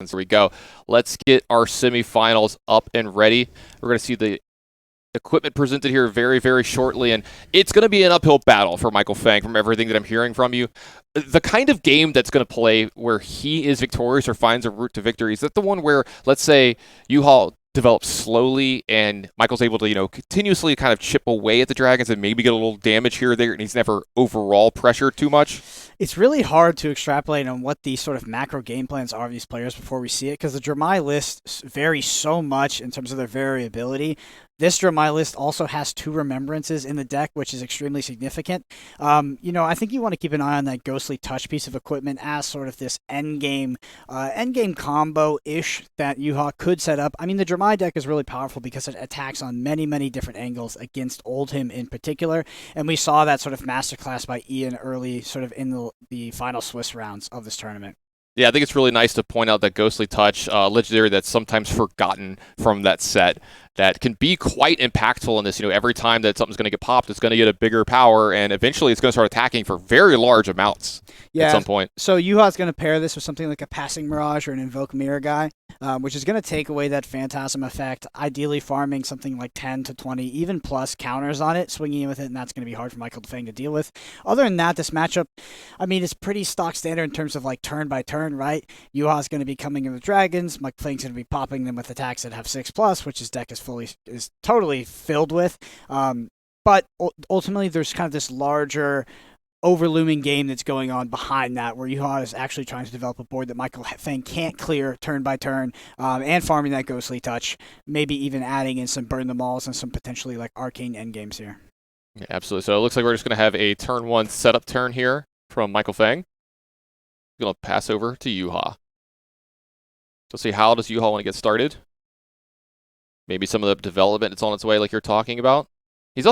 Here we go. Let's get our semifinals up and ready. We're going to see the equipment presented here very, very shortly, and it's going to be an uphill battle for Michael Feng from everything that I'm hearing from you. The kind of game that's going to play where he is victorious or finds a route to victory, is that the one where, let's say, Juha develops slowly and Michael's able to, continuously kind of chip away at the dragons and maybe get a little damage here or there, and he's never overall pressured too much? It's really hard to extrapolate on what the sort of macro game plans are of these players before we see it, because the Dramai list varies so much in terms of their variability. This Dramai list also has 2 remembrances in the deck, which is extremely significant. I think you want to keep an eye on that Ghostly Touch piece of equipment as sort of this endgame combo-ish that Juha could set up. I mean, the Dramai deck is really powerful because it attacks on many, many different angles against Oldhim in particular, and we saw that sort of masterclass by Ian early, sort of in the final Swiss rounds of this tournament. Yeah, I think it's really nice to point out that Ghostly Touch, legendary that's sometimes forgotten from that set, that can be quite impactful in this. Every time that something's going to get popped, it's going to get a bigger power, and eventually it's going to start attacking for very large amounts at some point. So Yuha's going to pair this with something like a Passing Mirage or an Invoke Mirror guy, which is going to take away that Phantasm effect, ideally farming something like 10 to 20, even plus counters on it, swinging in with it, and that's going to be hard for Michael Feng to deal with. Other than that, this matchup, it's pretty stock standard in terms of like turn by turn, right? Yuha's going to be coming in with dragons, Michael Feng's going to be popping them with attacks that have 6+, which his deck is totally filled with. But ultimately, there's kind of this larger overlooming game that's going on behind that, where Juha is actually trying to develop a board that Michael Feng can't clear turn by turn, and farming that Ghostly Touch, maybe even adding in some Burn the Malls and some potentially like arcane endgames here. Yeah, absolutely. So it looks like we're just going to have a turn 1 setup turn here from Michael Feng. Going to pass over to Juha. So see, how does Juha want to get started? Maybe some of the development that's on its way, like you're talking about. He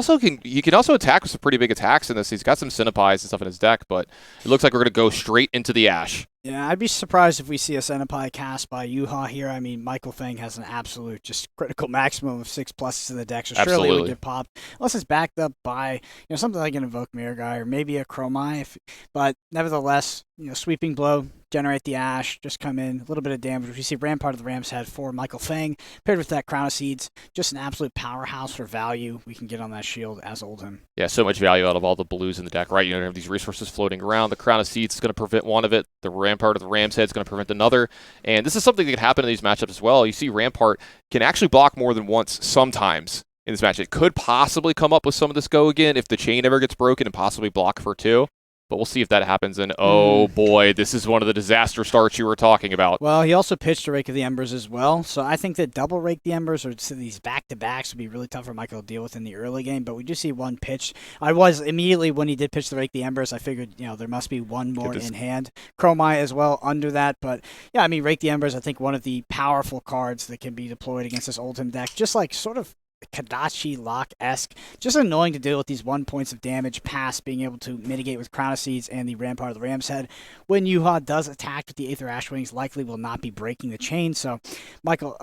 can also attack with some pretty big attacks in this. He's got some Cenopies and stuff in his deck, but it looks like we're going to go straight into the Ash. Yeah, I'd be surprised if we see a Cenopi cast by Juha here. I mean, Michael Feng has an absolute just critical maximum of 6+ in the deck, so surely it would get popped. Unless it's backed up by something like an Invoke Mirror guy or maybe a Chromai. But nevertheless, sweeping blow, generate the Ash, just come in, a little bit of damage. We see Rampart of the Ram's Head for Michael Feng, paired with that Crown of Seeds, just an absolute powerhouse for value we can get on that shield as Oldhim. Yeah, so much value out of all the blues in the deck, right? You have these resources floating around. The Crown of Seeds is going to prevent one of it. The Rampart of the Ram's Head is going to prevent another. And this is something that can happen in these matchups as well. You see Rampart can actually block more than once sometimes in this match. It could possibly come up with some of this go again if the chain ever gets broken and possibly block for 2. But we'll see if that happens. And oh boy, this is one of the disaster starts you were talking about. Well, he also pitched a Rake of the Embers as well. So I think that double Rake the Embers or these back-to-backs would be really tough for Michael to deal with in the early game. But we do see one pitch. I was immediately, when he did pitch the Rake the Embers, I figured, there must be one more in hand. Chromai as well under that. But yeah, Rake the Embers, I think one of the powerful cards that can be deployed against this Oldhim deck. Just like sort of Kadachi Lock-esque. Just annoying to deal with these 1 points of damage past being able to mitigate with Crown of Seeds and the Rampart of the Ram's Head. When Juha does attack with the Aether Ashwings, likely will not be breaking the chain, so Michael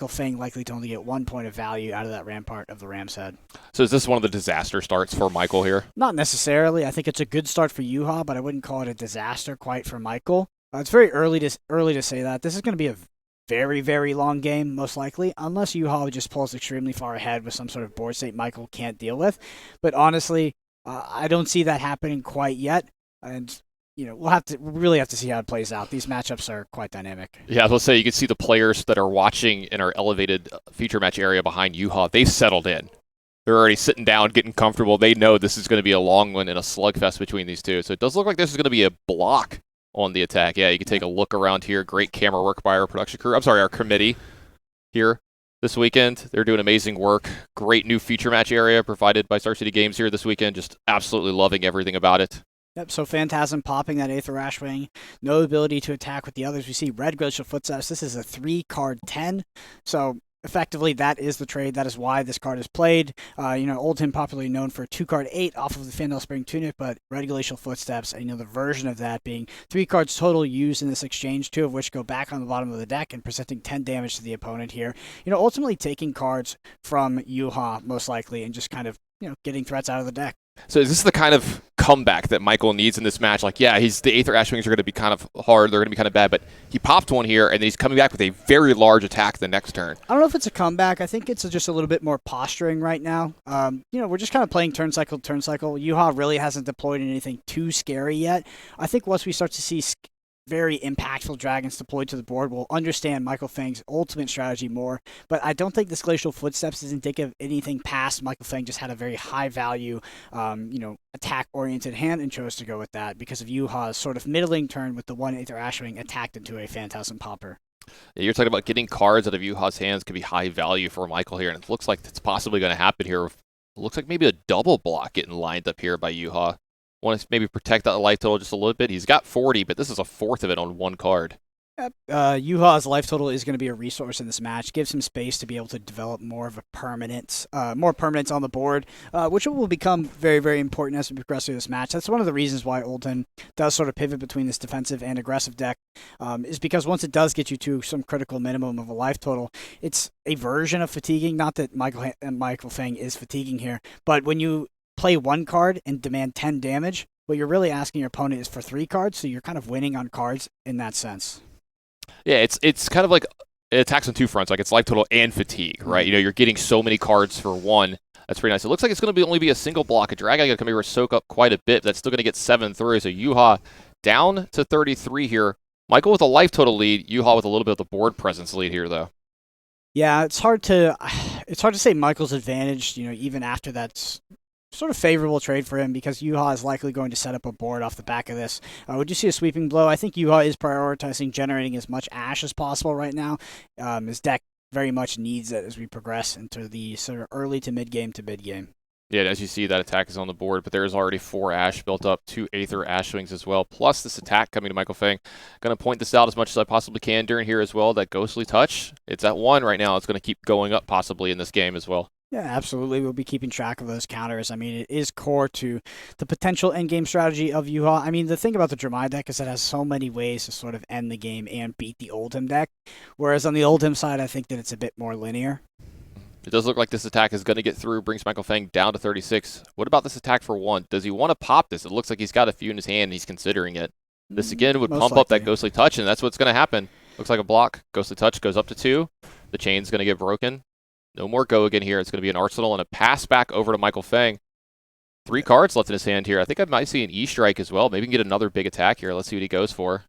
Feng likely to only get 1 point of value out of that Rampart of the Ram's Head. So is this one of the disaster starts for Michael here? Not necessarily. I think it's a good start for Juha, but I wouldn't call it a disaster quite for Michael. It's very early to say that. This is going to be a very, very long game, most likely, unless Juha just pulls extremely far ahead with some sort of board state Michael can't deal with. But honestly, I don't see that happening quite yet. And, we'll really have to see how it plays out. These matchups are quite dynamic. Yeah, let's say you can see the players that are watching in our elevated feature match area behind Juha. They've settled in. They're already sitting down, getting comfortable. They know this is going to be a long one and a slugfest between these two. So it does look like this is going to be a block on the attack. Yeah, you can take a look around here. Great camera work by our production crew. I'm sorry, our committee here this weekend. They're doing amazing work. Great new feature match area provided by Star City Games here this weekend. Just absolutely loving everything about it. Yep, so Phantasm popping that Aether Ashwing. No ability to attack with the others. We see Red Glacial Footsteps. This is a 3-card 10. So effectively, that is the trade. That is why this card is played. Oldhim popularly known for 2-card 8 off of the Fandel Spring Tunic, but Red Glacial Footsteps, the version of that being 3 cards total used in this exchange, 2 of which go back on the bottom of the deck and presenting 10 damage to the opponent here. Ultimately taking cards from Juha, most likely, and just kind of, getting threats out of the deck. So is this the kind of comeback that Michael needs in this match. Like, yeah, the Aether Ashwings are going to be kind of hard. They're going to be kind of bad, but he popped one here, and then he's coming back with a very large attack the next turn. I don't know if it's a comeback. I think it's just a little bit more posturing right now. We're just kind of playing turn cycle to turn cycle. Juha really hasn't deployed anything too scary yet. I think once we start to see very impactful dragons deployed to the board, we'll understand Michael Feng's ultimate strategy more. But I don't think this Glacial Footsteps is indicative of anything past. Michael Feng just had a very high value, attack-oriented hand and chose to go with that because of Juha's sort of middling turn with the one Aether Ashwing attacked into a Phantasm Popper. Yeah, you're talking about getting cards out of Juha's hands could be high value for Michael here, and it looks like it's possibly going to happen here. It looks like maybe a double block getting lined up here by Juha. Want to maybe protect that life total just a little bit. He's got 40, but this is a fourth of it on one card. Yep. Juha's life total is going to be a resource in this match. Gives him space to be able to develop more of a more permanence on the board, which will become very, very important as we progress through this match. That's one of the reasons why Oldhim does sort of pivot between this defensive and aggressive deck, is because once it does get you to some critical minimum of a life total, it's a version of fatiguing. Not that Michael Feng is fatiguing here, but when you play one card and demand 10 damage, what you're really asking your opponent is for 3 cards, so you're kind of winning on cards in that sense. Yeah, it's kind of like it attacks on two fronts. Like it's life total and fatigue, right? You know, you're getting so many cards for one. That's pretty nice. It looks like it's going to only be a single block. A Dragon going to come here and soak up quite a bit. That's still going to get 7 through. So Juha down to 33 here. Michael with a life total lead. Juha with a little bit of the board presence lead here, though. Yeah, it's hard to say Michael's advantage, even after that's sort of favorable trade for him because Juha is likely going to set up a board off the back of this. Would you see a sweeping blow? I think Juha is prioritizing generating as much ash as possible right now. His deck very much needs it as we progress into the sort of early to mid-game to mid-game. Yeah, as you see, that attack is on the board, but there's already 4 ash built up, 2 Aether Ashwings as well, plus this attack coming to Michael Feng. Going to point this out as much as I possibly can during here as well, that Ghostly Touch. It's at 1 right now. It's going to keep going up possibly in this game as well. Yeah, absolutely. We'll be keeping track of those counters. I mean, it is core to the potential endgame strategy of Juha. I mean, the thing about the Dromai deck is it has so many ways to sort of end the game and beat the Oldhim deck, whereas on the Oldhim side, I think that it's a bit more linear. It does look like this attack is going to get through, brings Michael Feng down to 36. What about this attack for 1? Does he want to pop this? It looks like he's got a few in his hand and he's considering it. This again would pump up that Ghostly Touch, and that's what's going to happen. Looks like a block. Ghostly Touch goes up to 2. The chain's going to get broken. No more go again here. It's going to be an Arsenal and a pass back over to Michael Feng. 3 cards left in his hand here. I think I might see an E-Strike as well. Maybe we can get another big attack here. Let's see what he goes for.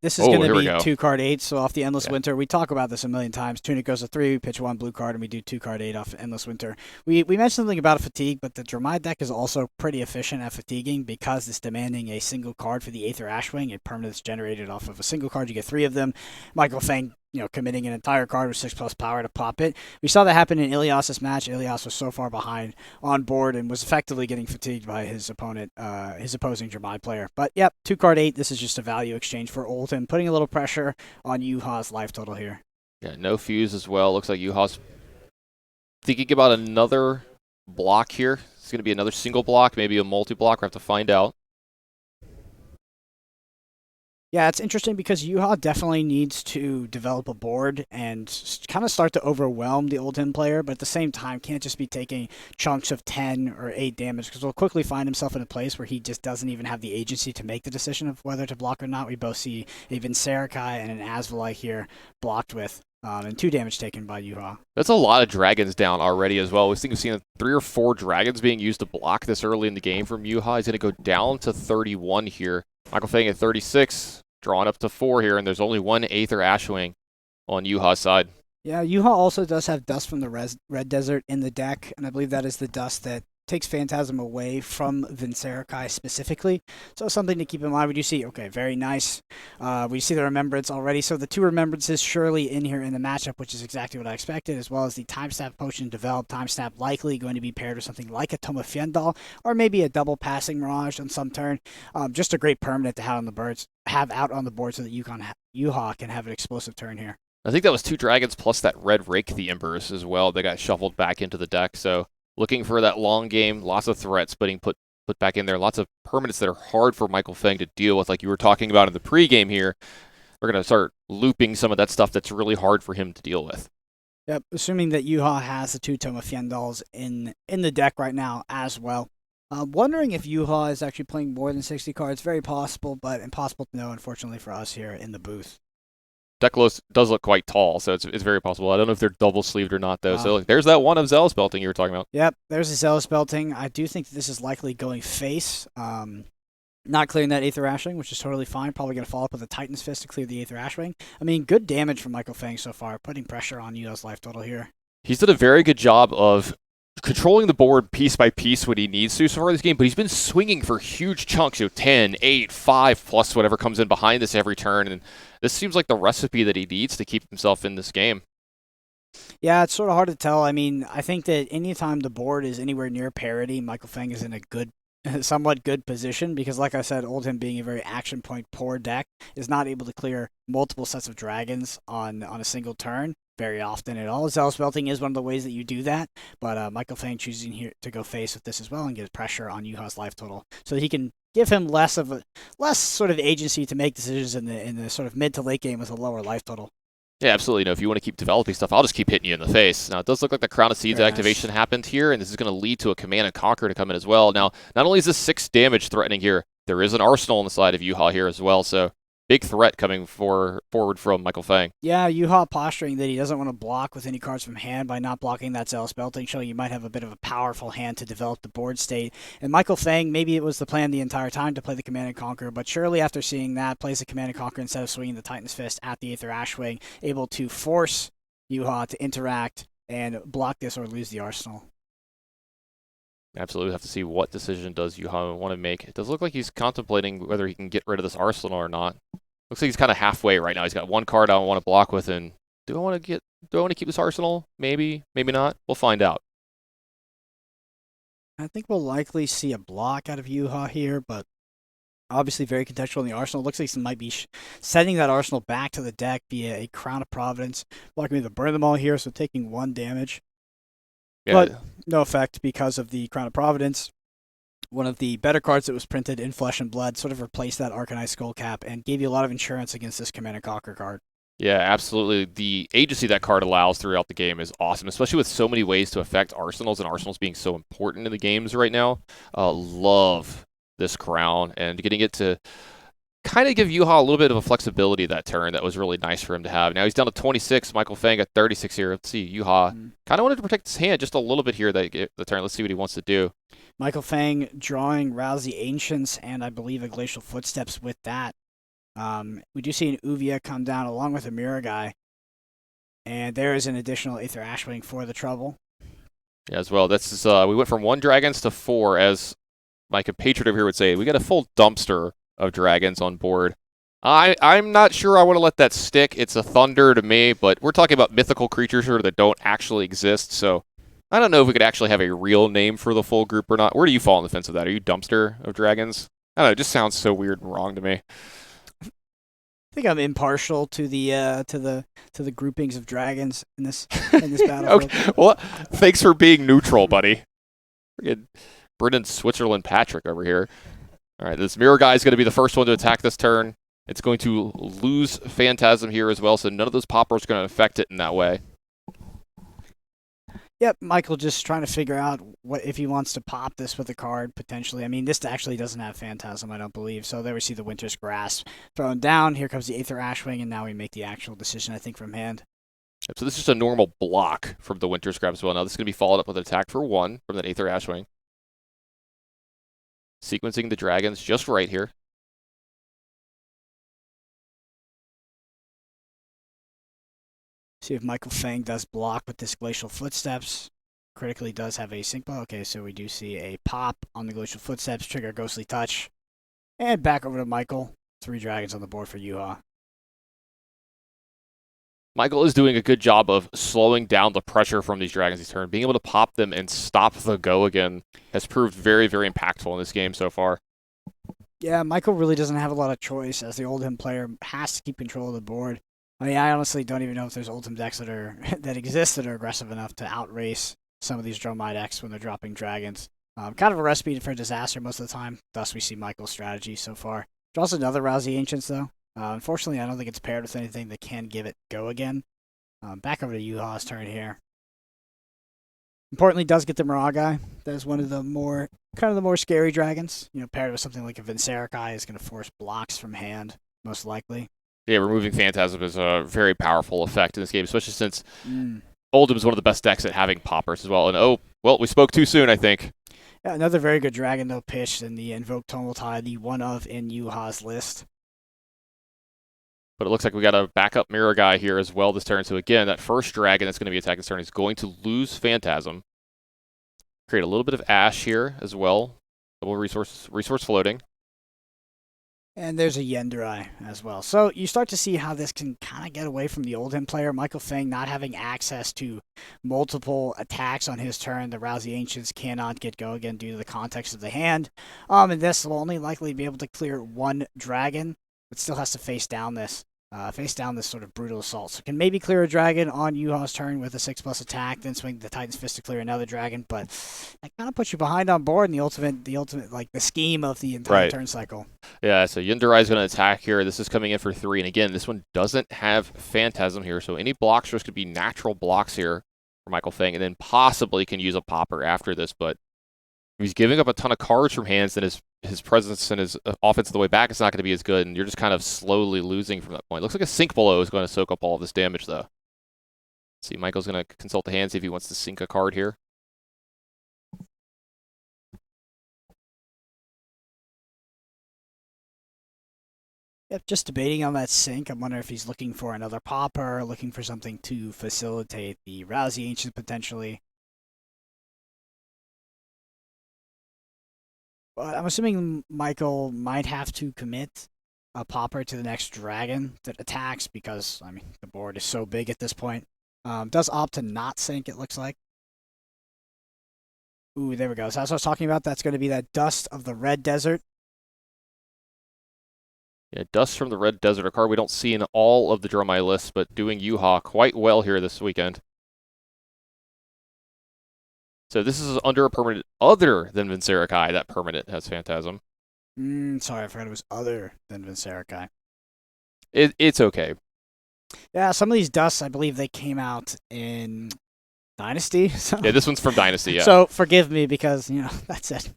This is going to be 2-card 8, so off the Endless Winter. We talk about this a million times. Tunic goes to 3, we pitch 1 blue card, and we do 2-card 8 off Endless Winter. We mentioned something about a fatigue, but the Dromai deck is also pretty efficient at fatiguing because it's demanding a single card for the Aether Ashwing, a permanent that's generated off of a single card. You get 3 of them. Michael Feng, committing an entire card with 6+ power to pop it. We saw that happen in Ilias's match. Ilias was so far behind on board and was effectively getting fatigued by his opponent, his opposing Dromai player. But yep, 2-card 8. This is just a value exchange for Oldhim, putting a little pressure on Juha's life total here. Yeah, no fuse as well. Looks like Juha's thinking about another block here. It's going to be another single block, maybe a multi-block. We'll have to find out. Yeah, it's interesting because Juha definitely needs to develop a board and kind of start to overwhelm the Oldhim player, but at the same time can't just be taking chunks of 10 or 8 damage because he'll quickly find himself in a place where he just doesn't even have the agency to make the decision of whether to block or not. We both see a Vincerakai and an Asvalite here blocked with. And 2 damage taken by Juha. That's a lot of dragons down already as well. We think we've seen 3 or 4 dragons being used to block this early in the game from Juha. He's going to go down to 31 here. Michael Feng at 36, drawing up to 4 here, and there's only 1 Aether Ashwing on Juha's side. Yeah, Juha also does have Dust from the Red Desert in the deck, and I believe that is the dust that takes Phantasm away from Vincerakai specifically. So something to keep in mind. We do see, okay, very nice. We see the Remembrance already. So the 2 Remembrances surely in here in the matchup, which is exactly what I expected, as well as the Time Stab Potion developed. Time Stab likely going to be paired with something like a Tome of Fjendal, or maybe a double Passing Mirage on some turn. Just a great permanent to have out on the board so that Juha can have an explosive turn here. I think that was 2 dragons plus that red Rake the Embers as well. They got shuffled back into the deck, so looking for that long game, lots of threats being put back in there, lots of permanents that are hard for Michael Feng to deal with, like you were talking about in the pregame here. We're going to start looping some of that stuff that's really hard for him to deal with. Yep, assuming that Juha has the 2 Tome of Fjendals in the deck right now as well. Wondering if Juha is actually playing more than 60 cards. Very possible, but impossible to know, unfortunately, for us here in the booth. Deck does look quite tall, so it's very possible. I don't know if they're double sleeved or not, though. So Wow. look, there's that one of Zealous Belting you were talking about. Yep, there's a Zealous Belting. I do think this is likely going face. Not clearing that Aether Ashwing, which is totally fine. Probably going to follow up with a Titan's Fist to clear the Aether Ashwing. I mean, good damage from Michael Feng so far, putting pressure on Yuha's life total here. He's done a very good job of controlling the board piece by piece when he needs to so far this game, but he's been swinging for huge chunks, 10, 8, 5, plus whatever comes in behind this every turn, and this seems like the recipe that he needs to keep himself in this game. Yeah, it's sort of hard to tell. I mean, I think that anytime the board is anywhere near parity, Michael Feng is in a good, somewhat good position because, like I said, Oldhim being a very action point poor deck is not able to clear multiple sets of dragons on a single turn very often at all. Zealous Belting is one of the ways that you do that, but Michael Feng choosing here to go face with this as well and get pressure on Juha's life total so that he can give him less sort of agency to make decisions in the sort of mid to late game with a lower life total. Yeah, absolutely. If you want to keep developing stuff, I'll just keep hitting you in the face. Now, it does look like the Crown of Seeds Very activation nice. happened here, and this is going to lead to a Command and Conquer to come in as well. Now, not only is this 6 damage threatening here, there is an Arsenal on the side of Juha here as well, so big threat coming forward from Michael Feng. Yeah, Juha posturing that he doesn't want to block with any cards from hand by not blocking that Zealous Belting, showing you might have a bit of a powerful hand to develop the board state. And Michael Feng, maybe it was the plan the entire time to play the Command and Conquer, but surely after seeing that, plays the Command and Conquer instead of swinging the Titan's Fist at the Aether Ashwing, able to force Juha to interact and block this or lose the Arsenal. Absolutely have to see what decision does Juha want to make. It does look like he's contemplating whether he can get rid of this Arsenal or not. Looks like he's kind of halfway right now. He's got one card I don't want to block with, and do I want to keep this Arsenal? Maybe, maybe not. We'll find out. I think we'll likely see a block out of Juha here, but obviously very contextual in the Arsenal. Looks like he might be sending that Arsenal back to the deck via a Crown of Providence. Blocking me to burn them all here, so taking 1 damage. Yeah. But no effect because of the Crown of Providence. One of the better cards that was printed in Flesh and Blood sort of replaced that Arcanized Skullcap and gave you a lot of insurance against this Command and Conquer card. Yeah, absolutely. The agency that card allows throughout the game is awesome, especially with so many ways to affect Arsenals and Arsenals being so important in the games right now. Love this crown and getting it to kind of give Juha a little bit of a flexibility that turn. That was really nice for him to have. Now he's down to 26. Michael Feng at 36 here. Let's see. Juha kind of wanted to protect his hand just a little bit here the turn. Let's see what he wants to do. Michael Feng drawing Rouse the Ancients and I believe a Glacial Footsteps with that. We do see an Uvia come down along with a Mirror Guy. And there is an additional Aether Ashwing for the trouble. Yeah, as well. This is we went from 1 dragons to 4, as my compatriot over here would say. We got a full dumpster of dragons on board. I'm not sure I want to let that stick. It's a thunder to me, but we're talking about mythical creatures here that don't actually exist, so I don't know if we could actually have a real name for the full group or not. Where do you fall on the fence of that? Are you dumpster of dragons? I don't know. It just sounds so weird and wrong to me. I think I'm impartial to the groupings of dragons in this battlefield. Okay. Well, thanks for being neutral, buddy. Brendan Switzerland Patrick over here. All right, this Mirror Guy is going to be the first one to attack this turn. It's going to lose Phantasm here as well, so none of those poppers are going to affect it in that way. Yep, Michael just trying to figure out what if he wants to pop this with a card, potentially. I mean, this actually doesn't have Phantasm, I don't believe. So there we see the Winter's Grasp thrown down. Here comes the Aether Ashwing, and now we make the actual decision, I think, from hand. So this is just a normal block from the Winter's Grasp as well. Now this is going to be followed up with an attack for 1 from that Aether Ashwing. Sequencing the dragons just right here. See if Michael Feng does block with this Glacial Footsteps. Critically does have a sync ball. Okay, so we do see a pop on the Glacial Footsteps, trigger Ghostly Touch. And back over to Michael. 3 dragons on the board for Juha. Michael is doing a good job of slowing down the pressure from these dragons this turn. Being able to pop them and stop the go again has proved very, very impactful in this game so far. Yeah, Michael really doesn't have a lot of choice as the Oldhim player has to keep control of the board. I mean, I honestly don't even know if there's Oldhim decks that exist that are aggressive enough to outrace some of these Dromai decks when they're dropping dragons. Kind of a recipe for disaster most of the time. Thus, we see Michael's strategy so far. Draws another Rousey Ancients, though. Unfortunately, I don't think it's paired with anything that can give it go again. Back over to Juha's turn here. Importantly, does get the Miragai. That is one of the more scary dragons. Paired with something like a Vincerikai is going to force blocks from hand, most likely. Yeah, removing Phantasm is a very powerful effect in this game, especially since Oldhim is one of the best decks at having poppers as well. And oh, well, we spoke too soon, I think. Yeah, another very good dragon though pitched in the Invoke Tumultide, the one of in Juha's list. But it looks like we got a backup Mirror guy here as well this turn. So again, that first dragon that's going to be attacking this turn is going to lose Phantasm. Create a little bit of Ash here as well. Double resource floating. And there's a Yenderai as well. So you start to see how this can kind of get away from the Oldhim player. Michael Feng not having access to multiple attacks on his turn. The Rousey Ancients cannot get go again due to the context of the hand. And this will only likely be able to clear one dragon, but still has to face down this sort of brutal assault. So can maybe clear a dragon on Juha's turn with a 6+ attack, then swing the Titan's Fist to clear another dragon, but that kind of puts you behind on board in the ultimate like the scheme of the entire turn cycle. Yeah, so Yenderai is going to attack here. This is coming in for 3, and again, this one doesn't have Phantasm here, so any blocks just could be natural blocks here for Michael Feng, and then possibly can use a popper after this, but if he's giving up a ton of cards from hands, then his presence and his offense on the way back is not going to be as good, and you're just kind of slowly losing from that point. Looks like a Sink Below is going to soak up all of this damage, though. Let's see, Michael's going to consult the hand, see if he wants to sink a card here. Yep, just debating on that sink. I'm wondering if he's looking for another popper, looking for something to facilitate the Rousey Ancient potentially. But I'm assuming Michael might have to commit a popper to the next dragon that attacks because, I mean, the board is so big at this point. Does opt to not sink, it looks like. Ooh, there we go. So that's what I was talking about. That's going to be that Dust of the Red Desert. Yeah, Dust from the Red Desert, a card we don't see in all of the Dromai lists, but doing Juha quite well here this weekend. So this is under a permanent other than Vincerikai. That permanent has Phantasm. Sorry, I forgot it was other than Vincerikai. It's okay. Yeah, some of these dusts, I believe they came out in Dynasty. So. Yeah, this one's from Dynasty, yeah. So forgive me because, that's it.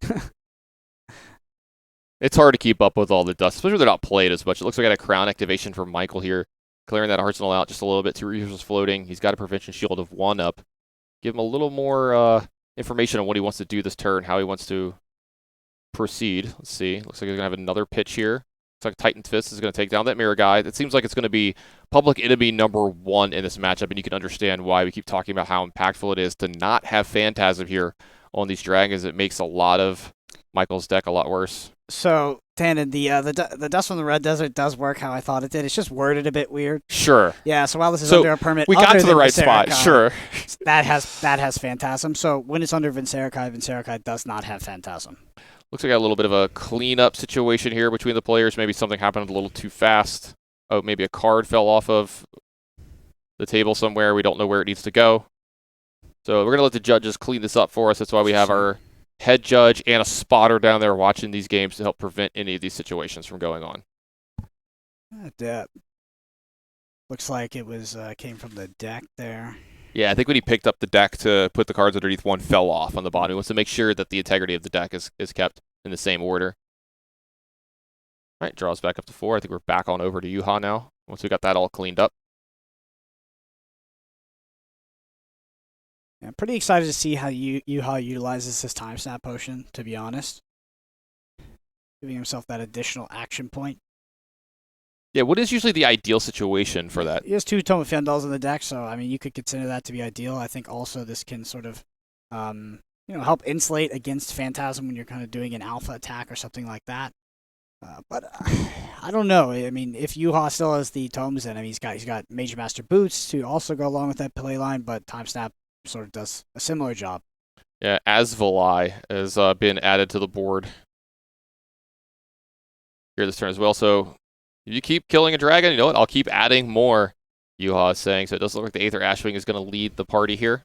It's hard to keep up with all the dust, especially when they're not played as much. It looks like I got a Crown activation from Michael here, clearing that Arsenal out just a little bit. 2 resources floating. He's got a Prevention Shield of 1 up. Give him a little more information on what he wants to do this turn, how he wants to proceed. Let's see. Looks like he's going to have another pitch here. Looks like Titan's Fist is going to take down that Mirror guy. It seems like it's going to be public enemy number 1 in this matchup, and you can understand why we keep talking about how impactful it is to not have Phantasm here on these dragons. It makes a lot of Michael's deck a lot worse. So, Tannen, the Dust from the Red Desert does work how I thought it did. It's just worded a bit weird. Sure. Yeah, so while this is under a permit, we got to the right spot, sure. That has Phantasm. So when it's under Vincerikai, Vincerikai does not have Phantasm. Looks like a little bit of a cleanup situation here between the players. Maybe something happened a little too fast. Oh, maybe a card fell off of the table somewhere. We don't know where it needs to go. So we're going to let the judges clean this up for us. That's why we have our head judge and a spotter down there watching these games to help prevent any of these situations from going on. That looks like it was came from the deck there. Yeah, I think when he picked up the deck to put the cards underneath, one fell off on the bottom. He wants to make sure that the integrity of the deck is kept in the same order. All right, draws back up to 4. I think we're back on over to Juha now, once we got that all cleaned up. Yeah, I'm pretty excited to see how Juha utilizes his Time Snap Potion, to be honest. Giving himself that additional action point. Yeah, what is usually the ideal situation for that? He has 2 Tome of Fyendals in the deck, so I mean you could consider that to be ideal. I think also this can sort of help insulate against Phantasm when you're kind of doing an alpha attack or something like that. But I don't know. I mean, if Juha still has the tomes, then I mean he's got Major Master Boots to also go along with that play line, but Time Snap sort of does a similar job. Yeah, Asvalai has been added to the board here this turn as well. So you keep killing a dragon, you know what? I'll keep adding more, Juha is saying. So it does look like the Aether Ashwing is going to lead the party here.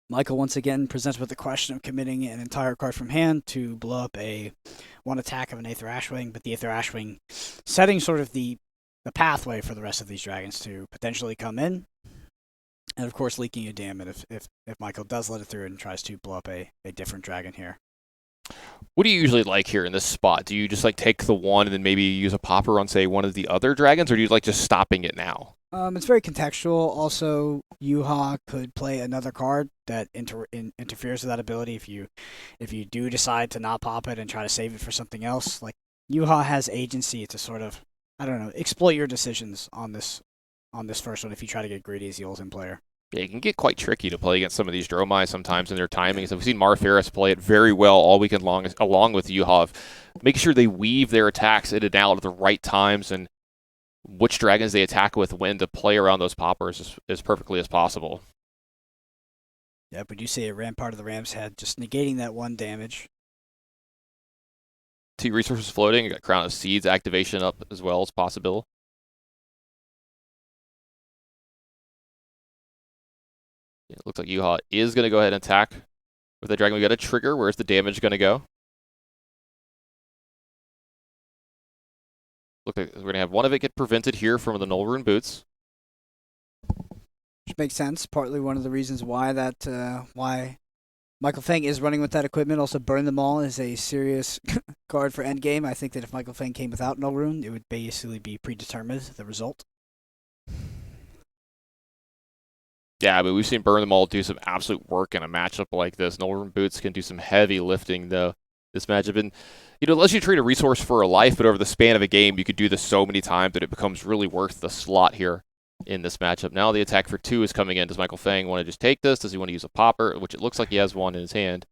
Michael once again presents with the question of committing an entire card from hand to blow up a 1 attack of an Aether Ashwing, but the Aether Ashwing setting sort of the pathway for the rest of these dragons to potentially come in. And of course, leaking a damage if Michael does let it through and tries to blow up a different dragon here. What do you usually like here in this spot? Do you just like take the one and then maybe use a popper on, say, one of the other dragons, or do you like just stopping it now? It's very contextual. Also, Yuha could play another card that interferes with that ability if you do decide to not pop it and try to save it for something else. Like Yuha has agency to sort of, I don't know, exploit your decisions on this first one if you try to get greedy as the ultimate player. Yeah, it can get quite tricky to play against some of these Dromai sometimes in their timing. So we've seen Marfaris play it very well all weekend long, along with Yuha. Making sure they weave their attacks in and out at the right times and which dragons they attack with when to play around those poppers as perfectly as possible. Yeah, but you say a Rampart of the Ram's Head, just negating that one damage. 2 resources floating. You got Crown of Seeds activation up as well as possible. It looks like Yuha is going to go ahead and attack with the dragon. We got a trigger. Where's the damage going to go? Look like we're going to have one of it get prevented here from the Null Rune Boots. Which makes sense. Partly one of the reasons why why Michael Feng is running with that equipment. Also, Burn Them All is a serious card for endgame. I think that if Michael Feng came without Null Rune, it would basically be predetermined, the result. Yeah, but we've seen Burn Them All do some absolute work in a matchup like this. Null Rune Boots can do some heavy lifting, though, this matchup. And, unless you trade a resource for a life, but over the span of a game, you could do this so many times that it becomes really worth the slot here in this matchup. Now the attack for 2 is coming in. Does Michael Feng want to just take this? Does he want to use a popper, which it looks like he has one in his hand?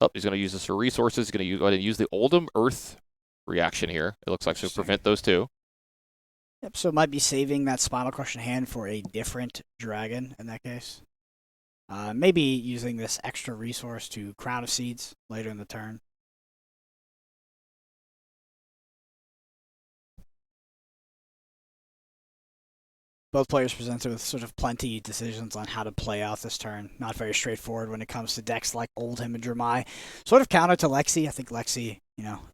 Oh, he's going to use this for resources. He's going to go ahead and use the Oldham Earth reaction here. It looks like to prevent those 2. Yep, so it might be saving that Spinal Crush in hand for a different dragon in that case. Maybe using this extra resource to Crown of Seeds later in the turn. Both players presented with sort of plenty decisions on how to play out this turn. Not very straightforward when it comes to decks like Oldham and Dramai. Sort of counter to Lexi. I think Lexi,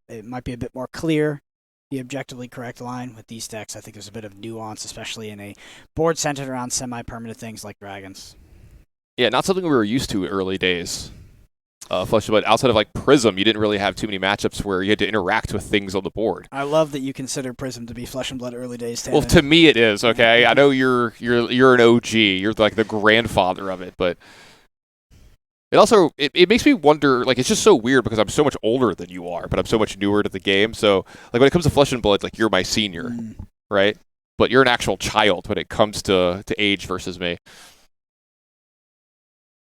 it might be a bit more clear, the objectively correct line. With these decks, I think there's a bit of nuance, especially in a board centered around semi-permanent things like dragons. Yeah, not something we were used to early days. Flesh and Blood, outside of like Prism, you didn't really have too many matchups where you had to interact with things on the board. I love that you consider Prism to be Flesh and Blood early days. Well, to me it is, okay? I know you're an OG. You're like the grandfather of it, but it also it makes me wonder, like, it's just so weird because I'm so much older than you are, but I'm so much newer to the game. So, like, when it comes to Flesh and Blood, like, you're my senior, right? But you're an actual child when it comes to age versus me.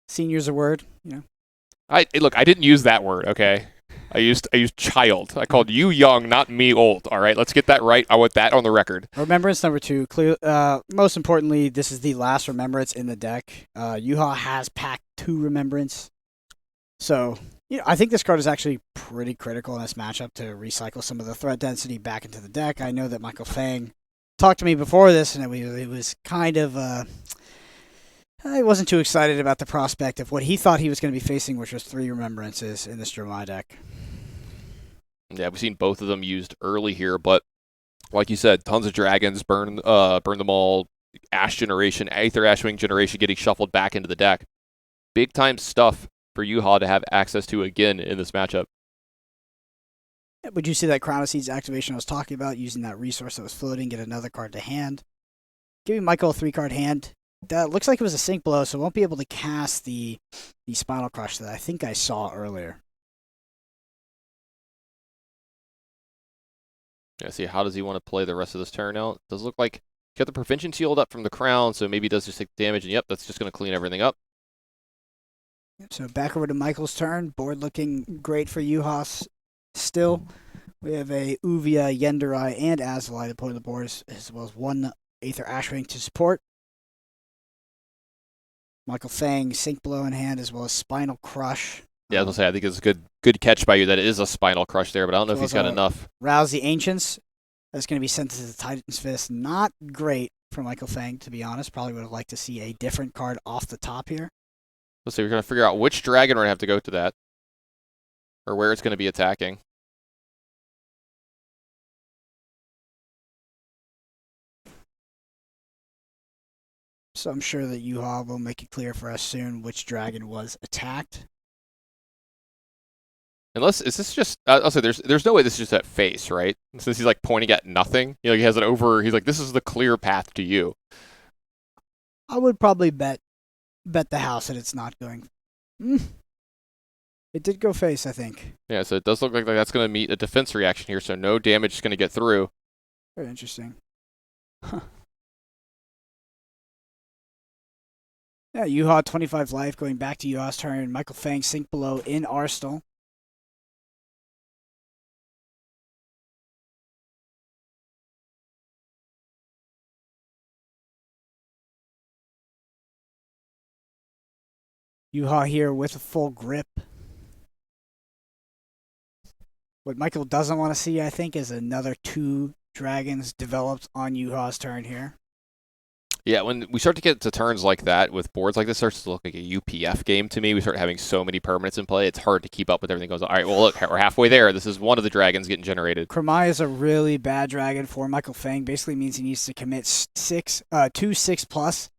Senior's a word, Look, I didn't use that word, okay? I used child. I called you young, not me old. All right, let's get that right. I want that on the record. Remembrance number 2. Most importantly, this is the last Remembrance in the deck. Yuha has packed 2 Remembrance, so I think this card is actually pretty critical in this matchup to recycle some of the threat density back into the deck. I know that Michael Feng talked to me before this, and it was kind of I wasn't too excited about the prospect of what he thought he was going to be facing, which was 3 Remembrances in this Dramai deck. Yeah, we've seen both of them used early here, but like you said, tons of dragons, burn them all, Ash generation, Aether Ashwing generation getting shuffled back into the deck. Big time stuff for Yuha to have access to again in this matchup. Would you see that Crown of Seeds activation I was talking about, using that resource that was floating, get another card to hand? Giving Michael a 3-card hand. That looks like it was a sync blow, so won't be able to cast the Spinal Crush that I think I saw earlier. Yeah, see, how does he want to play the rest of this turn out? Does look like he got the prevention shield up from the crown, so maybe he does just take damage, and yep, that's just going to clean everything up. So back over to Michael's turn. Board looking great for Yuha still. We have a Uvia, Yenderai, and Azalai to put on the board, as well as 1 Aether Ashwing to support. Michael Feng, Sync Blow in hand, as well as Spinal Crush. Yeah, I was going to say, I think it's a good catch by you that it is a Spinal Crush there, but I don't know if he's got enough. Rouse the Ancients. That's going to be sent to the Titan's Fist. Not great for Michael Feng, to be honest. Probably would have liked to see a different card off the top here. Let's see, we're going to figure out which dragon we're going to have to go to that, or where it's going to be attacking. So I'm sure that Juha will make it clear for us soon which dragon was attacked. Unless, is this just, I'll say there's no way this is just at face, right? Since he's like pointing at nothing. He has it over, he's like, this is the clear path to you. I would probably bet the house that it's not going. It did go face, I think. Yeah, so it does look like that's going to meet a defense reaction here, so no damage is going to get through. Very interesting. Huh. Yeah, Juha 25 life going back to Juha's turn. Michael Feng sink below in Arsenal. Juha here with a full grip. What Michael doesn't want to see, I think, is another 2 dragons developed on Juha's turn here. Yeah, when we start to get to turns like that with boards like this, it starts to look like a UPF game to me. We start having so many permanents in play, it's hard to keep up with everything that goes on. All right, well, look, we're halfway there. This is one of the dragons getting generated. Kromai is a really bad dragon for Michael Feng. Basically means he needs to commit 2 6+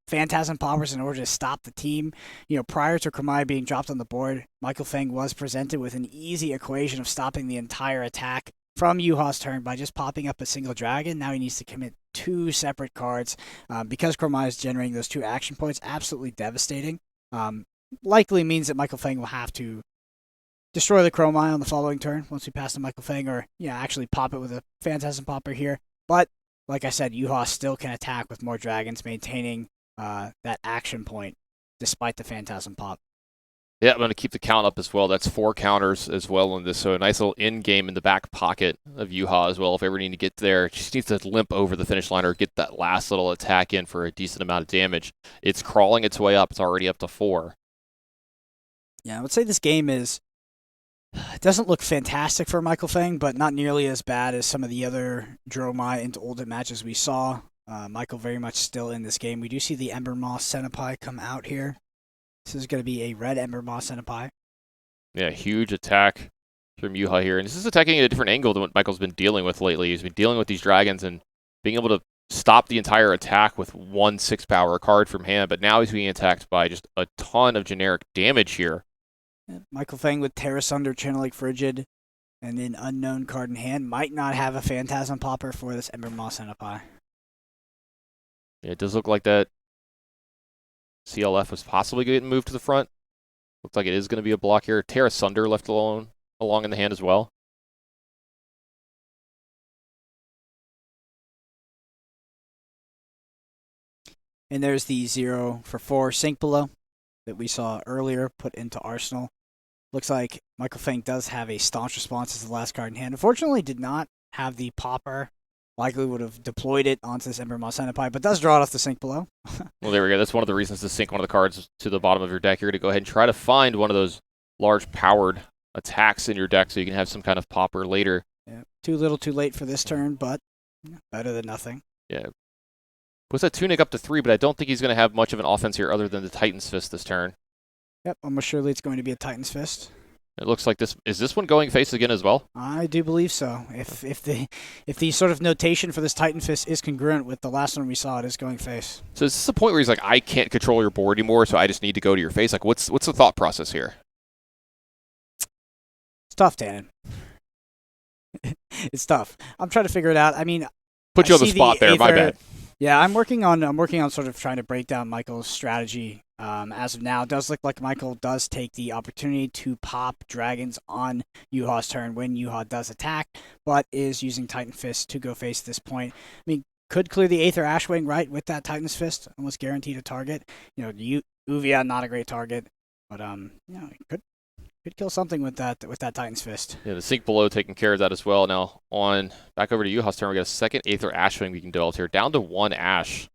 Phantasm Poppers in order to stop the team. Prior to Kromai being dropped on the board, Michael Feng was presented with an easy equation of stopping the entire attack from Juha's turn by just popping up a single dragon. Now he needs to commit 2 separate cards. Because Kromai is generating those 2 action points, absolutely devastating. Likely means that Michael Feng will have to destroy the Kromai on the following turn once we pass to Michael Feng, or actually pop it with a Phantasm Popper here. But like I said, Juha still can attack with more dragons, maintaining that action point despite the Phantasm Pop. Yeah, I'm going to keep the count up as well. That's 4 counters as well in this. So a nice little end game in the back pocket of Juha as well. If ever need to get there, just needs to limp over the finish line or get that last little attack in for a decent amount of damage. It's crawling its way up. It's already up to 4. Yeah, I would say this game it doesn't look fantastic for Michael Feng, but not nearly as bad as some of the other Dromai into Oldham matches we saw. Michael very much still in this game. We do see the Ember Moss Centipie come out here. This is going to be a red Ember Moss Centipie. Yeah, huge attack from Juha here. And this is attacking at a different angle than what Michael's been dealing with lately. He's been dealing with these dragons and being able to stop the entire attack with 1 6-power card from hand. But now he's being attacked by just a ton of generic damage here. Yeah, Michael Feng with Terra Sunder, Channel Lake Frigid, and an unknown card in hand. Might not have a Phantasm Popper for this Ember Moss Centipie. Yeah, it does look like that CLF was possibly getting moved to the front. Looks like it is going to be a block here. Terra Sunder left alone along in the hand as well. And there's the 0 for 4 sink below that we saw earlier put into Arsenal. Looks like Michael Feng does have a staunch response as the last card in hand. Unfortunately, did not have the popper. Likely would have deployed it onto this Ember Moss Centipie, but does draw it off the sink below. Well, there we go. That's one of the reasons to sink one of the cards to the bottom of your deck. You're going to go ahead and try to find one of those large powered attacks in your deck so you can have some kind of popper later. Yeah, too little too late for this turn, but better than nothing. Yeah. Puts that Tunic up to 3, but I don't think he's going to have much of an offense here other than the Titan's Fist this turn. Yep, almost surely it's going to be a Titan's Fist. It looks like this. Is this one going face again as well? I do believe so. If the sort of notation for this Titan Fist is congruent with the last one we saw, it is going face. So is this the point where he's like, I can't control your board anymore, so I just need to go to your face? Like, what's the thought process here? It's tough, Tannen. It's tough. I'm trying to figure it out. I mean, Put you on the spot there. My bad. Yeah, I'm working on sort of trying to break down Michael's strategy. As of now, it does look like Michael does take the opportunity to pop dragons on Juha's turn when Juha does attack, but is using Titan Fist to go face at this point. I mean, could clear the Aether Ashwing, right, with that Titan's Fist, almost guaranteed a target. Uvia, not a great target, but could kill something with that Titan's Fist. Yeah, the sink below taking care of that as well. Now, back over to Juha's turn, we got a second Aether Ashwing we can develop here, down to 1 Ash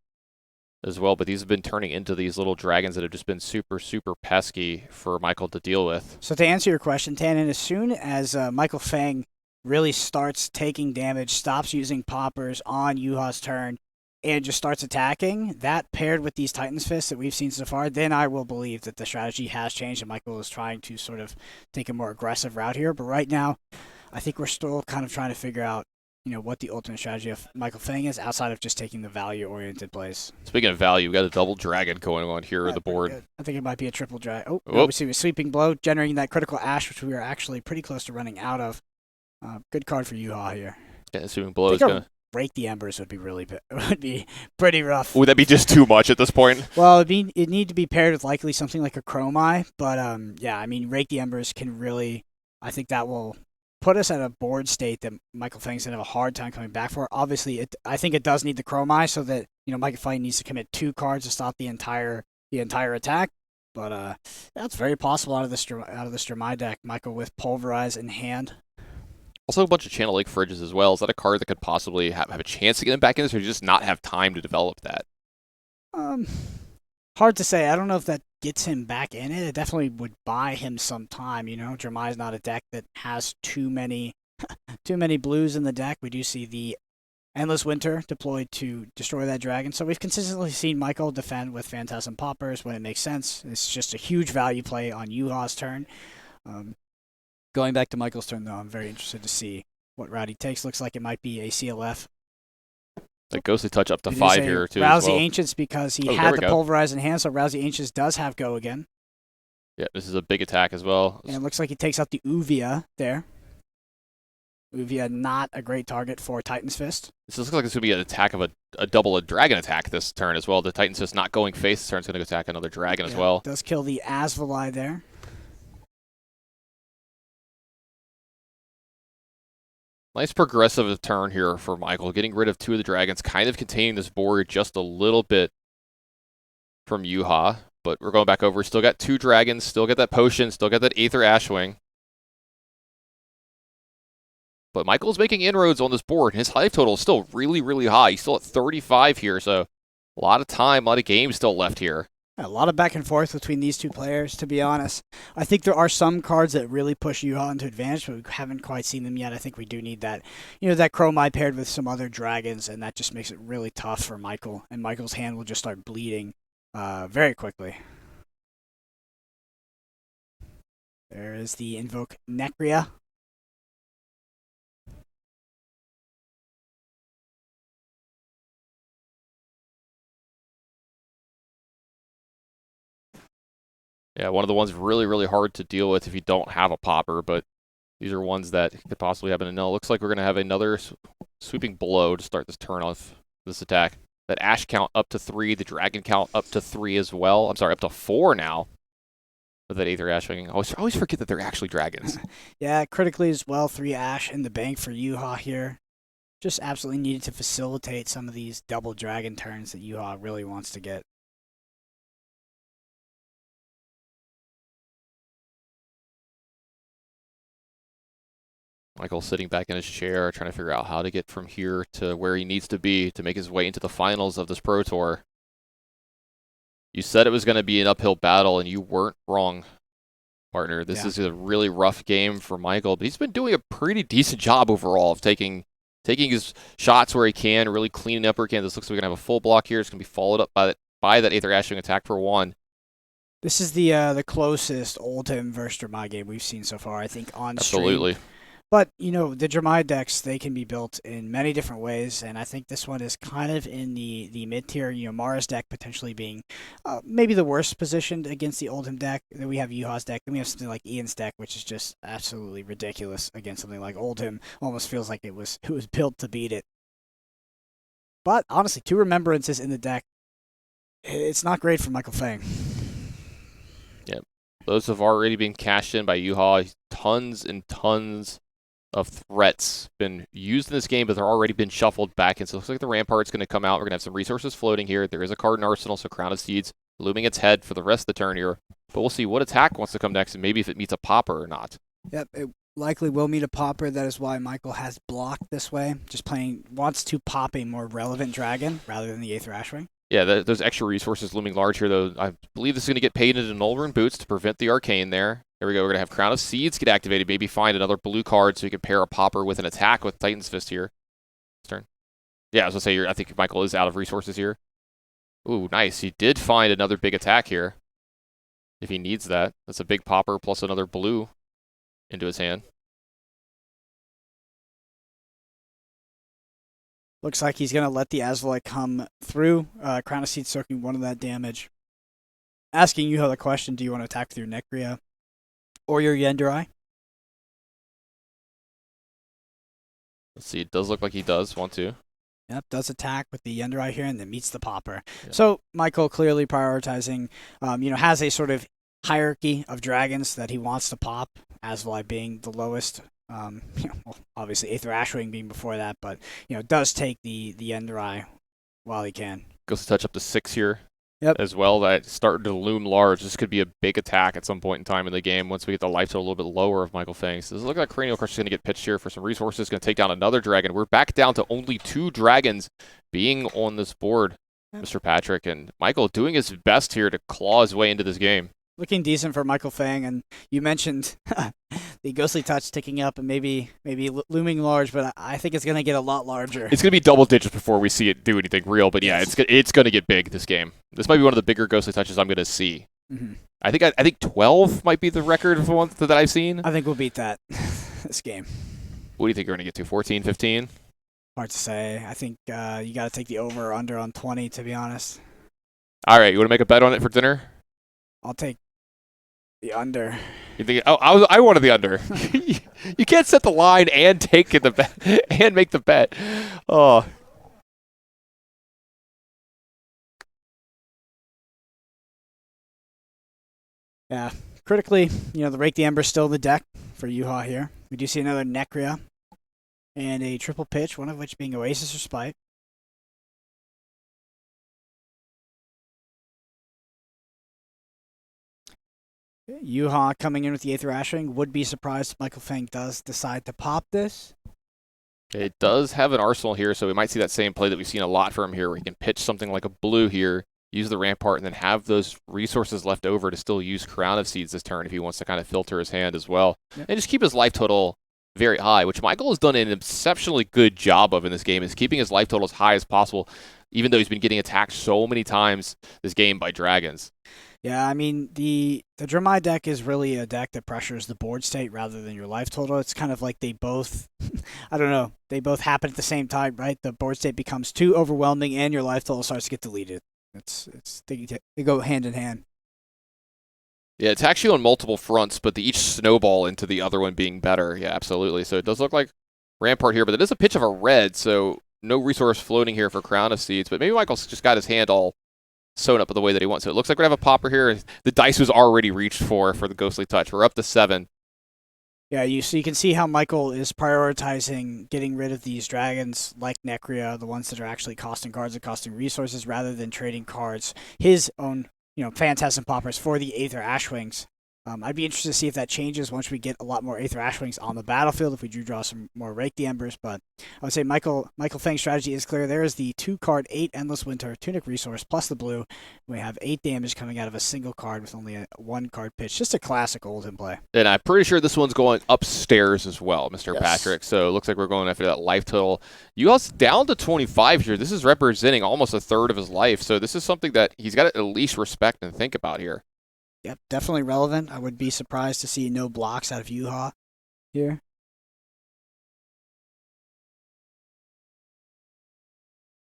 as well, but these have been turning into these little dragons that have just been super, super pesky for Michael to deal with. So to answer your question, Tannen, as soon as Michael Feng really starts taking damage, stops using poppers on Juha's turn, and just starts attacking, that paired with these Titan's Fists that we've seen so far, then I will believe that the strategy has changed and Michael is trying to sort of take a more aggressive route here. But right now, I think we're still kind of trying to figure out what the ultimate strategy of Michael Feng is outside of just taking the value-oriented plays. Speaking of value, we got a double dragon going on here with the board. Good. I think it might be a triple drag. Oh, no, we see a sweeping blow, generating that critical ash, which we are actually pretty close to running out of. Good card for Juha here. Yeah, sweeping blow is gonna break the embers would be pretty rough. Would that be just too much at this point? Well, it need to be paired with likely something like a Chromai, but yeah, I mean, rake the embers can really. I think that will put us at a board state that Michael Feng's gonna have a hard time coming back for. Obviously, I think it does need the Chromai so that Michael Feng needs to commit 2 cards to stop the entire attack. But that's very possible out of the Stromai deck. Michael with Pulverize in hand. Also, a bunch of Channel Lake Fridges as well. Is that a card that could possibly have a chance to get him back in this, or just not have time to develop that? Hard to say. I don't know if that gets him back in it. It definitely would buy him some time. Jermai's not a deck that has too many blues in the deck. We do see the Endless Winter deployed to destroy that dragon. So we've consistently seen Michael defend with Phantasm Poppers when it makes sense. It's just a huge value play on Juha's turn. Going back to Michael's turn, though, I'm very interested to see what route he takes. Looks like it might be a CLF. That Ghostly Touch up to 5 here, too. Rousey as well. Ancients because he had the Pulverize in hand, so Rousey Ancients does have go again. Yeah, this is a big attack as well. And it looks like he takes out the Uvia there. Uvia not a great target for Titan's Fist. This looks like this would be an attack of a double dragon attack this turn as well. The Titan's Fist not going face this turn is going to attack another dragon as well. Does kill the Asvalai there. Nice progressive turn here for Michael, getting rid of 2 of the dragons, kind of containing this board just a little bit from Juha. But we're going back over. Still got 2 dragons, still got that potion, still got that Aether Ashwing. But Michael's making inroads on this board. His hive total is still really, really high. He's still at 35 here, so a lot of time, a lot of games still left here. A lot of back and forth between these 2 players, to be honest. I think there are some cards that really push Juha into advantage, but we haven't quite seen them yet. I think we do need that, that Chromai paired with some other dragons, and that just makes it really tough for Michael. And Michael's hand will just start bleeding very quickly. There is the Invoke Necria. Yeah, one of the ones really, really hard to deal with if you don't have a popper, but these are ones that could possibly happen. And no, it looks like we're going to have another sweeping blow to start this turn off this attack. That Ash count up to 3, the Dragon count up to 3 as well. I'm sorry, up to 4 now with that Aether Ashwing. I always forget that they're actually dragons. Yeah, critically as well, 3 Ash in the bank for Juha here. Just absolutely needed to facilitate some of these double dragon turns that Juha really wants to get. Michael sitting back in his chair, trying to figure out how to get from here to where he needs to be to make his way into the finals of this Pro Tour. You said it was going to be an uphill battle, and you weren't wrong, partner. This is a really rough game for Michael, but he's been doing a pretty decent job overall of taking his shots where he can, really cleaning up where he can. This looks like we're going to have a full block here. It's going to be followed up by that Aether Ashwing attack for 1. This is the closest Oldhim versus Jermai game we've seen so far, I think, on stream. Absolutely. But, the Jermai decks, they can be built in many different ways, and I think this one is kind of in the mid-tier, Mara's deck potentially being maybe the worst positioned against the Oldhim deck. Then we have Juha's deck. Then we have something like Ian's deck, which is just absolutely ridiculous against something like Oldhim. Almost feels like it was built to beat it. But, honestly, 2 Remembrances in the deck, it's not great for Michael Feng. Yep. Those have already been cashed in by Juha. Tons and tons of threats been used in this game, but they're already been shuffled back. And so it looks like the Rampart's going to come out. We're going to have some resources floating here. There is a card in Arsenal, so Crown of Seeds looming its head for the rest of the turn here. But we'll see what attack wants to come next, and maybe if it meets a popper or not. Yep, it likely will meet a popper. That is why Michael has blocked this way. Just wants to pop a more relevant dragon rather than the Aether Ashwing. Yeah, those extra resources looming large here, though. I believe this is going to get paid into Null Rune Boots to prevent the Arcane there. There we go. We're going to have Crown of Seeds get activated. Maybe find another blue card so you can pair a popper with an attack with Titan's Fist here. Turn. Yeah, I was going to say, I think Michael is out of resources here. Ooh, nice. He did find another big attack here. If he needs that. That's a big popper plus another blue into his hand. Looks like he's going to let the Asvolite come through. Crown of Seed soaking 1 of that damage. Asking Juha the question, do you want to attack with your Necria or your Yendurai? Let's see. It does look like he does want to. Yep, does attack with the Yendurai here and then meets the Popper. Yeah. So Michael clearly prioritizing, has a sort of hierarchy of dragons that he wants to pop, Asvolite being the lowest. Obviously Aether Ashwing being before that, but does take the Yendurai while he can. Goes to touch up to 6 here. Yep. As well, that's starting to loom large. This could be a big attack at some point in time in the game once we get the life total a little bit lower of Michael Feng. So this looks like Cranial Crush is going to get pitched here for some resources. Going to take down another dragon. We're back down to only 2 dragons being on this board, Yep. Mr. Patrick. And Michael doing his best here to claw his way into this game. Looking decent for Michael Feng, and you mentioned the Ghostly Touch ticking up and maybe looming large, but I think it's going to get a lot larger. It's going to be double digits before we see it do anything real, but yeah, it's going to get big this game. This might be one of the bigger Ghostly Touches I'm going to see. Mm-hmm. I think 12 might be the record of the one that I've seen. I think we'll beat that this game. What do you think you're going to get to? 14, 15? Hard to say. I think you got to take the over or under on 20, to be honest. All right, you want to make a bet on it for dinner? I'll take the under. You think? Oh, I wanted the under. You can't set the line and take the bet and make the bet. Oh. Yeah. Critically, the Rake the Ember's still in the deck for Juha here. We do see another Necria and a triple pitch, one of which being Oasis or Spite. Juha coming in with the Aether Ashwing. Would be surprised if Michael Feng does decide to pop this. It does have an arsenal here, so we might see that same play that we've seen a lot from here, where he can pitch something like a blue here, use the Rampart, and then have those resources left over to still use Crown of Seeds this turn if he wants to kind of filter his hand as well. Yep. And just keep his life total very high, which Michael has done an exceptionally good job of in this game, is keeping his life total as high as possible, even though he's been getting attacked so many times this game by dragons. Yeah, I mean, the Dromai deck is really a deck that pressures the board state rather than your life total. It's kind of like they both, I don't know, they both happen at the same time, right? The board state becomes too overwhelming and your life total starts to get deleted. They go hand in hand. Yeah, it's actually on multiple fronts, but they each snowball into the other one being better. Yeah, absolutely. So it does look like Rampart here, but it is a pitch of a red, so no resource floating here for Crown of Seeds. But maybe Michael's just got his hand all sewn up the way that he wants. So it looks like we're going to have a popper here. The dice was already reached for the Ghostly Touch. We're up to 7. Yeah, you can see how Michael is prioritizing getting rid of these dragons like Necria, the ones that are actually costing cards and costing resources, rather than trading cards, his own, Phantasm Poppers for the Aether Ashwings. I'd be interested to see if that changes once we get a lot more Aether Ashwings on the battlefield, if we do draw some more Rake the Embers. But I would say Michael Feng's strategy is clear. There is the 2-card, 8 Endless Winter Tunic resource plus the blue. We have 8 damage coming out of a single card with only a 1-card pitch. Just a classic Oldhim play. And I'm pretty sure this one's going upstairs as well, Mr. Yes. Patrick. So it looks like we're going after that life total. UL's down to 25 here. This is representing almost a third of his life. So this is something that he's got to at least respect and think about here. Yep, definitely relevant. I would be surprised to see no blocks out of Juha here.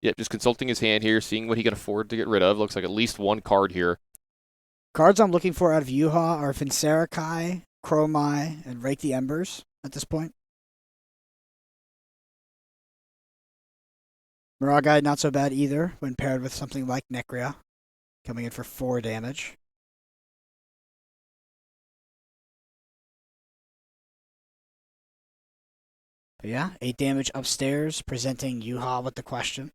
Yep, just consulting his hand here, seeing what he can afford to get rid of. Looks like at least 1 card here. Cards I'm looking for out of Juha are Vincerakai, Chromai, and Rake the Embers at this point. Miragai, not so bad either, when paired with something like Necria, coming in for 4 damage. But yeah, 8 damage upstairs, presenting Juha with the question.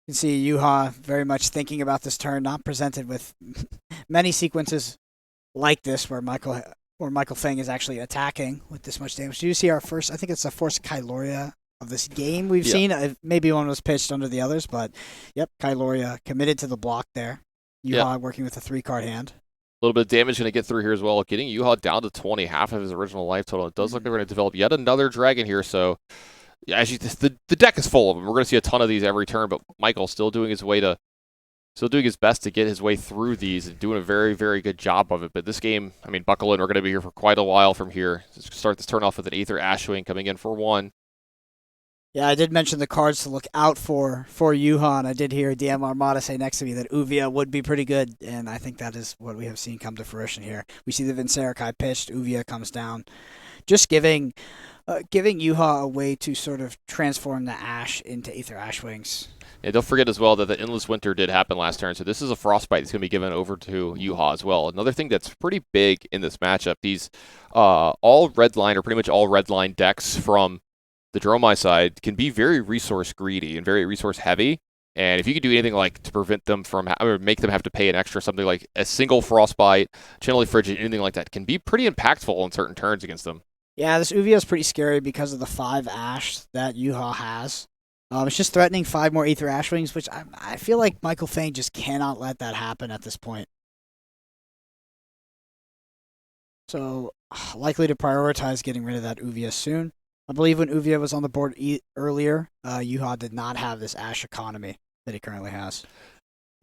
You can see Juha very much thinking about this turn, not presented with many sequences like this where Michael Feng is actually attacking with this much damage. Do you see our first, I think it's the first Kyloria of this game we've seen. Maybe one was pitched under the others, but yep, Kyloria committed to the block there. Juha working with a 3-card hand. A little bit of damage going to get through here as well, getting Juha down to 20, half of his original life total. It does look like we're going to develop yet another dragon here, so yeah, the deck is full of them. We're going to see a ton of these every turn, but Michael's still doing his way to Still doing his best to get his way through these and doing a very, very good job of it. But this game, I mean, buckle in. We're going to be here for quite a while from here. Let's start this turn off with an Aether Ashwing coming in for 1. Yeah, I did mention the cards to look out for Juha, and I did hear DM Armada say next to me that Uvia would be pretty good, and I think that is what we have seen come to fruition here. We see the Vincerikai pitched, Uvia comes down, just giving Juha a way to sort of transform the Ash into Aether Ashwings. Yeah, don't forget as well that the Endless Winter did happen last turn, so this is a Frostbite that's going to be given over to Juha as well. Another thing that's pretty big in this matchup, these all red line, or pretty much all red line decks from the Dromai side can be very resource greedy and very resource heavy. And if you could do anything like to prevent them from, or make them have to pay an extra, something like a single Frostbite, Channel Frigid, anything like that, can be pretty impactful on certain turns against them. Yeah, this Uvia is pretty scary because of the 5 Ash that Juha has. It's just threatening 5 more Aether Ashwings, which I feel like Michael Feng just cannot let that happen at this point. So, likely to prioritize getting rid of that Uvia soon. I believe when Uvia was on the board earlier, Juha did not have this Ash economy that he currently has.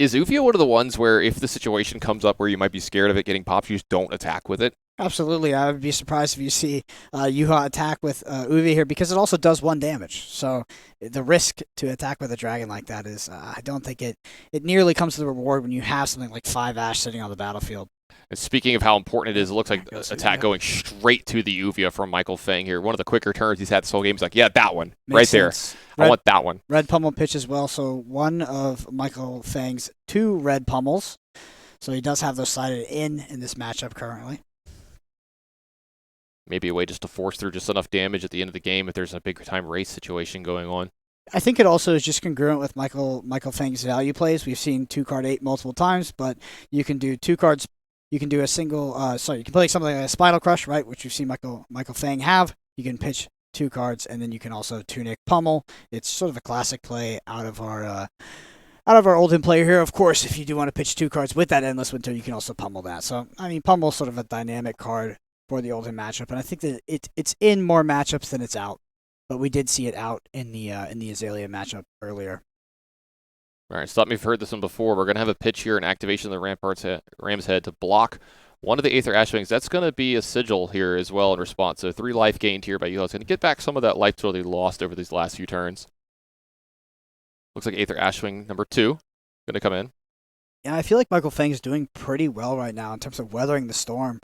Is Uvia one of the ones where if the situation comes up where you might be scared of it getting popped, you just don't attack with it? Absolutely. I would be surprised if you see Juha attack with Uvia here because it also does 1 damage. So the risk to attack with a dragon like that is, I don't think it nearly comes to the reward when you have something like 5 Ash sitting on the battlefield. And speaking of how important it is, it looks like attack going straight to the Uvia from Michael Feng here. One of the quicker turns he's had this whole game. He's like, yeah, that one. Right there. I want that one. Red pummel pitch as well. So one of Michael Feng's 2 red pummels. So he does have those sided in this matchup currently. Maybe a way just to force through just enough damage at the end of the game if there's a big time race situation going on. I think it also is just congruent with Michael Feng's value plays. We've seen 2 card 8 multiple times, but you can do 2 cards. You can do a single. You can play something like a Spinal Crush, right, which you've seen Michael Feng have. You can pitch 2 cards, and then you can also Tunic Pummel. It's sort of a classic play out of our Oldhim player here. Of course, if you do want to pitch 2 cards with that Endless Winter, you can also Pummel that. So I mean, Pummel's sort of a dynamic card for the Oldhim matchup, and I think that it's in more matchups than it's out. But we did see it out in the Azalea matchup earlier. All right, stop me if you've heard this one before. We're going to have a pitch here, an activation of the Ram's Head to block one of the Aether Ashwings. That's going to be a sigil here as well in response. So 3 life gained here by Juha. It's going to get back some of that life total he lost over these last few turns. Looks like Aether Ashwing number 2 going to come in. Yeah, I feel like Michael Feng is doing pretty well right now in terms of weathering the storm.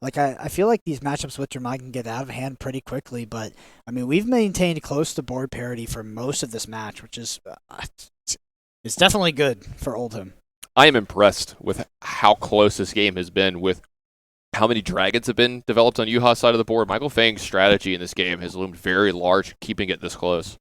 Like, I feel like these matchups with Dromai can get out of hand pretty quickly, but, I mean, we've maintained close to board parity for most of this match, which is it's definitely good for Oldhim. I am impressed with how close this game has been with how many dragons have been developed on Juha's side of the board. Michael Feng's strategy in this game has loomed very large, keeping it this close.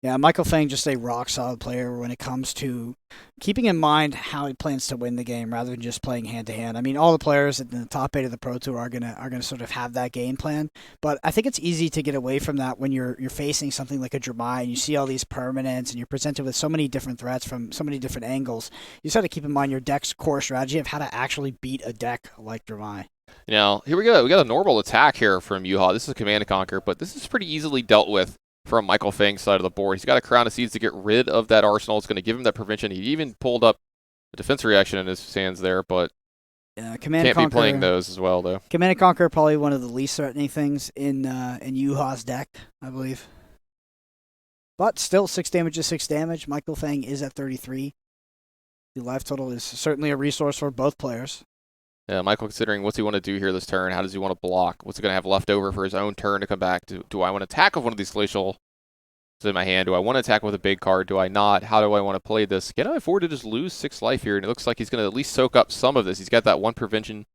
Yeah, Michael Feng just a rock-solid player when it comes to keeping in mind how he plans to win the game rather than just playing hand-to-hand. I mean, all the players in the top 8 of the Pro Tour are gonna sort of have that game plan, but I think it's easy to get away from that when you're facing something like a Dromai and you see all these permanents and you're presented with so many different threats from so many different angles. You just have to keep in mind your deck's core strategy of how to actually beat a deck like Dromai. Now, here we go. We got a normal attack here from Juha. This is Command and Conquer, but this is pretty easily dealt with from Michael Feng's side of the board. He's got a Crown of Seeds to get rid of that arsenal. It's going to give him that prevention. He even pulled up a defense reaction in his hands there, but can't be playing those as well, though. Command and Conquer probably one of the least threatening things in Juha's deck, I believe. But still, 6 damage is 6 damage. Michael Feng is at 33. The life total is certainly a resource for both players. Yeah, Michael considering what's he want to do here this turn. How does he want to block? What's he going to have left over for his own turn to come back? Do I want to attack with one of these glacial in my hand? Do I want to attack with a big card? Do I not? How do I want to play this? Can I afford to just lose 6 life here? And it looks like he's going to at least soak up some of this. He's got that 1 prevention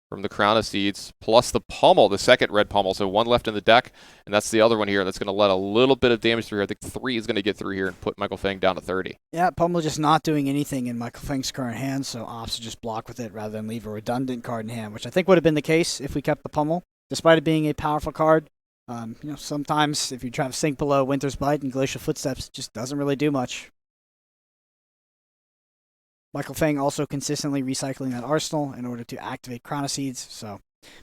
from the Crown of Seeds, plus the Pummel, the second red Pummel. So 1 left in the deck, and that's the other one here. That's going to let a little bit of damage through here. I think 3 is going to get through here and put Michael Feng down to 30. Yeah, Pummel just not doing anything in Michael Feng's current hand, so opts to just block with it rather than leave a redundant card in hand, which I think would have been the case if we kept the Pummel. Despite it being a powerful card, sometimes if you try to sink below Winter's Bite and Glacial Footsteps, it just doesn't really do much. Michael Feng also consistently recycling that arsenal in order to activate Crown of Seeds, so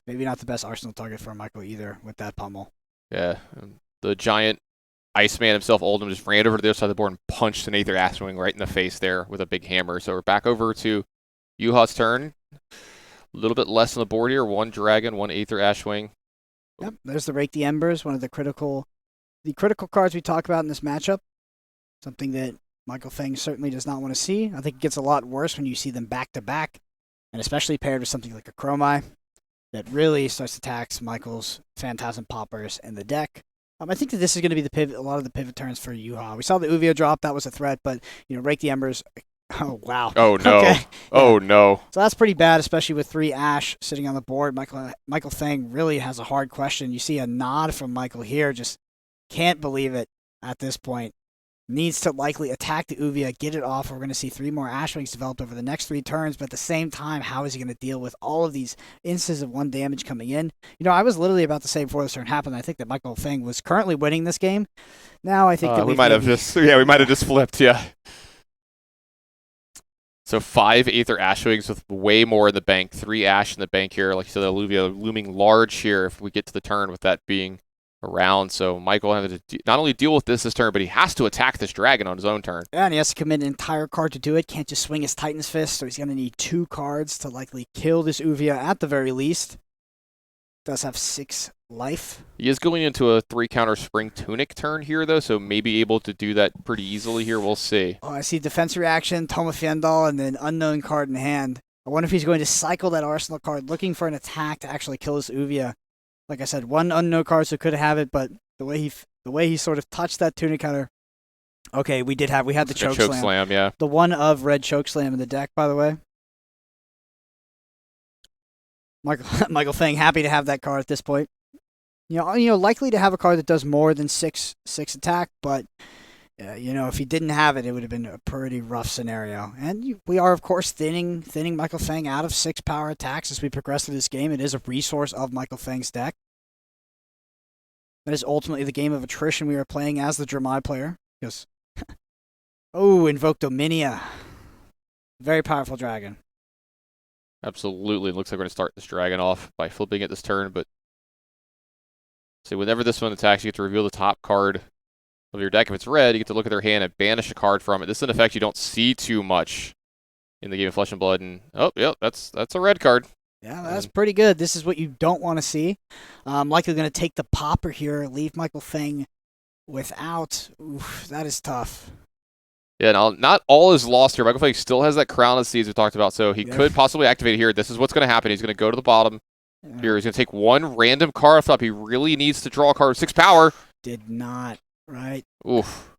maybe not the best arsenal target for Michael either with that Pummel. Yeah, the giant Iceman himself, Oldham, just ran over to the other side of the board and punched an Aether Ashwing right in the face there with a big hammer. So we're back over to Juha's turn. A little bit less on the board here. 1 Dragon, 1 Aether Ashwing. Yep, there's the Rake the Embers, one of the critical cards we talk about in this matchup. Something that Michael Feng certainly does not want to see. I think it gets a lot worse when you see them back to back, and especially paired with something like a Chromai that really starts to tax Michael's Phantasm Poppers in the deck. I think that this is going to be the pivot, a lot of the pivot turns for Juha. We saw the Uvia drop; that was a threat, but Rake the Embers. Oh wow! Oh no! Okay. Oh no! So that's pretty bad, especially with 3 Ash sitting on the board. Michael Feng really has a hard question. You see a nod from Michael here; just can't believe it at this point. Needs to likely attack the Uvia, get it off. We're going to see 3 more Ashwings developed over the next 3 turns, but at the same time, how is he going to deal with all of these instances of 1 damage coming in? I was literally about to say before this turn happened, I think that Michael Feng was currently winning this game. Now I think that we might have just flipped, yeah. So 5 Aether Ashwings with way more in the bank. 3 Ash in the bank here. Like you said, the Uvia looming large here if we get to the turn with that being around. So Michael has to not only deal with this turn, but he has to attack this dragon on his own turn. Yeah, and he has to commit an entire card to do it. Can't just swing his Titan's Fist, so he's going to need 2 cards to likely kill this Uvia at the very least. Does have 6 life. He is going into a 3-counter Spring Tunic turn here, though, so maybe able to do that pretty easily here. We'll see. Oh, I see defense reaction, Toma Fiendal, and then unknown card in hand. I wonder if he's going to cycle that Arsenal card, looking for an attack to actually kill this Uvia. Like I said, 1 unknown card, so could have it, but the way he sort of touched that Tunic counter. Okay, we had the Choke Slam. Yeah. The one of red Choke Slam in the deck, by the way. Michael Feng happy to have that card at this point. Likely to have a card that does more than 6 attack, but if he didn't have it, it would have been a pretty rough scenario. And we are, of course, thinning Michael Feng out of 6 power attacks as we progress through this game. It is a resource of Michael Feng's deck. That is ultimately the game of attrition we are playing as the Dramai player. Because, Invoke Dominia. Very powerful dragon. Absolutely. It looks like we're going to start this dragon off by flipping it this turn, but so whenever this one attacks, you get to reveal the top card of your deck. If it's red, you get to look at their hand and banish a card from it. This is an effect you don't see too much in the game of Flesh and Blood, and that's a red card. Yeah, that's pretty good. This is what you don't want to see. Likely going to take the popper here, leave Michael Feng without. Oof, that is tough. Yeah, now, not all is lost here. Michael Feng still has that Crown of Seeds we talked about, so he could possibly activate it here. This is what's going to happen. He's going to go to the bottom here. He's going to take 1 random card off top. He really needs to draw a card with 6 power. Did not, right? Oof.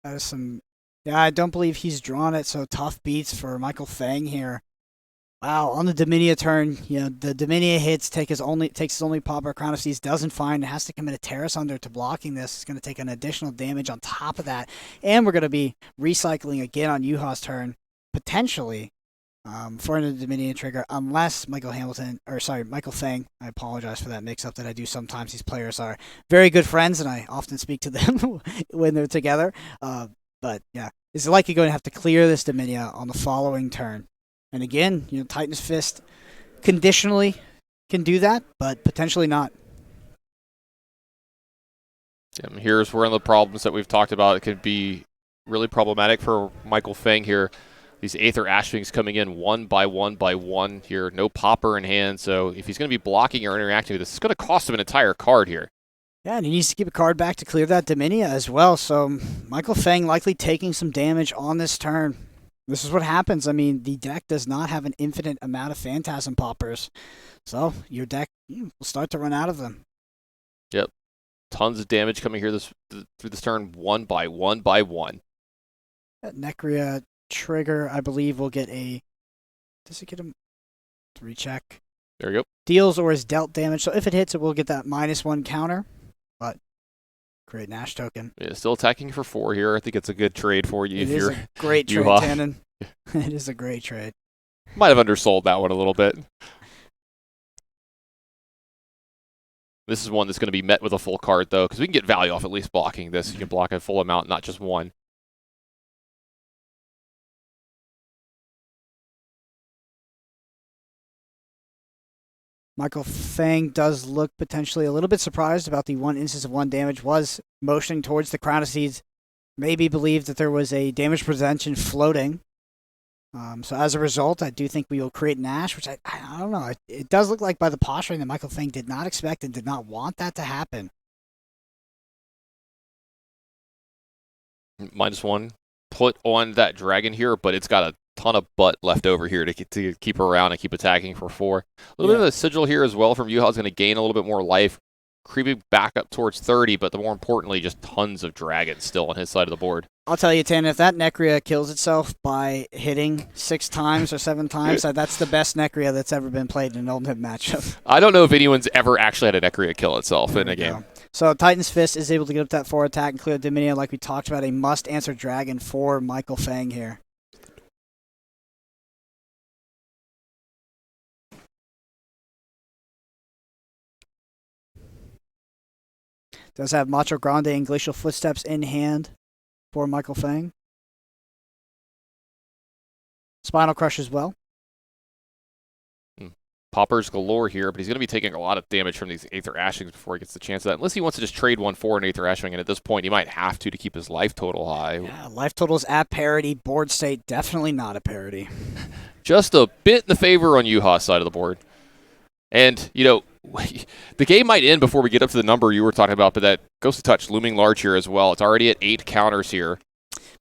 That is some. Yeah, I don't believe he's drawn it, so tough beats for Michael Feng here. Wow, on the Dominia turn, the Dominia hits, takes his only popper, Crown of Seas doesn't find, has to commit a Terrace Under to blocking this. It's going to take an additional damage on top of that. And we're going to be recycling again on Juha's turn, potentially, for the Dominia trigger, unless Michael Feng, I apologize for that mix-up that I do sometimes. These players are very good friends, and I often speak to them when they're together. But yeah, is likely going to have to clear this Dominia on the following turn. And again, Titan's Fist conditionally can do that, but potentially not. Here's one of the problems that we've talked about. It could be really problematic for Michael Feng here. These Aether Ashwings coming in 1 by 1 by 1 here. No popper in hand, so if he's going to be blocking or interacting with this, it's going to cost him an entire card here. Yeah, and he needs to keep a card back to clear that Dominia as well, so Michael Feng likely taking some damage on this turn. This is what happens. I mean, the deck does not have an infinite amount of Phantasm Poppers. So your deck will start to run out of them. Yep. Tons of damage coming here through this turn, 1 by 1 by 1. That Necria trigger, I believe, will get a... Does it get a... Recheck. There you go. Deals or is dealt damage. So if it hits, it will get that -1 counter. But... Great Nash token. Yeah, still attacking for 4 here. I think it's a good trade for you. It is a great trade, Tannen. It is a great trade. Might have undersold that one a little bit. This is one that's going to be met with a full card, though, because we can get value off at least blocking this. You can block a full amount, not just 1. Michael Feng does look potentially a little bit surprised about the one instance of 1 damage, was motioning towards the Crown of Seeds, maybe believed that there was a damage prevention floating. So as a result, I do think we will create an Ash, which I don't know. It does look like by the posturing that Michael Feng did not expect and did not want that to happen. -1 put on that dragon here, but it's got a ton of butt left over here to keep around and keep attacking for 4. A little bit of a sigil here as well from Juha is going to gain a little bit more life, creeping back up towards 30, but more importantly, just tons of dragons still on his side of the board. I'll tell you, Tan, if that Necria kills itself by hitting 6 times or 7 times, that's the best Necria that's ever been played in an Ultimate matchup. I don't know if anyone's ever actually had a Necria kill itself in a game. So Titan's Fist is able to get up that 4 attack and clear Dominion like we talked about. A must-answer dragon for Michael Feng here. Does have Macho Grande and Glacial Footsteps in hand for Michael Feng. Spinal Crush as well. Poppers galore here, but he's going to be taking a lot of damage from these Aether Ashings before he gets the chance of that. Unless he wants to just trade 1 for an Aether Ashing, and at this point he might have to keep his life total high. Yeah, life total's at parity. Board state, definitely not a parity. Just a bit in the favor on Juha's side of the board. And, you know, the game might end before we get up to the number you were talking about, but that Ghostly Touch looming large here as well. It's already at 8 counters here.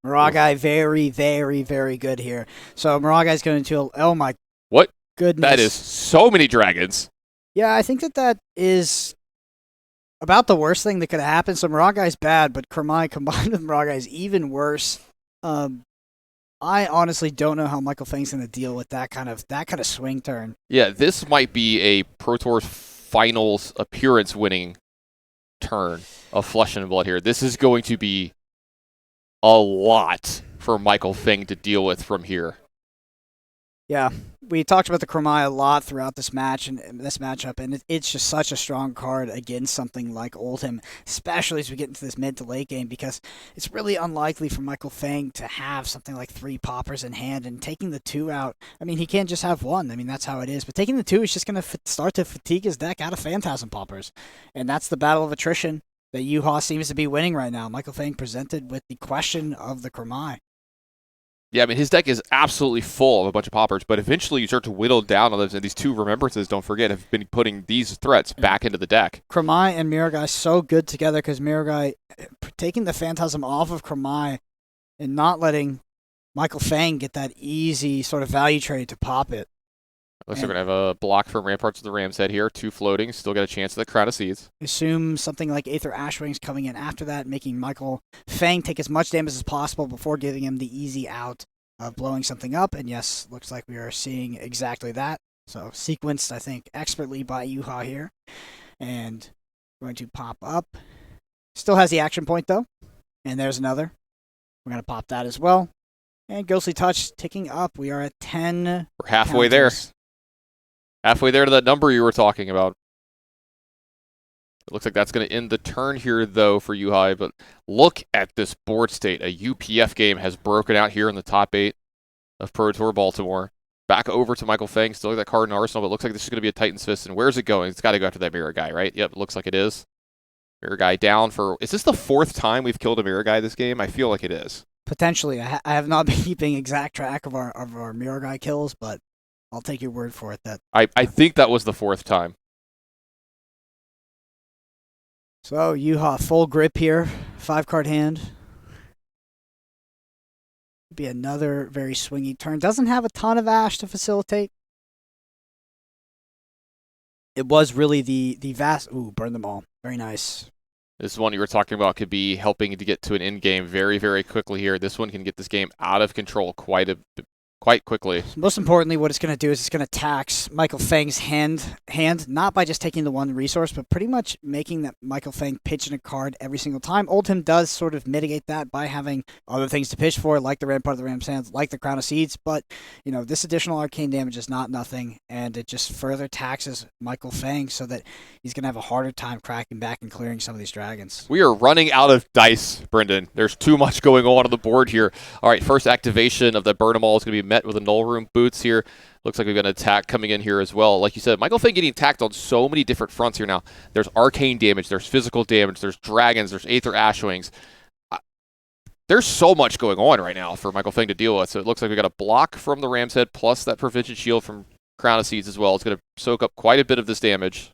Miragai very, very, very good here. So Miragai's going to, oh my what? Goodness. That is so many dragons. Yeah, I think that is about the worst thing that could have happened. So Miragai's bad, but Kermai combined with Miragai is even worse. I honestly don't know how Michael Feng's going to deal with that kind of swing turn. Yeah, this might be a Pro Tour Finals appearance winning turn of Flesh and Blood here. This is going to be a lot for Michael Feng to deal with from here. Yeah, we talked about the Kermai a lot throughout this match and this matchup, and it's just such a strong card against something like Oldhim, especially as we get into this mid to late game, because it's really unlikely for Michael Feng to have something like 3 poppers in hand, and taking the 2 out, I mean, he can't just have 1. I mean, that's how it is. But taking the 2 is just going to start to fatigue his deck out of Phantasm Poppers, and that's the battle of attrition that Juha seems to be winning right now. Michael Feng presented with the question of the Kermai. Yeah, I mean, his deck is absolutely full of a bunch of poppers, but eventually you start to whittle down on those, and these 2 remembrances, don't forget, have been putting these threats back into the deck. Kermai and Miragai so good together, because Miragai taking the Phantasm off of Kermai and not letting Michael Feng get that easy sort of value trade to pop it. Looks like we're going to have a block from Ramparts of the Ram's Head here. 2 floating, still got a chance at the Crown of Seeds. Assume something like Aether Ashwings coming in after that, making Michael Feng take as much damage as possible before giving him the easy out of blowing something up. And yes, looks like we are seeing exactly that. So sequenced, I think, expertly by Juha here. And going to pop up. Still has the action point, though. And there's another. We're going to pop that as well. And Ghostly Touch ticking up. We are at 10. We're halfway there. Halfway there to that number you were talking about. It looks like that's going to end the turn here, though, for Juha. But look at this board state. A UPF game has broken out here in the top 8 of Pro Tour Baltimore. Back over to Michael Feng. Still got that card in Arsenal, but it looks like this is going to be a Titan's Fist. And where's it going? It's got to go after that Mirror Guy, right? Yep, it looks like it is. Mirror Guy down for... Is this the 4th time we've killed a Mirror Guy this game? I feel like it is. Potentially. I have not been keeping exact track of our Mirror Guy kills, but I'll take your word for it. That I think that was the 4th time. So, Juha, full grip here. 5-card hand. Be another very swingy turn. Doesn't have a ton of Ash to facilitate. It was really the vast... Ooh, burn them all. Very nice. This one you were talking about could be helping to get to an endgame very, very quickly here. This one can get this game out of control quite quickly. Most importantly, what it's going to do is it's going to tax Michael Feng's hand, not by just taking the 1 resource, but pretty much making that Michael Feng pitch in a card every single time. Oldhim does sort of mitigate that by having other things to pitch for, like the Rampart of the Ram's Hands, like the Crown of Seeds, but, you know, this additional arcane damage is not nothing, and it just further taxes Michael Feng so that he's going to have a harder time cracking back and clearing some of these dragons. We are running out of dice, Brendan. There's too much going on the board here. All right, first activation of the Burn 'em All is going to be met met with the Null Room boots here. Looks like we've got an attack coming in here as well. Like you said, Michael Feng getting attacked on so many different fronts here now. There's arcane damage, there's physical damage, there's dragons, there's Aether Ashwings. There's so much going on right now for Michael Feng to deal with. So it looks like we got a block from the Ram's Head plus that Prevention Shield from Crown of Seeds as well. It's going to soak up quite a bit of this damage.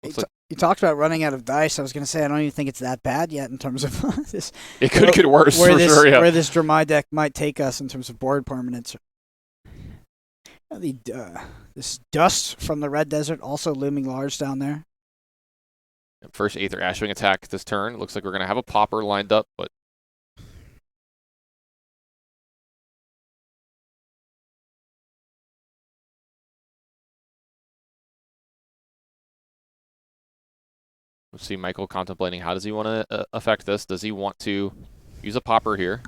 You talked about running out of dice. I was going to say, I don't even think it's that bad yet in terms of this. It could get worse for sure, yeah. Where this Dramai deck might take us in terms of board permanence. This dust from the Red Desert also looming large down there. First Aether Ashwing attack this turn. It looks like we're going to have a popper lined up, but we'll see Michael contemplating how does he want to affect this. Does he want to use a popper here?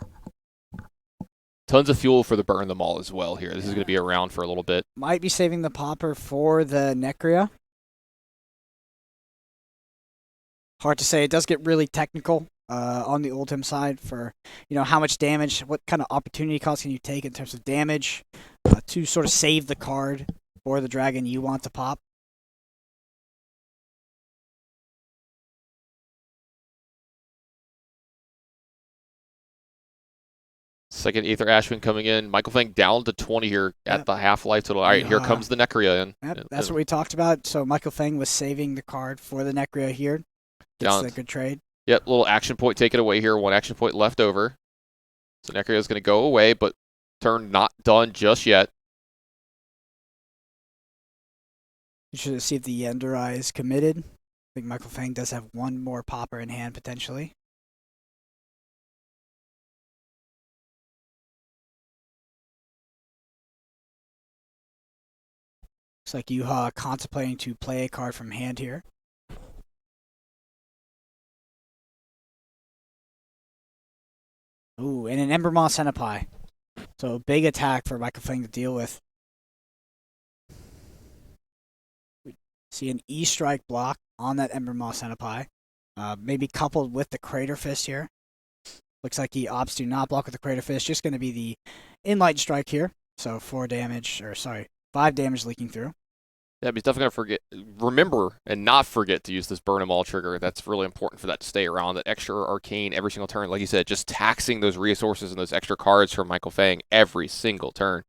Tons of fuel for the burn them all as well here. This is going to be around for a little bit. Might be saving the popper for the Necria. Hard to say. It does get really technical on the Oldhim side for, how much damage, what kind of opportunity cost can you take in terms of damage to sort of save the card for the dragon you want to pop. Second Aether Ashwing coming in. Michael Feng down to 20 here at the half-life total. All right, here comes the Necria in. Yep, that's what we talked about. So Michael Feng was saving the card for the Necria here. It's a good trade. Yep, little action point taken away here. One action point left over. So Necria is going to go away, but turn not done just yet. You should see if the Yenderai is committed. I think Michael Feng does have one more popper in hand potentially. Looks like Juha contemplating to play a card from hand here. Ooh, and an Ember Moss Centipi. So big attack for Michael Feng to deal with. We see an E-Strike block on that Ember Moss Centipi. Maybe coupled with the Crater Fist here. Looks like he opts to not block with the Crater Fist. Just going to be the Enlightened Strike here. So 5 damage leaking through. Yeah, but he's definitely going to remember and not forget to use this Burn 'em All trigger. That's really important for that to stay around. That extra arcane every single turn. Like you said, just taxing those resources and those extra cards from Michael Feng every single turn.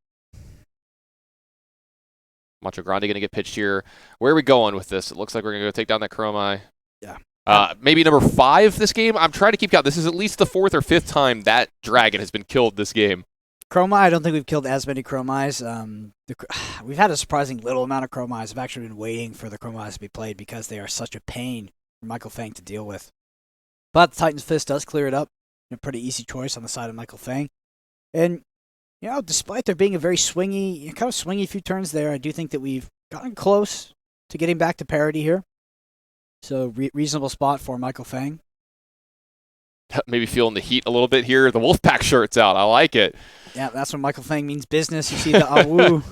Macho Grande going to get pitched here. Where are we going with this? It looks like we're going to go take down that Chromai. Yeah. Maybe number 5 this game. I'm trying to keep count. This is at least the 4th or 5th time that dragon has been killed this game. Chromai, I don't think we've killed as many Chromais. We've had a surprising little amount of Chromais. I've actually been waiting for the Chromais to be played because they are such a pain for Michael Feng to deal with. But the Titan's Fist does clear it up. A pretty easy choice on the side of Michael Feng. And, despite there being a very swingy few turns there, I do think that we've gotten close to getting back to parity here. So, reasonable spot for Michael Feng. Maybe feeling the heat a little bit here. The Wolfpack shirt's out. I like it. Yeah, that's when Michael Feng means business. You see the awoo.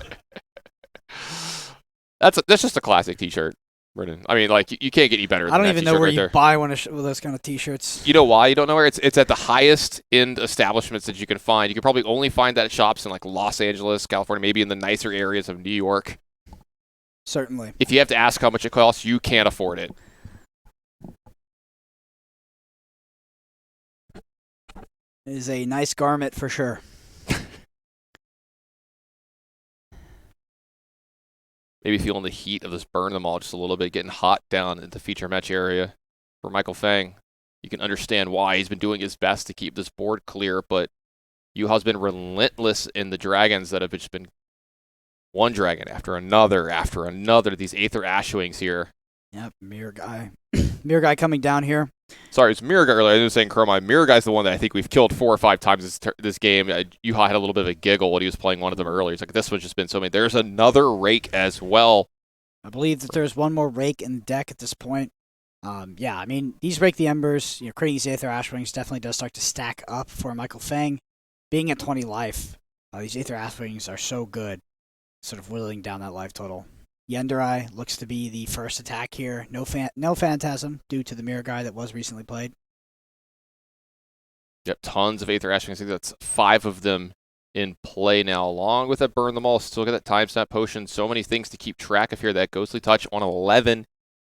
That's just a classic T-shirt, Brendan. I mean, like you can't get any better than that. I don't even know where you there. buy one of those kind of T-shirts. You know why you don't know where? It's at the highest end establishments that you can find. You can probably only find that at shops in like Los Angeles, California, maybe in the nicer areas of New York. Certainly. If you have to ask how much it costs, you can't afford it. It is a nice garment for sure. Maybe feeling the heat of this Burn 'em All just a little bit, getting hot down in the feature match area for Michael Feng. You can understand why he's been doing his best to keep this board clear, but Juha's been relentless in the dragons that have just been one dragon after another, these Aether Ashwings here. Yep, Mirror Guy. Mirror Guy coming down here. Sorry, it was Mirror Guy earlier. I was saying Chromai. Mirror Guy's the one that I think we've killed 4 or 5 times this game. Juha had a little bit of a giggle when he was playing one of them earlier. He's like, this one's just been so many. There's another Rake as well. I believe that there's one more Rake in the deck at this point. Yeah, I mean, these Rake the Embers, creating these Aether Ashwings definitely does start to stack up for Michael Feng. Being at 20 life, these Aether Ashwings are so good, sort of whittling down that life total. Yenderai looks to be the first attack here. No Phantasm due to the Mirror Guy that was recently played. Yep, tons of Aether Ashwings. I think that's 5 of them in play now, along with that burn them all. Still got that time snap potion. So many things to keep track of here. That ghostly touch on 11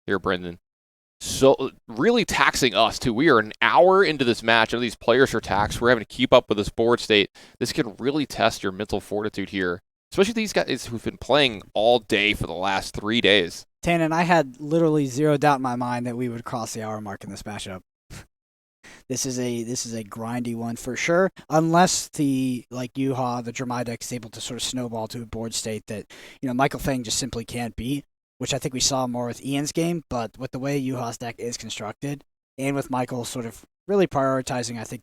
here, Brendan. So really taxing us too. We are an hour into this match, and these players are taxed. We're having to keep up with this board state. This can really test your mental fortitude here, especially these guys who've been playing all day for the last 3 days. Tannen, I had literally zero doubt in my mind that we would cross the hour mark in this matchup. This is a grindy one for sure, unless like Juha, the Dramai deck is able to sort of snowball to a board state that Michael Feng just simply can't beat, which I think we saw more with Ian's game. But with the way Juha's deck is constructed, and with Michael sort of really prioritizing, I think,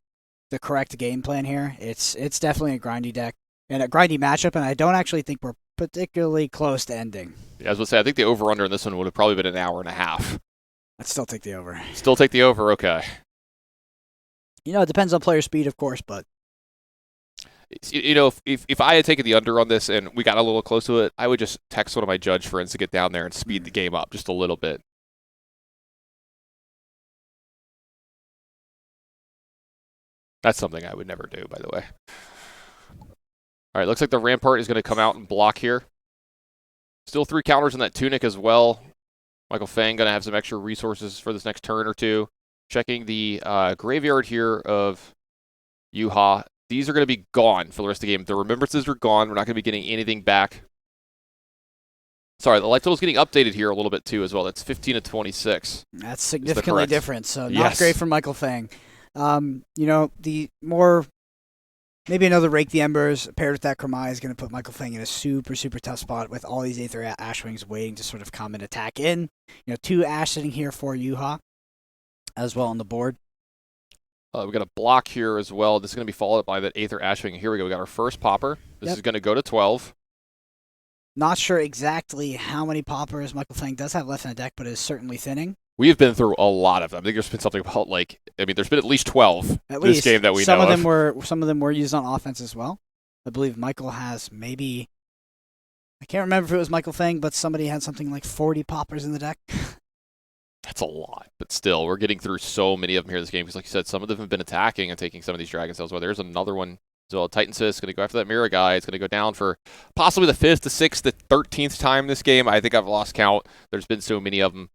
the correct game plan here, it's definitely a grindy deck and a grindy matchup, and I don't actually think we're particularly close to ending. Yeah, I was going to say, I think the over-under in this one would have probably been an hour and a half. I'd still take the over. Still take the over, okay. It depends on player speed, of course, but if I had taken the under on this and we got a little close to it, I would just text one of my judge friends to get down there and speed the game up just a little bit. That's something I would never do, by the way. All right, looks like the Rampart is going to come out and block here. Still 3 counters in that Tunic as well. Michael Feng going to have some extra resources for this next turn or two. Checking the graveyard here of Juha. These are going to be gone for the rest of the game. The remembrances are gone. We're not going to be getting anything back. Sorry, the life total is getting updated here a little bit too as well. That's 15 to 26. That's significantly different, so not great for Michael Feng. The more, maybe another Rake the Embers paired with that Kromai is going to put Michael Feng in a super, super tough spot with all these Aether Ashwings waiting to sort of come and attack in. 2 Ash sitting here for Juha as well on the board. We've got a block here as well. This is going to be followed up by that Aether Ashwing. Here we go. We got our first popper. This is going to go to 12. Not sure exactly how many poppers Michael Feng does have left in the deck, but it is certainly thinning. We have been through a lot of them. I think there's been something about there's been at least 12 this game that we know of. Some of them were used on offense as well. I believe Michael has maybe, I can't remember if it was Michael Feng, but somebody had something like 40 poppers in the deck. That's a lot, but still, we're getting through so many of them here this game because, like you said, some of them have been attacking and taking some of these Dragon Cells. Well, there's another one as well. Titan Fist is going to go after that Mirror guy. It's going to go down for possibly the 5th, the 6th, the 13th time this game. I think I've lost count. There's been so many of them.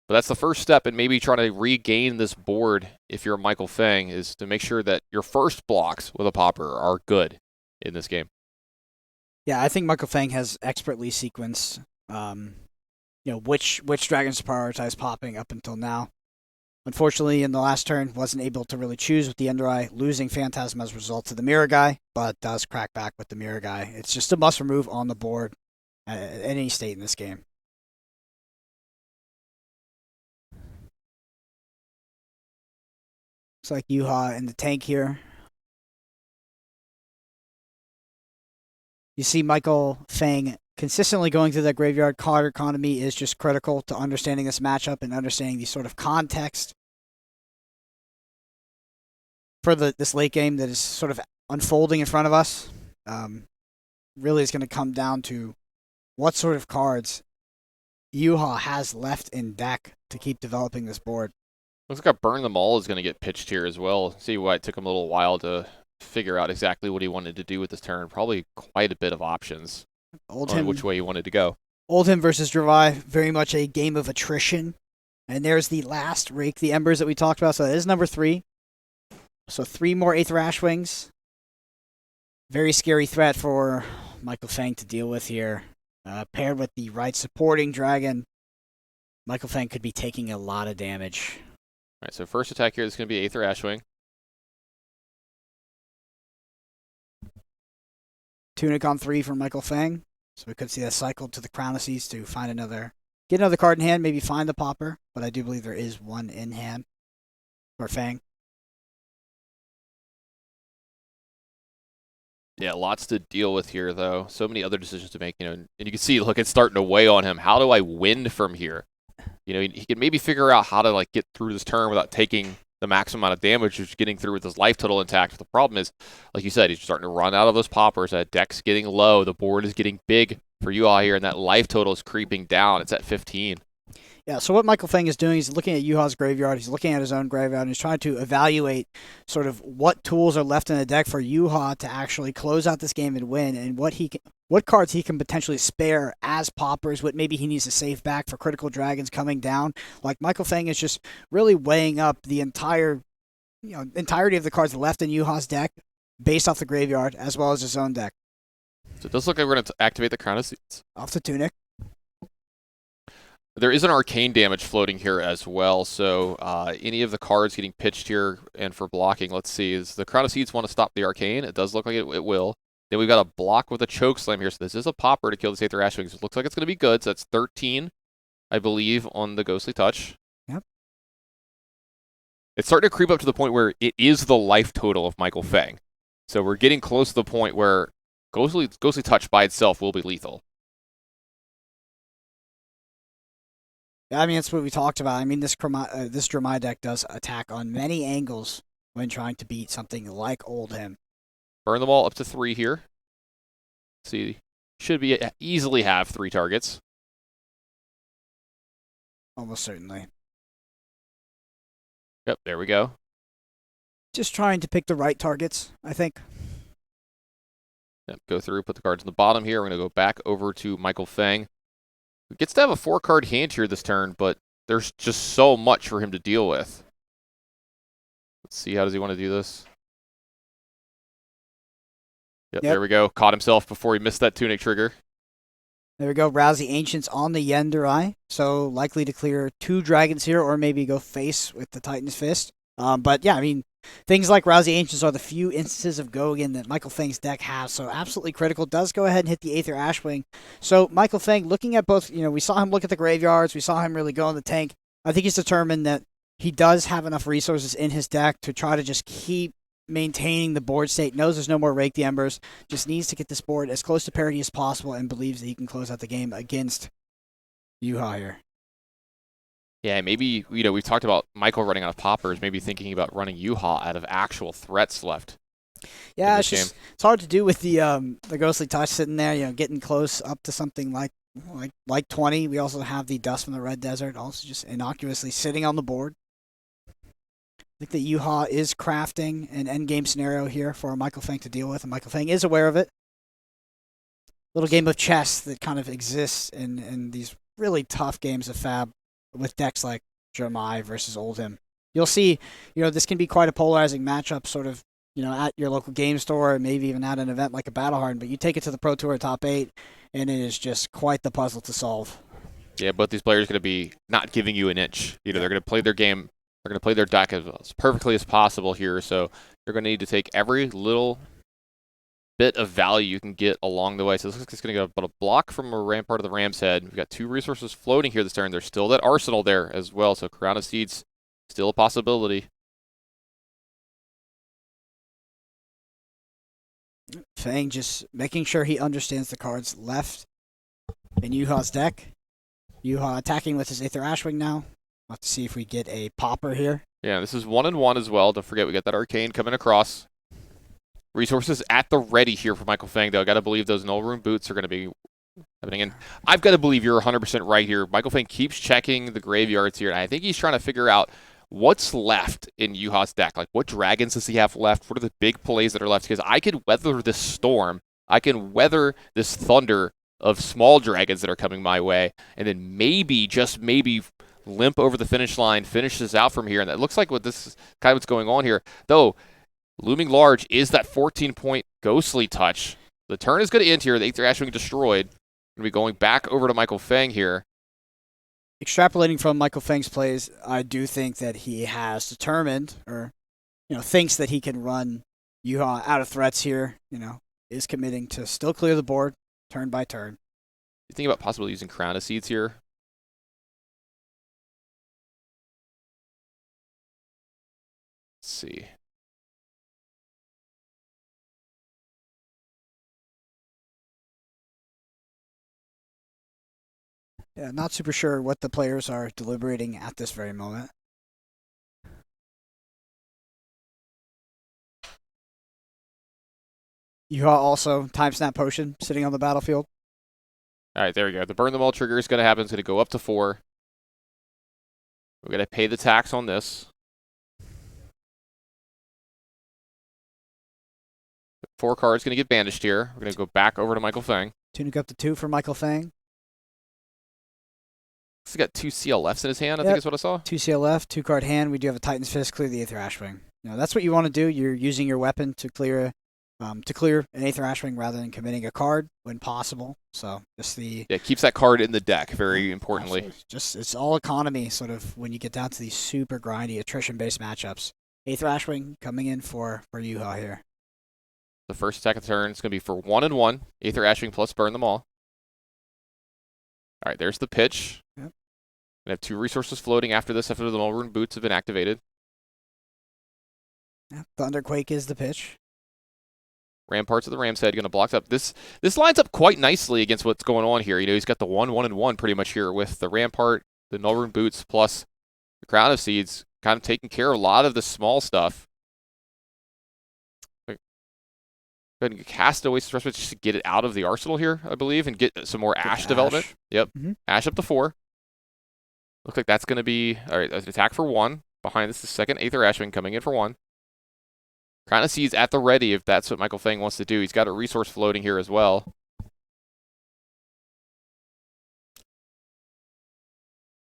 But that's the first step in maybe trying to regain this board if you're Michael Feng, is to make sure that your first blocks with a popper are good in this game. Yeah, I think Michael Feng has expertly sequenced which dragons to prioritize popping up until now. Unfortunately, in the last turn, wasn't able to really choose with the Ender Eye, losing Phantasm as a result to the Mirror guy, but does crack back with the Mirror guy. It's just a must remove on the board at any state in this game. Looks like Juha in the tank here. You see Michael Feng consistently going through that graveyard. Card economy is just critical to understanding this matchup and understanding the sort of context for this late game that is sort of unfolding in front of us. Really is going to come down to what sort of cards Juha has left in deck to keep developing this board. Looks like Burn Them All is going to get pitched here as well. See why it took him a little while to figure out exactly what he wanted to do with this turn. Probably quite a bit of options on which way he wanted to go. Oldhim versus Dravai, very much a game of attrition. And there's the last Rake the Embers that we talked about. So that is number 3. So 3 more Aether Ashwings. Very scary threat for Michael Feng to deal with here. Paired with the right supporting dragon, Michael Feng could be taking a lot of damage. All right, so first attack here is going to be Aether Ashwing. Tunic on 3 for Michael Feng. So we could see that cycle to the Crown of Seas to get another card in hand, maybe find the popper. But I do believe there is one in hand for Feng. Yeah, lots to deal with here, though. So many other decisions to make, and you can see, look, it's starting to weigh on him. How do I win from here? He can maybe figure out how to get through this turn without taking the maximum amount of damage, just getting through with his life total intact. But the problem is, like you said, he's starting to run out of those poppers. That deck's getting low. The board is getting big for you all here, and that life total is creeping down. It's at 15. Yeah, so what Michael Feng is doing is looking at Yuha's graveyard. He's looking at his own graveyard, and he's trying to evaluate sort of what tools are left in the deck for Yuha to actually close out this game and win, and what cards he can potentially spare as poppers, what maybe he needs to save back for critical dragons coming down. Like Michael Feng is just really weighing up the entirety of the cards left in Yuha's deck based off the graveyard as well as his own deck. So it does look like we're going to activate the Crown of Seeds. Off the Tunic. There is an arcane damage floating here as well, so any of the cards getting pitched here and for blocking, let's see, is the Crown of Seeds want to stop the arcane? It does look like it will. Then we've got a block with a choke slam here, so this is a popper to kill the Aether Ashwing. So it looks like it's going to be good, so that's 13, I believe, on the Ghostly Touch. Yep. It's starting to creep up to the point where it is the life total of Michael Feng. So we're getting close to the point where Ghostly Touch by itself will be lethal. Yeah, I mean, that's what we talked about. I mean, this Dromai deck does attack on many angles when trying to beat something like Oldhim. Burn them all up to 3 here. See, should be easily have 3 targets. Almost certainly. Yep, there we go. Just trying to pick the right targets, I think. Yep, go through, put the cards in the bottom here. We're going to go back over to Michael Feng. He gets to have a 4-card hand here this turn, but there's just so much for him to deal with. Let's see, how does he want to do this? Yep, there we go. Caught himself before he missed that Tunic trigger. There we go. Rouse the Ancients on the Yendurai. So likely to clear 2 dragons here, or maybe go face with the Titan's Fist. But yeah, I mean, things like Rouse the Ancients are the few instances of Gogan that Michael Feng's deck has. So absolutely critical. Does go ahead and hit the Aether Ashwing. So Michael Feng, looking at both, we saw him look at the graveyards. We saw him really go in the tank. I think he's determined that he does have enough resources in his deck to try to just keep maintaining the board state, knows there's no more Rake the Embers, just needs to get this board as close to parity as possible and believes that he can close out the game against Juha here. Yeah, maybe, we've talked about Michael running out of poppers, maybe thinking about running Juha out of actual threats left. Yeah, it's hard to do with the Ghostly Touch sitting there, getting close up to something like 20. We also have the Dust from the Red Desert also just innocuously sitting on the board. I think that Juha is crafting an endgame scenario here for Michael Feng to deal with, and Michael Feng is aware of it. Little game of chess that kind of exists in these really tough games of Fab with decks like Dromai versus Oldhim. You'll see, this can be quite a polarizing matchup, sort of, at your local game store, maybe even at an event like a Battleharden, but you take it to the Pro Tour top 8, and it is just quite the puzzle to solve. Yeah, both these players are going to be not giving you an inch. They're going to play their game. They're going to play their deck as perfectly as possible here, so you're going to need to take every little bit of value you can get along the way. So this looks like it's going to go about a block from a rampart of the Ram's Head. We've got 2 resources floating here this turn. There's still that Arsenal there as well, so Crown of Seeds still a possibility. Feng just making sure he understands the cards left in Yuha's deck. Juha attacking with his Aether Ashwing now. We'll have to see if we get a popper here. Yeah, this is 1-1 as well. Don't forget, we got that Arcane coming across. Resources at the ready here for Michael Feng, though. I got to believe those Null Room Boots are going to be happening. And I've got to believe you're 100% right here. Michael Feng keeps checking the graveyards here, and I think he's trying to figure out what's left in Juha's deck. Like, what dragons does he have left? What are the big plays that are left? Because I can weather this storm. I can weather this thunder of small dragons that are coming my way, and then maybe, just maybe, limp over the finish line, finish this out from here. And that looks like what this is kind of what's going on here. Though, looming large is that 14-point Ghostly Touch. The turn is going to end here. The Aether Ashwing destroyed. Going to be going back over to Michael Feng here. Extrapolating from Michael Feng's plays, I do think that he has determined, or thinks that he can run Juha out of threats here. Is committing to still clear the board turn by turn. You think about possibly using Crown of Seeds here? Let's see. Yeah, not super sure what the players are deliberating at this very moment. Juha also Time Snap Potion sitting on the battlefield. All right, there we go. The Burn Them All trigger is going to happen. It's going to go up to 4. We're going to pay the tax on this. 4 cards going to get banished here. We're going to go back over to Michael Feng. Tunic up to 2 for Michael Feng. He's got 2 CLFs in his hand, I Yep. think is what I saw. 2 CLF, 2-card hand. We do have a Titan's Fist, clear the Aether Ashwing. That's what you want to do. You're using your weapon to clear an Aether Ashwing rather than committing a card when possible. So just the... Yeah, keeps that card in the deck, very importantly. Absolutely. Just it's all economy, sort of, when you get down to these super grindy, attrition-based matchups. Aether Ashwing coming in for Juha here. The first attack of the turn is going to be for 1 and 1. Aether Ashwing plus burn them all. All right, there's the pitch. Yep. We have 2 resources floating after this, after the Null Rune Boots have been activated. Yep. Thunderquake is the pitch. Ramparts of the Ram's Head going to block up. This lines up quite nicely against what's going on here. He's got the 1, 1, and 1 pretty much here with the Rampart, the Null Rune Boots, plus the Crown of Seeds, kind of taking care of a lot of the small stuff. Go ahead and cast Oasis Respite just to get it out of the arsenal here, I believe, and get some more Ash development. Yep. Mm-hmm. Ash up to 4. Looks like that's going to be, all right, an attack for 1. Behind this, the second Aether Ashwing coming in for 1. Crown of Seeds at the ready if that's what Michael Feng wants to do. He's got a resource floating here as well.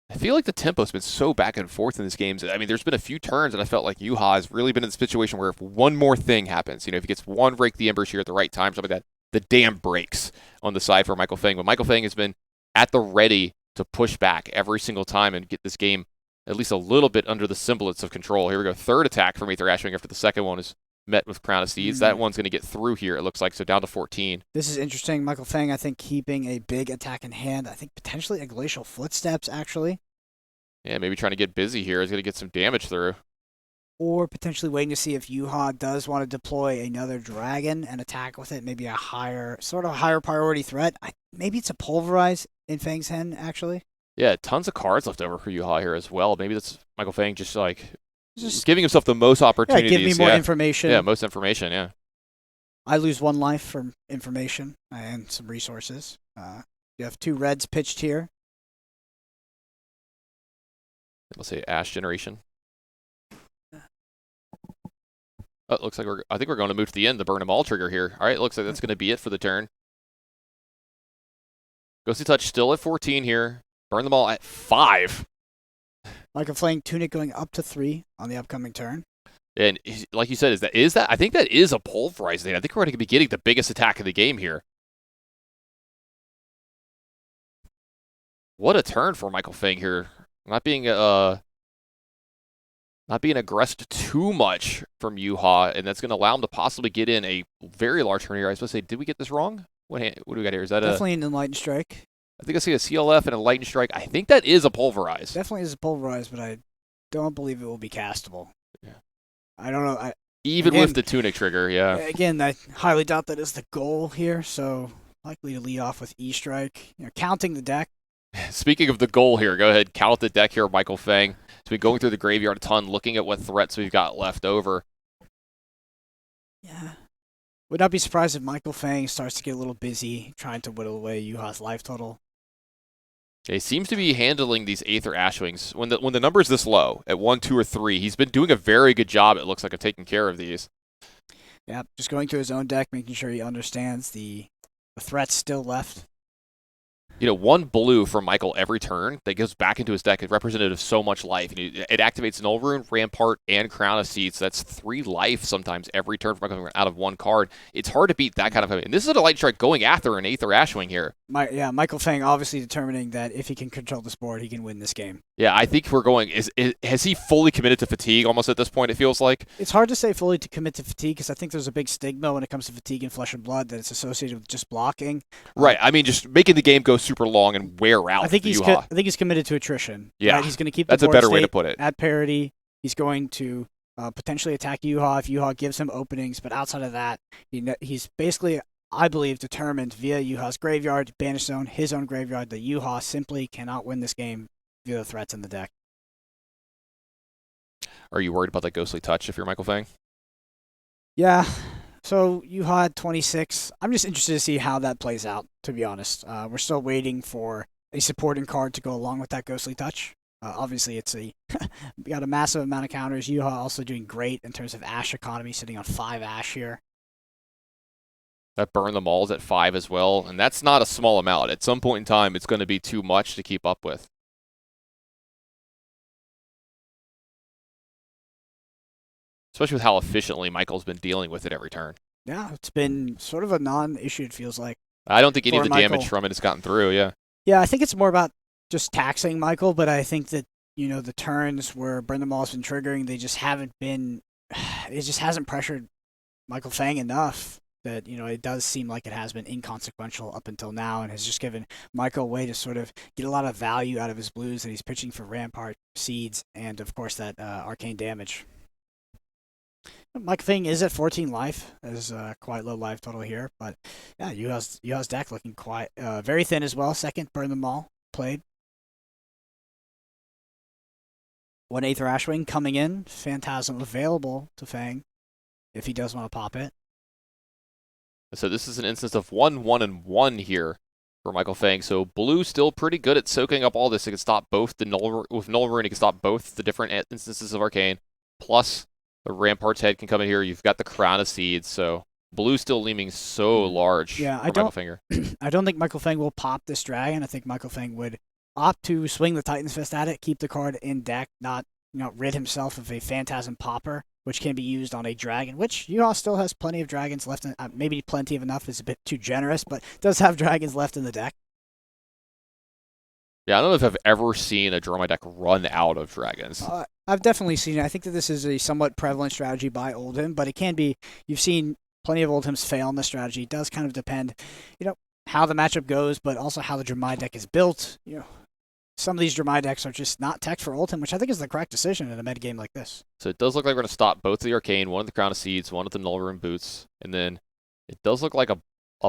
I feel like the tempo's been so back and forth in this game. I mean, there's been a few turns that I felt like Juha has really been in the situation where if one more thing happens, if he gets one Rake the Embers here at the right time, something like that, the dam breaks on the side for Michael Feng. But Michael Feng has been at the ready to push back every single time and get this game at least a little bit under the semblance of control. Here we go. Third attack from Aether Ashwing after the second one is met with Crown of Seeds. That one's going to get through here, it looks like, so down to 14. This is interesting. Michael Feng, I think, keeping a big attack in hand. I think potentially a Glacial Footsteps, actually. Yeah, maybe trying to get busy here. He's going to get some damage through. Or potentially waiting to see if Juha does want to deploy another dragon and attack with it. Maybe a higher priority threat. Maybe it's a Pulverize in Feng's hand, actually. Yeah, tons of cards left over for Juha here as well. Maybe that's Michael Feng just giving himself the most opportunities. Yeah, give me more information. Yeah, most information, yeah. I lose 1 life from information and some resources. You have 2 reds pitched here. Let's say Ash generation. Oh, it looks like I think we're going to move to the end, the burn them all trigger here. All right, looks like that's going to be it for the turn. Ghostly Touch still at 14 here. Burn them all at 5. Michael Feng, Tunic going up to 3 on the upcoming turn. And like you said, is that? I think that is a Pulverize thing. I think we're going to be getting the biggest attack of the game here. What a turn for Michael Feng here. Not being aggressed too much from Juha, and that's going to allow him to possibly get in a very large turn here. I was supposed to say, did we get this wrong? What do we got here? Is that definitely an Enlightened Strike? I think I see a CLF and a Lightning Strike. I think that is a Pulverize. Definitely is a Pulverize, but I don't believe it will be castable. Yeah. I don't know. Even with the Tunic trigger, yeah. Again, I highly doubt that is the goal here, so likely to lead off with E-Strike. Counting the deck. Speaking of the goal here, go ahead, count the deck here, Michael Feng. So we're going through the graveyard a ton, looking at what threats we've got left over. Yeah. Would not be surprised if Michael Feng starts to get a little busy trying to whittle away Juha's life total. He seems to be handling these Aether Ashwings. When the number is this low, at 1, 2, or 3, he's been doing a very good job, it looks like, of taking care of these. Yeah, just going through his own deck, making sure he understands the threats still left. 1 blue from Michael every turn that goes back into his deck is representative of so much life. It activates Null Rune, Rampart, and Crown of Seeds. So that's 3 life sometimes every turn from Michael out of 1 card. It's hard to beat that kind of... And this is a Light Strike going after an Aether Ashwing here. Michael Feng obviously determining that if he can control this board, he can win this game. Yeah, I think we're going... Has he fully committed to fatigue almost at this point, it feels like? It's hard to say fully to commit to fatigue because I think there's a big stigma when it comes to fatigue in Flesh and Blood that it's associated with just blocking. Right. I mean, just making the game go super long and wear out. I think he's committed to attrition. Yeah, right? He's going to keep the that's a board better way to state put it. at parity. He's going to potentially attack Juha if Juha gives him openings, but outside of that, he's basically, I believe, determined via Juha's graveyard, banish zone, his own graveyard, that Juha simply cannot win this game via the threats in the deck. Are you worried about that Ghostly Touch if you're Michael Feng? Yeah. So Juha had 26. I'm just interested to see how that plays out, to be honest. We're still waiting for a supporting card to go along with that Ghostly Touch. Obviously, it's we got a massive amount of counters. Juha also doing great in terms of Ash economy, sitting on 5 Ash here. That burn them all is at 5 as well, and that's not a small amount. At some point in time, it's going to be too much to keep up with. Especially with how efficiently Michael's been dealing with it every turn. Yeah, it's been sort of a non-issue, it feels like. I don't think any of the Michael. damage from it has gotten through, yeah. Yeah, I think it's more about just taxing Michael, but I think that, the turns where Burn Them All has been triggering, they just haven't been, it just hasn't pressured Michael Feng enough that, it does seem like it has been inconsequential up until now and has just given Michael a way to sort of get a lot of value out of his blues that he's pitching for Rampart, Seeds, and of course that arcane damage. Michael Feng is at 14 life. There's quite low life total here, but yeah, Yuha's deck looking quite very thin as well. Second, Burn Them All played. 1/8 Rashwing coming in. Phantasm available to Feng if he does want to pop it. So this is an instance of 1-1-1 here for Michael Feng. So blue still pretty good at soaking up all this. It can stop both the null with null rune. It can stop both the different instances of arcane. Plus the Rampart's head can come in here. You've got the Crown of Seeds. So blue still leaning so large. Yeah, for Michael Feng. I don't think Michael Feng will pop this dragon. I think Michael Feng would opt to swing the Titan's Fist at it, keep the card in deck, not rid himself of a Phantasm Popper, which can be used on a dragon, which Juha still has plenty of dragons left. Maybe plenty of enough is a bit too generous, but does have dragons left in the deck. Yeah, I don't know if I've ever seen a draw my deck run out of dragons. I've definitely seen it. I think that this is a somewhat prevalent strategy by Oldhim, but it can be. You've seen plenty of Oldhims fail on this strategy. It does kind of depend, how the matchup goes, but also how the Dramai deck is built. Some of these Dramai decks are just not tech for Oldhim, which I think is the correct decision in a meta game like this. So it does look like we're going to stop both of the Arcane, one of the Crown of Seeds, one of the Null Rune Boots, and then it does look like a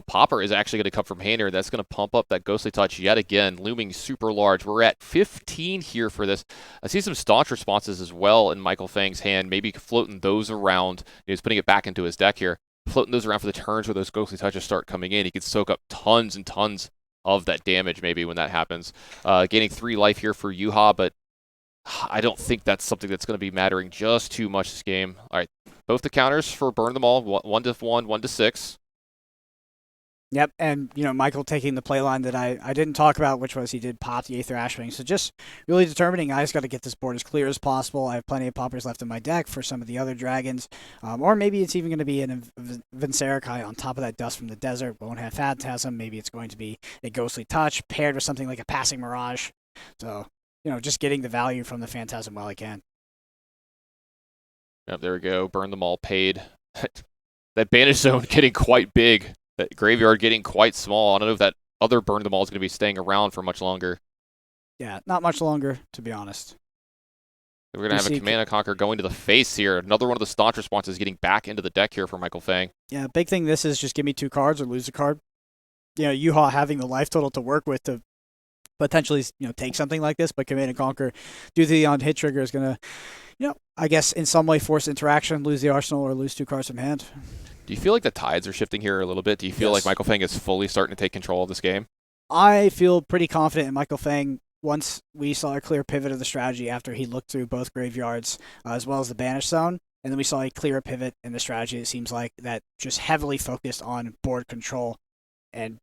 Popper is actually going to come from hand here. That's going to pump up that Ghostly Touch yet again, looming super large. We're at 15 here for this. I see some staunch responses as well in Michael Feng's hand, maybe floating those around. He's putting it back into his deck here, floating those around for the turns where those Ghostly Touches start coming in. He could soak up tons and tons of that damage maybe when that happens. Gaining 3 life here for Juha, but I don't think that's something that's going to be mattering just too much this game. All right, both the counters for Burn Them All, 1-1, 1-6. Yep, and Michael taking the play line that I didn't talk about, which was he did pop the Aether Ashwing. So just really determining, I just got to get this board as clear as possible. I have plenty of poppers left in my deck for some of the other dragons, or maybe it's even going to be an Vincerikai on top of that Dust from the Desert. Won't have Phantasm. Maybe it's going to be a Ghostly Touch paired with something like a Passing Mirage. So just getting the value from the Phantasm while I can. Yep, there we go. Burn Them All paid. That Banish Zone getting quite big. That graveyard getting quite small. I don't know if that other Burn Them All is going to be staying around for much longer. Yeah, not much longer, to be honest. We're going to have a Command & Conquer going to the face here. Another one of the staunch responses getting back into the deck here for Michael Feng. Yeah, big thing this is just give me 2 cards or lose a card. Juha having the life total to work with to potentially, take something like this, but Command & Conquer, due to the on-hit trigger, is going to, I guess in some way force interaction, lose the arsenal or lose 2 cards from hand. Do you feel like the tides are shifting here a little bit? Do you feel like Michael Feng is fully starting to take control of this game? I feel pretty confident in Michael Feng once we saw a clear pivot of the strategy after he looked through both graveyards as well as the Banish Zone. And then we saw a clear pivot in the strategy, it seems like, that just heavily focused on board control and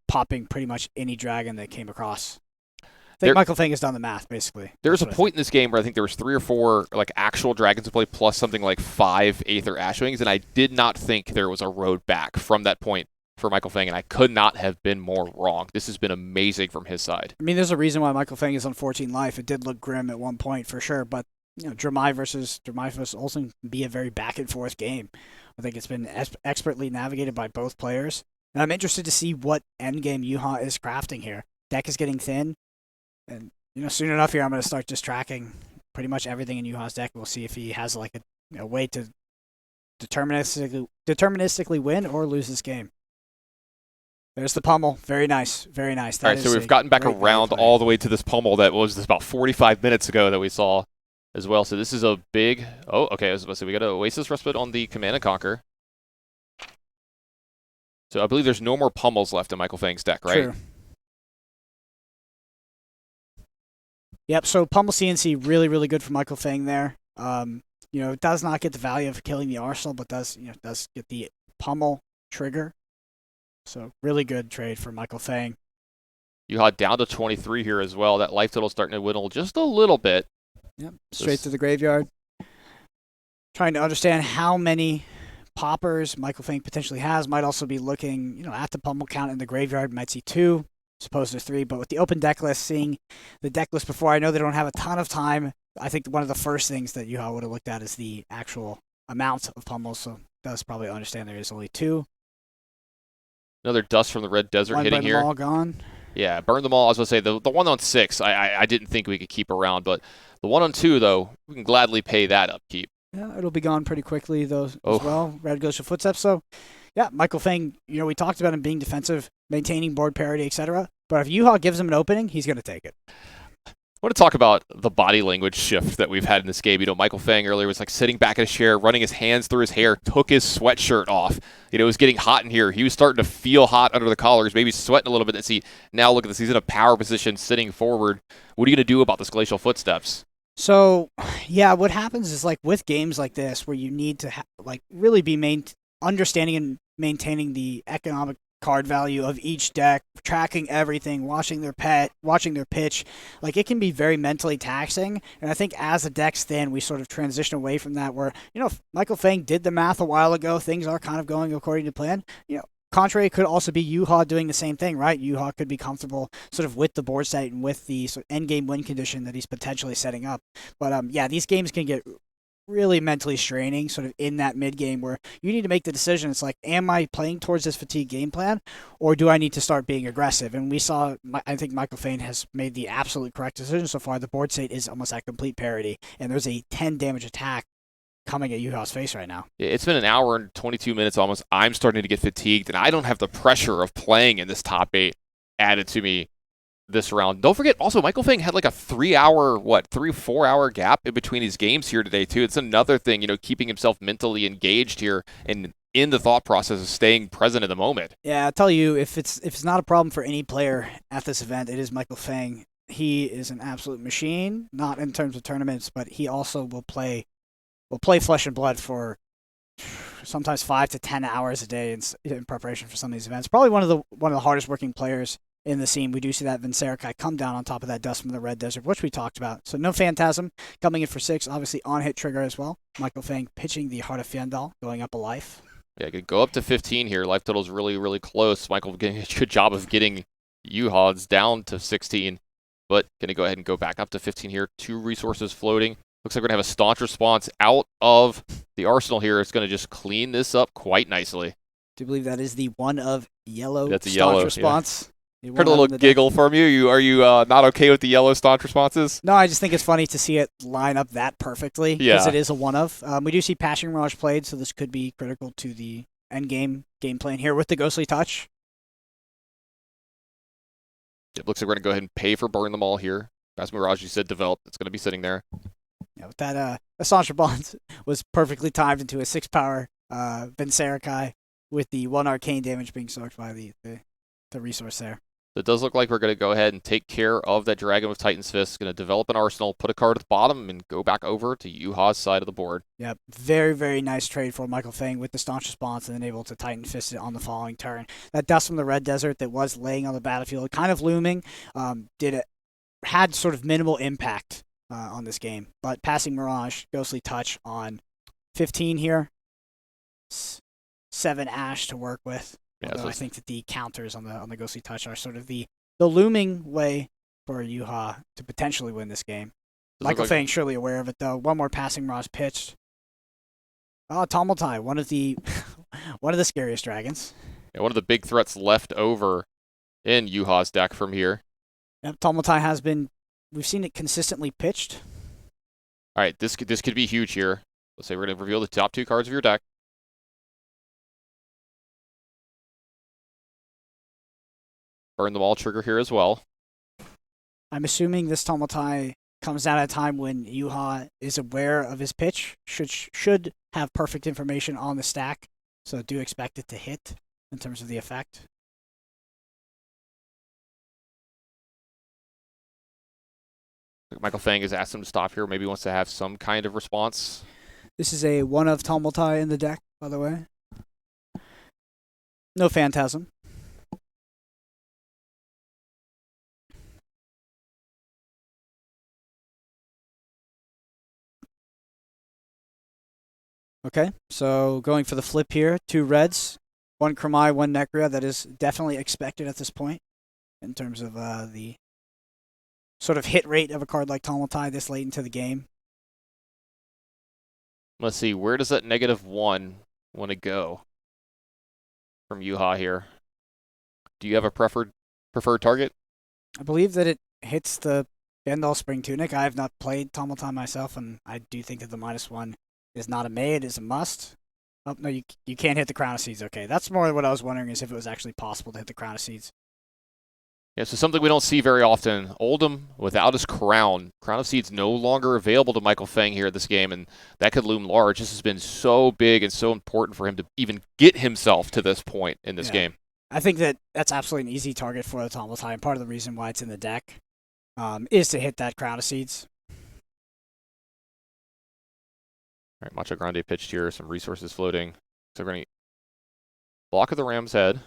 popping pretty much any dragon that came across. I think Michael Feng has done the math, basically. There's a point in this game where I think there was 3 or 4 actual dragons to play plus something like 5 Aether Ashwings, and I did not think there was a road back from that point for Michael Feng, and I could not have been more wrong. This has been amazing from his side. I mean, there's a reason why Michael Feng is on 14 life. It did look grim at one point for sure, but Dramai versus Olsen can be a very back and forth game. I think it's been expertly navigated by both players, and I'm interested to see what endgame Juha is crafting here. Deck is getting thin. And, soon enough here, I'm going to start just tracking pretty much everything in Juha's deck. We'll see if he has a way to deterministically win or lose this game. There's the pummel. Very nice. Very nice. All right, so we've gotten back around all the way to this pummel that was about 45 minutes ago that we saw as well. So this is a big... Oh, okay. I was about to say, we got an Oasis Respite on the Command & Conquer. So I believe there's no more pummels left in Michael Feng's deck, right? True. Yep, so Pummel CNC, really, really good for Michael Feng there. It does not get the value of killing the Arsenal, but does get the Pummel trigger. So really good trade for Michael Feng. Juha down to 23 here as well. That life total starting to whittle just a little bit. Yep, straight to the graveyard. Trying to understand how many poppers Michael Feng potentially has. Might also be looking, at the pummel count in the graveyard. Might see 2, suppose there's 3. But with the open deck list, seeing the deck list before, I know they don't have a ton of time. I think one of the first things that Juha would have looked at is the actual amount of pummels. So does probably understand there is only 2. Another dust from the red desert hitting here. Them all gone. Yeah, burn them all. I was going to say, the 1 on 6, I didn't think we could keep around, but the 1 on 2, though, we can gladly pay that upkeep. Yeah, it'll be gone pretty quickly, though, as well. Red goes to footsteps. So, yeah, Michael Feng, we talked about him being defensive, maintaining board parity, etc. But if Juha gives him an opening, he's going to take it. I want to talk about the body language shift that we've had in this game. Michael Feng earlier was like sitting back in his chair, running his hands through his hair, took his sweatshirt off. It was getting hot in here. He was starting to feel hot under the collar. He's maybe sweating a little bit. Now look at this. He's in a power position, sitting forward. What are you going to do about this glacial footsteps? So, yeah, what happens is, like, with games like this where you need to really be understanding and maintaining the economic card value of each deck, tracking everything, watching their pitch, like, it can be very mentally taxing. And I think as the deck's thin, we sort of transition away from that where, Michael Feng did the math a while ago. Things are kind of going according to plan. Contrary could also be Juha doing the same thing, right? Juha could be comfortable sort of with the board state and with the sort of endgame win condition that he's potentially setting up. But these games can get really mentally straining sort of in that mid game where you need to make the decision. It's like, am I playing towards this fatigue game plan, or do I need to start being aggressive? And we saw, I think Michael Feng has made the absolute correct decision so far. The board state is almost at complete parity, and there's a 10 damage attack coming at Juha's face right now. It's been an hour and 22 minutes almost. I'm starting to get fatigued, and I don't have the pressure of playing in this top 8 added to me this round. Don't forget, also, Michael Feng had like a 4-hour gap in between his games here today, too. It's another thing, keeping himself mentally engaged here and in the thought process of staying present in the moment. Yeah, I'll tell you, if it's not a problem for any player at this event, it is Michael Feng. He is an absolute machine, not in terms of tournaments, but he also will play flesh and blood for sometimes 5 to 10 hours a day in preparation for some of these events. Probably one of the hardest working players in the scene. We do see that Vincerikai come down on top of that dust from the red desert, which we talked about. So no Phantasm coming in for 6, obviously on hit trigger as well. Michael Feng pitching the Heart of Fjendal, going up a life. Yeah, could go up to 15 here. Life total's really, really close. Michael getting a good job of getting Juha's down to 16, but gonna go ahead and go back up to 15 here. 2 resources floating. Looks like we're going to have a staunch response out of the arsenal here. It's going to just clean this up quite nicely. Do you believe that is the one of yellow That's a staunch yellow response? Yeah. Heard a little giggle from you. Are you not okay with the yellow staunch responses? No, I just think it's funny to see it line up that perfectly because it is a one of. We do see Passing Mirage played, so this could be critical to the end game plan here with the Ghostly Touch. It looks like we're going to go ahead and pay for Burn Them All here. Passing Mirage, you said develop. It's going to be sitting there. Yeah, with that, Assange Bond was perfectly timed into a 6-power Vincerikai with the 1 arcane damage being soaked by the resource there. It does look like we're going to go ahead and take care of that Dragon with Titan's Fist. Going to develop an arsenal, put a card at the bottom, and go back over to Juha's side of the board. Yep, very, very nice trade for Michael Feng with the staunch response and then able to Titan Fist it on the following turn. That dust from the red desert that was laying on the battlefield, kind of looming, had sort of minimal impact on this game. But Passing Mirage, Ghostly Touch on 15 here. 7 Ash to work with. Yeah, Although I think that the counters on the Ghostly Touch are sort of the looming way for Juha to potentially win this game. Michael Feng surely aware of it, though. One more Passing Mirage pitched. Oh, Tomultai, one of the scariest dragons. Yeah, one of the big threats left over in Juha's deck from here. Yep, Tomultai has been. We've seen it consistently pitched. All right, this could be huge here. Let's say we're going to reveal the top 2 cards of your deck. Burn Them All trigger here as well. I'm assuming this Tomultai comes out at a time when Juha is aware of his pitch, should have perfect information on the stack, so do expect it to hit in terms of the effect. Michael Feng has asked him to stop here. Maybe wants to have some kind of response. This is a 1 of Tumultai in the deck, by the way. No Phantasm. Okay, so going for the flip here. 2 reds, 1 Chromai, 1 Necria. That is definitely expected at this point in terms of the sort of hit rate of a card like Tumultai this late into the game. Let's see, where does that -1 want to go from Juha here? Do you have a preferred target? I believe that it hits the Bendal Spring Tunic. I have not played Tumultai myself, and I do think that the -1 is not a may, it is a must. Oh, no, you can't hit the Crown of Seeds. Okay, that's more what I was wondering, is if it was actually possible to hit the Crown of Seeds. Yeah, so something we don't see very often. Oldhim without his crown. Crown of Seeds no longer available to Michael Feng here this game, and that could loom large. This has been so big and so important for him to even get himself to this point in this game. I think that that's absolutely an easy target for the Tumultai, and part of the reason why it's in the deck is to hit that Crown of Seeds. All right, Macho Grande pitched here, some resources floating. So we're going to block of the Ram's Head.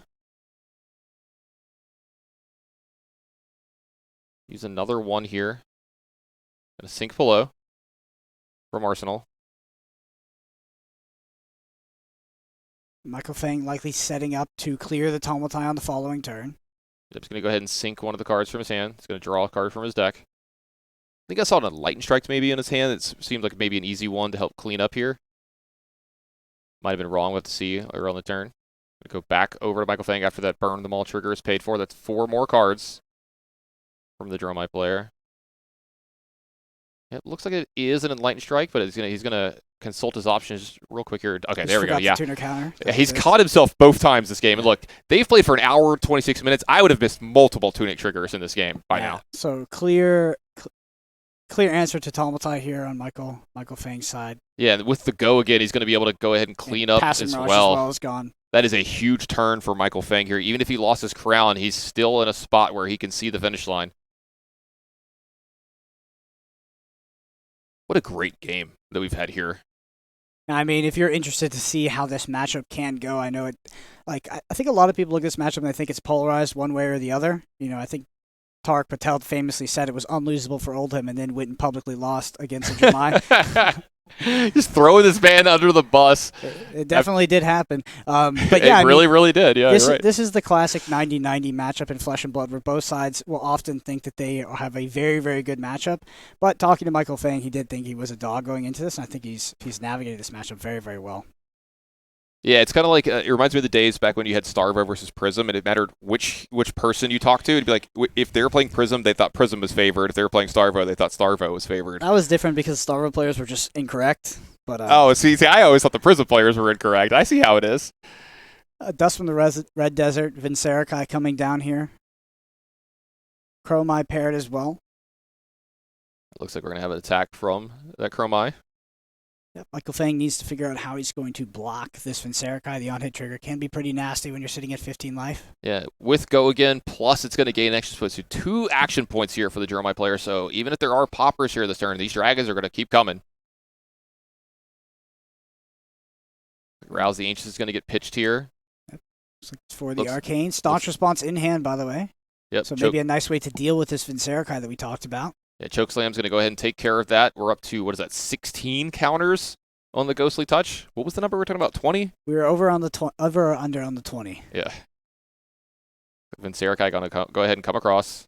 Use another 1 here. Gonna sink below from Arsenal. Michael Feng likely setting up to clear the Tumultai on the following turn. He's going to go ahead and sink one of the cards from his hand. He's going to draw a card from his deck. I think I saw a Lightning Strike maybe in his hand. It seemed like maybe an easy one to help clean up here. Might have been wrong with the C early on the turn. Go back over to Michael Feng after that burn them all trigger is paid for. That's 4 more cards from the Dromite player. It looks like it is an Enlightened Strike, but he's gonna consult his options real quick here. Okay, there we go. Yeah, he's caught himself both times this game. And look, they've played for an hour, 26 minutes. I would have missed multiple Tunic triggers in this game by now. So clear answer to Tumultai here on Michael Feng's side. Yeah, with the go again, he's going to be able to go ahead and clean up as well. Is gone. That is a huge turn for Michael Feng here. Even if he lost his crown, he's still in a spot where he can see the finish line. What a great game that we've had here. I mean, if you're interested to see how this matchup can go, I know it. Like, I think a lot of people look at this matchup and they think it's polarized one way or the other. You know, I think Tarek Patel famously said it was unlosable for Oldhim, and then went and publicly lost against Jamai. Just throwing this man under the bus. It definitely did happen. But yeah, it really did. Yeah, you're right. This is the classic 90-90 matchup in Flesh and Blood, where both sides will often think that they have a very, very good matchup. But talking to Michael Feng, he did think he was a dog going into this, and I think he's navigated this matchup very, very well. Yeah, it's kind of like, it reminds me of the days back when you had Starvo versus Prism, and it mattered which person you talked to. It'd be like, if they were playing Prism, they thought Prism was favored. If they were playing Starvo, they thought Starvo was favored. That was different because Starvo players were just incorrect. But see, I always thought the Prism players were incorrect. I see how it is. Dust from the Red Desert, Vincerakai coming down here. Chromai paired as well. It looks like we're going to have an attack from that Chromai. Yep, Michael Feng needs to figure out how he's going to block this Vincerakai. The on-hit trigger can be pretty nasty when you're sitting at 15 life. Yeah, with go again, plus it's going to gain extra spots. So 2 action points here for the Dromite player. So even if there are poppers here this turn, these dragons are going to keep coming. Rouse the Ancients is going to get pitched here. Yep. For the Arcane. Staunch response in hand, by the way. Yep. So maybe a nice way to deal with this Vincerakai that we talked about. Yeah, Chokeslam's going to go ahead and take care of that. We're up to, 16 counters on the Ghostly Touch? What was the number we were talking about, 20? We were over on the over or under on the 20. Yeah. Vincerakai going to go ahead and come across.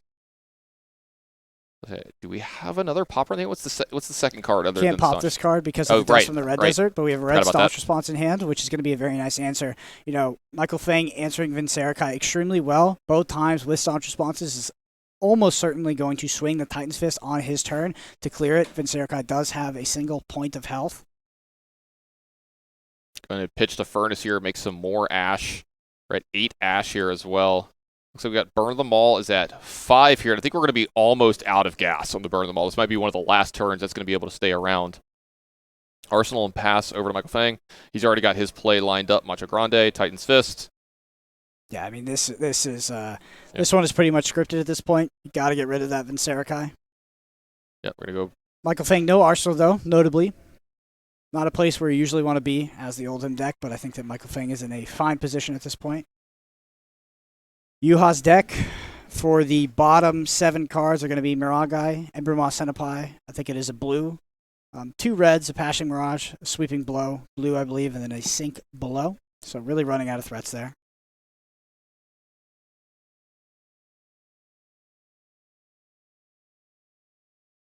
Okay, do we have another popper in there? What's the second card other than Can't pop Staunch? This card because of the dust from the Red Desert, but we have a red Staunch that. response in hand, which is going to be a very nice answer. You know, Michael Feng answering Vincerakai extremely well, both times with Staunch responses, is almost certainly going to swing the Titan's Fist on his turn to clear it. Vincerakai does have a single point of health. Going to pitch the Furnace here, make some more Ash. We're at 8 Ash here as well. Looks like we got Burn Them All is at 5 here, and I think we're going to be almost out of gas on the Burn Them All. This might be one of the last turns that's going to be able to stay around. Arsenal and pass over to Michael Feng. He's already got his play lined up. Macho Grande, Titan's Fist. Yeah, I mean this one is pretty much scripted at this point. You got to get rid of that Vincerakai. Yep, we're going to go. Michael Feng, no Arsenal, though, notably. Not a place where you usually want to be as the Oldham deck, but I think that Michael Feng is in a fine position at this point. Juha's deck for the bottom 7 cards are going to be Miragai, Embruma Senpai. I think it is a blue. 2 reds, a Passing Mirage, a Sweeping Blow, blue, I believe, and then a Sink below. So really running out of threats there.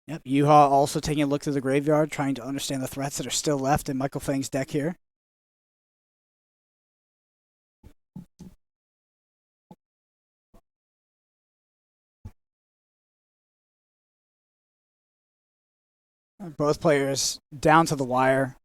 Yep, Juha also taking a look through the graveyard, trying to understand the threats that are still left in Michael Feng's deck here. Both players down to the wire.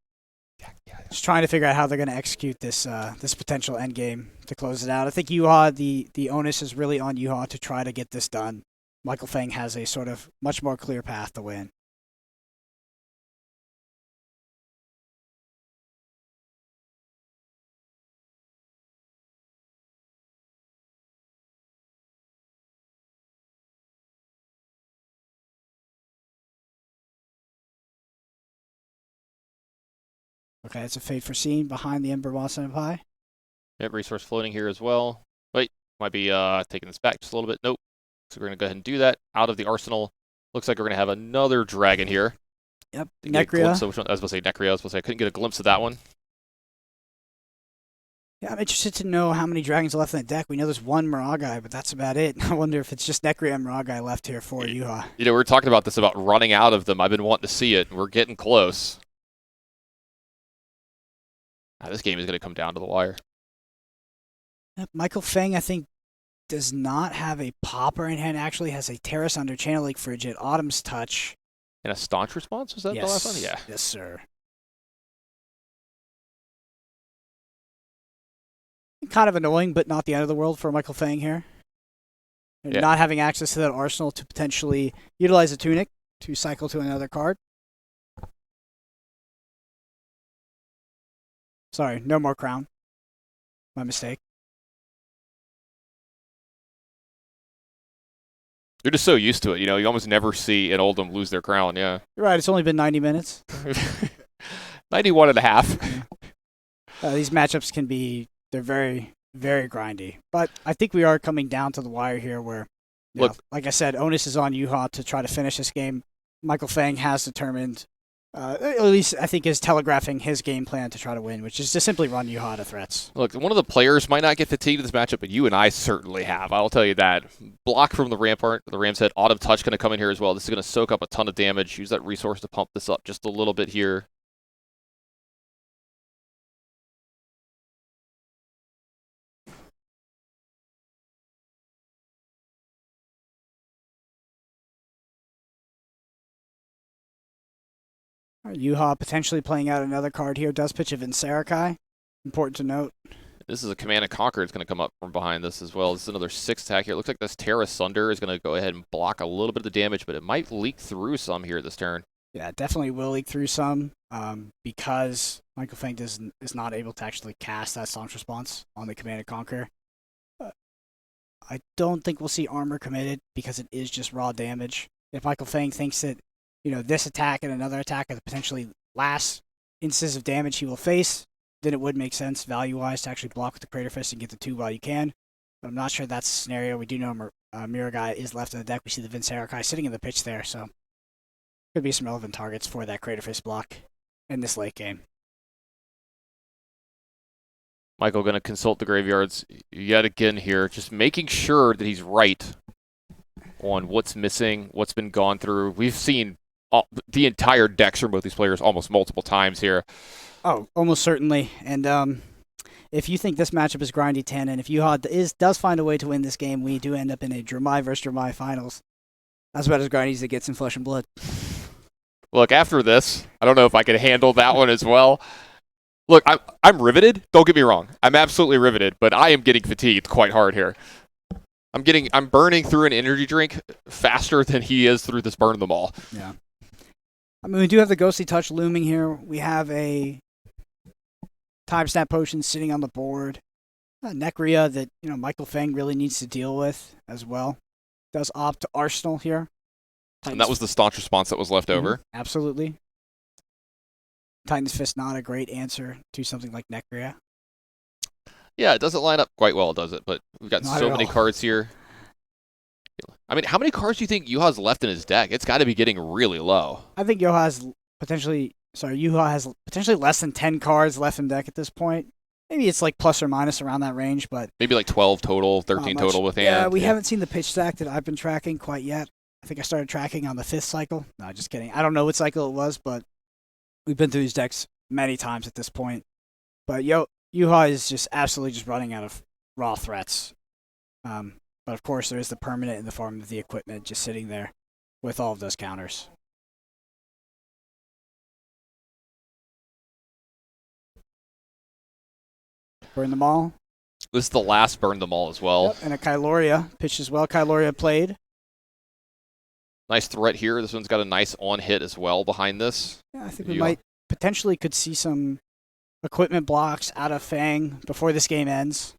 Just trying to figure out how they're going to execute this this potential endgame to close it out. I think Juha, the onus is really on Juha to try to get this done. Michael Feng has a sort of much more clear path to win. Okay, it's a Fate Foreseen behind the Ember Boss Senpai. Yep, resource floating here as well. Wait, might be taking this back just a little bit. Nope. So we're going to go ahead and do that. Out of the arsenal. Looks like we're going to have another dragon here. Yep, Necria. Necria. I was supposed to say Necria. I was supposed to say I couldn't get a glimpse of that one. Yeah, I'm interested to know how many dragons are left in the deck. We know there's one Miragai, but that's about it. I wonder if it's just Necria and Miragai left here for Juha. You know, we were talking about this, about running out of them. I've been wanting to see it. We're getting close. This game is going to come down to the wire. Yep, Michael Feng, I think, does not have a Popper in hand. Actually has a Terrace under Channel Lake Frigid, Autumn's Touch. And a staunch response? Was that the last one? Yeah. Yes, sir. Kind of annoying, but not the end of the world for Michael Feng here. Yeah. Not having access to that arsenal to potentially utilize a Tunic to cycle to another card. Sorry, no more Crown. My mistake. You're just so used to it. You know, you almost never see an Oldham lose their crown. Yeah. You're right, it's only been 90 minutes. 91 and a half. These matchups can be, they're very, very grindy. But I think we are coming down to the wire here where, look, like I said, onus is on Juha to try to finish this game. Michael Feng has determined, at least I think is telegraphing his game plan to try to win, which is to simply run Juha to threats. Look, one of the players might not get fatigued in this matchup, but you and I certainly have. I'll tell you that. Block from the Rampart, the Ram's Head. Autumn Touch going to come in here as well. This is going to soak up a ton of damage. Use that resource to pump this up just a little bit here. Juha potentially playing out another card here. Does pitch a Vinserakai. Important to note. This is a Command and Conquer. It's going to come up from behind this as well. This is another 6 attack here. It looks like this Terra Sunder is going to go ahead and block a little bit of the damage, but it might leak through some here this turn. Yeah, definitely will leak through some because Michael Feng is not able to actually cast that Staunch Response on the Command and Conquer. I don't think we'll see armor committed because it is just raw damage. If Michael Feng thinks that, you know, this attack and another attack are the potentially last instances of damage he will face, then it would make sense value-wise to actually block with the Crater Fist and get the 2 while you can. But I'm not sure that's the scenario. We do know Miragai is left in the deck. We see the Vinserakai sitting in the pitch there, so could be some relevant targets for that Crater Fist block in this late game. Michael going to consult the graveyards yet again here, just making sure that he's right on what's missing, what's been gone through. We've seen the entire decks from both these players almost multiple times here. Oh, almost certainly. And if you think this matchup is grindy 10, and if Juha does find a way to win this game, we do end up in a Dramai versus Dramai finals. That's about as grindy as it gets in Flesh and Blood. Look, after this, I don't know if I can handle that one as well. Look, I'm riveted. Don't get me wrong. I'm absolutely riveted, but I am getting fatigued quite hard here. I'm burning through an energy drink faster than he is through this Burn Them All. Yeah. I mean, we do have the Ghostly Touch looming here. We have a Time Snap Potion sitting on the board. Necria that, you know, Michael Feng really needs to deal with as well. Does opt to Arsenal here. And that was the staunch response that was left over. Absolutely. Titan's Fist, not a great answer to something like Necria. Yeah, it doesn't line up quite well, does it? But we've got so many cards here. I mean, how many cards do you think Juha's left in his deck? It's got to be getting really low. I think Juha has potentially less than 10 cards left in deck at this point. Maybe it's like plus or minus around that range, but maybe like 12 total, 13 total with hand. Yeah, we haven't seen the pitch stack that I've been tracking quite yet. I think I started tracking on the 5th cycle. No, just kidding. I don't know what cycle it was, but we've been through these decks many times at this point. But Juha is just absolutely just running out of raw threats. But of course, there is the permanent in the form of the equipment just sitting there with all of those counters. Burn them all. This is the last burn them all as well. Yep, and a Kyloria pitched as well. Kyloria played. Nice threat here. This one's got a nice on hit as well behind this. Yeah, I think we might potentially could see some equipment blocks out of Feng before this game ends.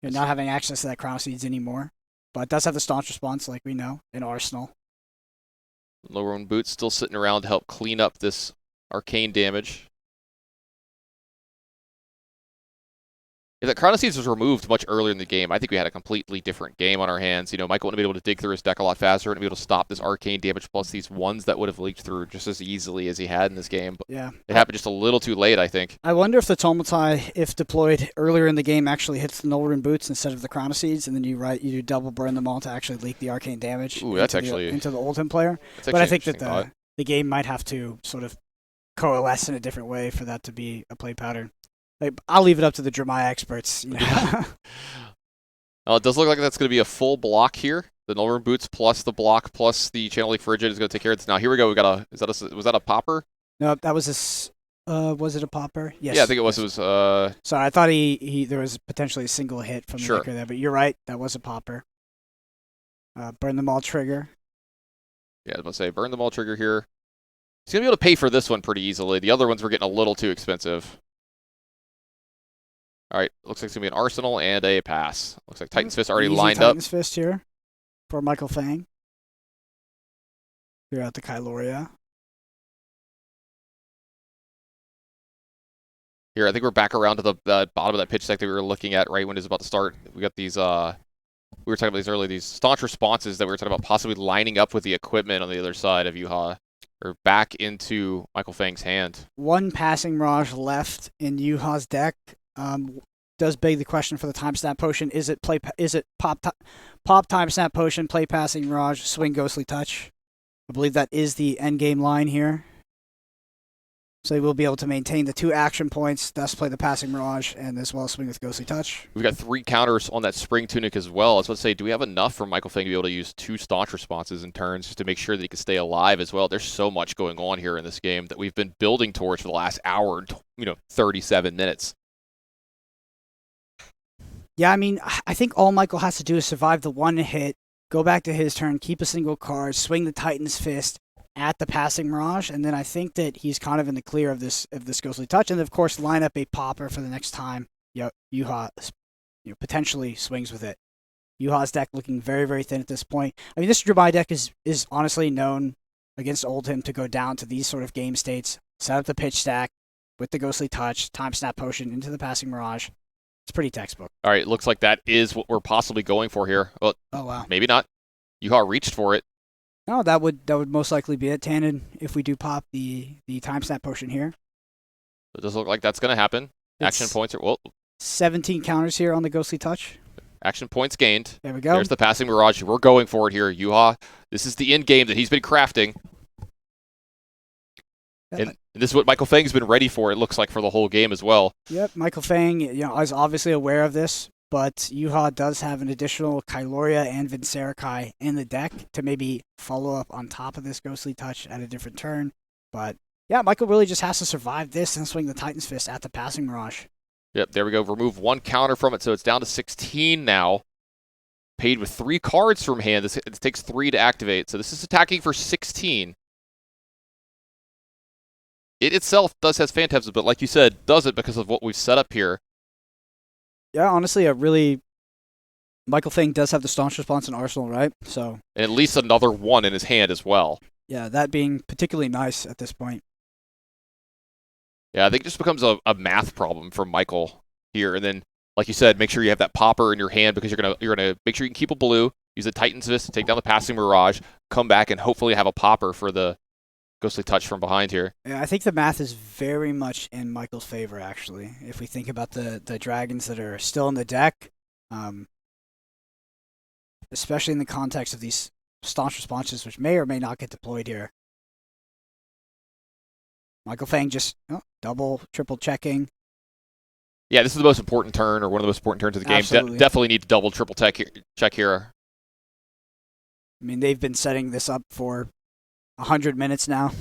You're not having access to that Crown Seeds anymore. But it does have the staunch response, like we know, in Arsenal. Lowrone Boots still sitting around to help clean up this arcane damage. If that Crown of Seeds was removed much earlier in the game, I think we had a completely different game on our hands. You know, Michael would have been able to dig through his deck a lot faster and be able to stop this arcane damage plus these ones that would have leaked through just as easily as he had in this game. But yeah, it happened just a little too late, I think. I wonder if the Tomatai, if deployed earlier in the game, actually hits the Null Rune Boots instead of the Crown of Seeds, and then you do double burn them all to actually leak the arcane damage into the Oldhim player. But I think that the game might have to sort of coalesce in a different way for that to be a play pattern. Like, I'll leave it up to the Dramaya experts. You know? Well, it does look like that's going to be a full block here. The Null Rune Boots plus the block plus the Channel Leak Frigid is going to take care of this. Now here we go. We got was that a popper? No, that was was it a popper? Yes. Yeah, I think it was. It was. Sorry, I thought there was potentially a single hit from the Necro there, but you're right. That was a popper. Burn them all trigger. Yeah, I was about to say burn them all trigger here. He's going to be able to pay for this one pretty easily. The other ones were getting a little too expensive. All right, looks like it's going to be an Arsenal and a pass. Looks like Titan's Fist already lined up. Titan's Fist here for Michael Feng. Clear out the Kyloria. Here, I think we're back around to the bottom of that pitch deck that we were looking at right when it was about to start. We got these, we were talking about these earlier, these staunch responses that we were talking about possibly lining up with the equipment on the other side of Juha, or back into Michael Feng's hand. One passing Mirage left in Juha's deck. Does beg the question for the Time Snap Potion. Is it pop Time Snap Potion, play Passing Mirage, swing Ghostly Touch? I believe that is the endgame line here. So they will be able to maintain the 2 action points, thus play the Passing Mirage, and as well as swing with Ghostly Touch. We've got 3 counters on that Spring Tunic as well. I was about to say, do we have enough for Michael Feng to be able to use 2 staunch responses in turns just to make sure that he can stay alive as well? There's so much going on here in this game that we've been building towards for the last hour and 37 minutes. Yeah, I mean, I think all Michael has to do is survive the 1 hit, go back to his turn, keep a single card, swing the Titan's Fist at the Passing Mirage, and then I think that he's kind of in the clear of this Ghostly Touch, and of course line up a popper for the next time Juha potentially swings with it. Juha's deck looking very, very thin at this point. I mean, this Dramaya deck is honestly known against Oldhim to go down to these sort of game states, set up the pitch stack with the Ghostly Touch, Time Snap Potion into the Passing Mirage. It's pretty textbook. All right, looks like that is what we're possibly going for here. Well, oh wow, maybe not. Juha reached for it. No, that would most likely be it, Tannen, if we do pop the Time Snap Potion here. It does look like that's going to happen. Action points are 17 counters here on the Ghostly Touch. Action points gained. There we go. There's the Passing Mirage. We're going for it here. Juha, this is the end game that he's been crafting. And this is what Michael Feng's been ready for, it looks like, for the whole game as well. Yep, Michael Feng is obviously aware of this, but Juha does have an additional Kyloria and Vincerakai in the deck to maybe follow up on top of this Ghostly Touch at a different turn. But yeah, Michael really just has to survive this and swing the Titan's Fist at the Passing Mirage. Yep, there we go. Remove 1 counter from it, so it's down to 16 now. Paid with 3 cards from hand. It takes 3 to activate, so this is attacking for 16. It itself does have Phantasm, but like you said, does it because of what we've set up here. Yeah, honestly, a really Michael Feng does have the staunch response in Arsenal, right? So, And at least another one in his hand as well. yeah, that being particularly nice at this point. Yeah, I think it just becomes a math problem for Michael here. And then, like you said, make sure you have that popper in your hand because you're gonna make sure you can keep a blue, use the Titan's Fist to take down the passing Mirage, come back and hopefully have a popper for the Ghostly Touch from behind here. Yeah, I think the math is very much in Michael's favor, actually. If we think about the dragons that are still in the deck, especially in the context of these staunch responses, which may or may not get deployed here. Michael Feng just double, triple checking. Yeah, this is the most important turn, or one of the most important turns of the game. Definitely need to double, triple check here. I mean, they've been setting this up for 100 minutes now.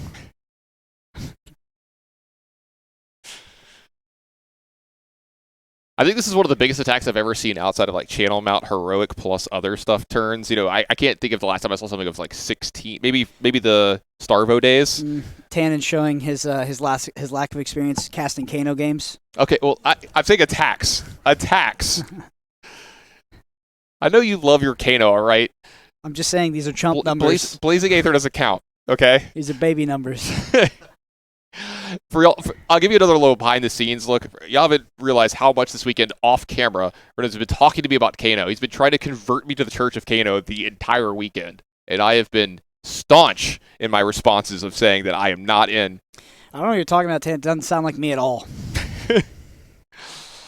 I think this is one of the biggest attacks I've ever seen outside of like Channel Mount Heroic plus other stuff turns. You know, I can't think of the last time I saw something of like 16, maybe the Starvo days. Tannen showing his lack of experience casting Kano games. Okay, well I'm saying attacks. Attacks. I know you love your Kano, all right? I'm just saying these are chump numbers. Blazing Aether doesn't count, okay? These are baby numbers. For y'all, I'll give you another little behind-the-scenes look. Y'all haven't realized how much this weekend off-camera Renan's been talking to me about Kano. He's been trying to convert me to the Church of Kano the entire weekend, and I have been staunch in my responses of saying that I am not in. I don't know what you're talking about, Tan. It doesn't sound like me at all.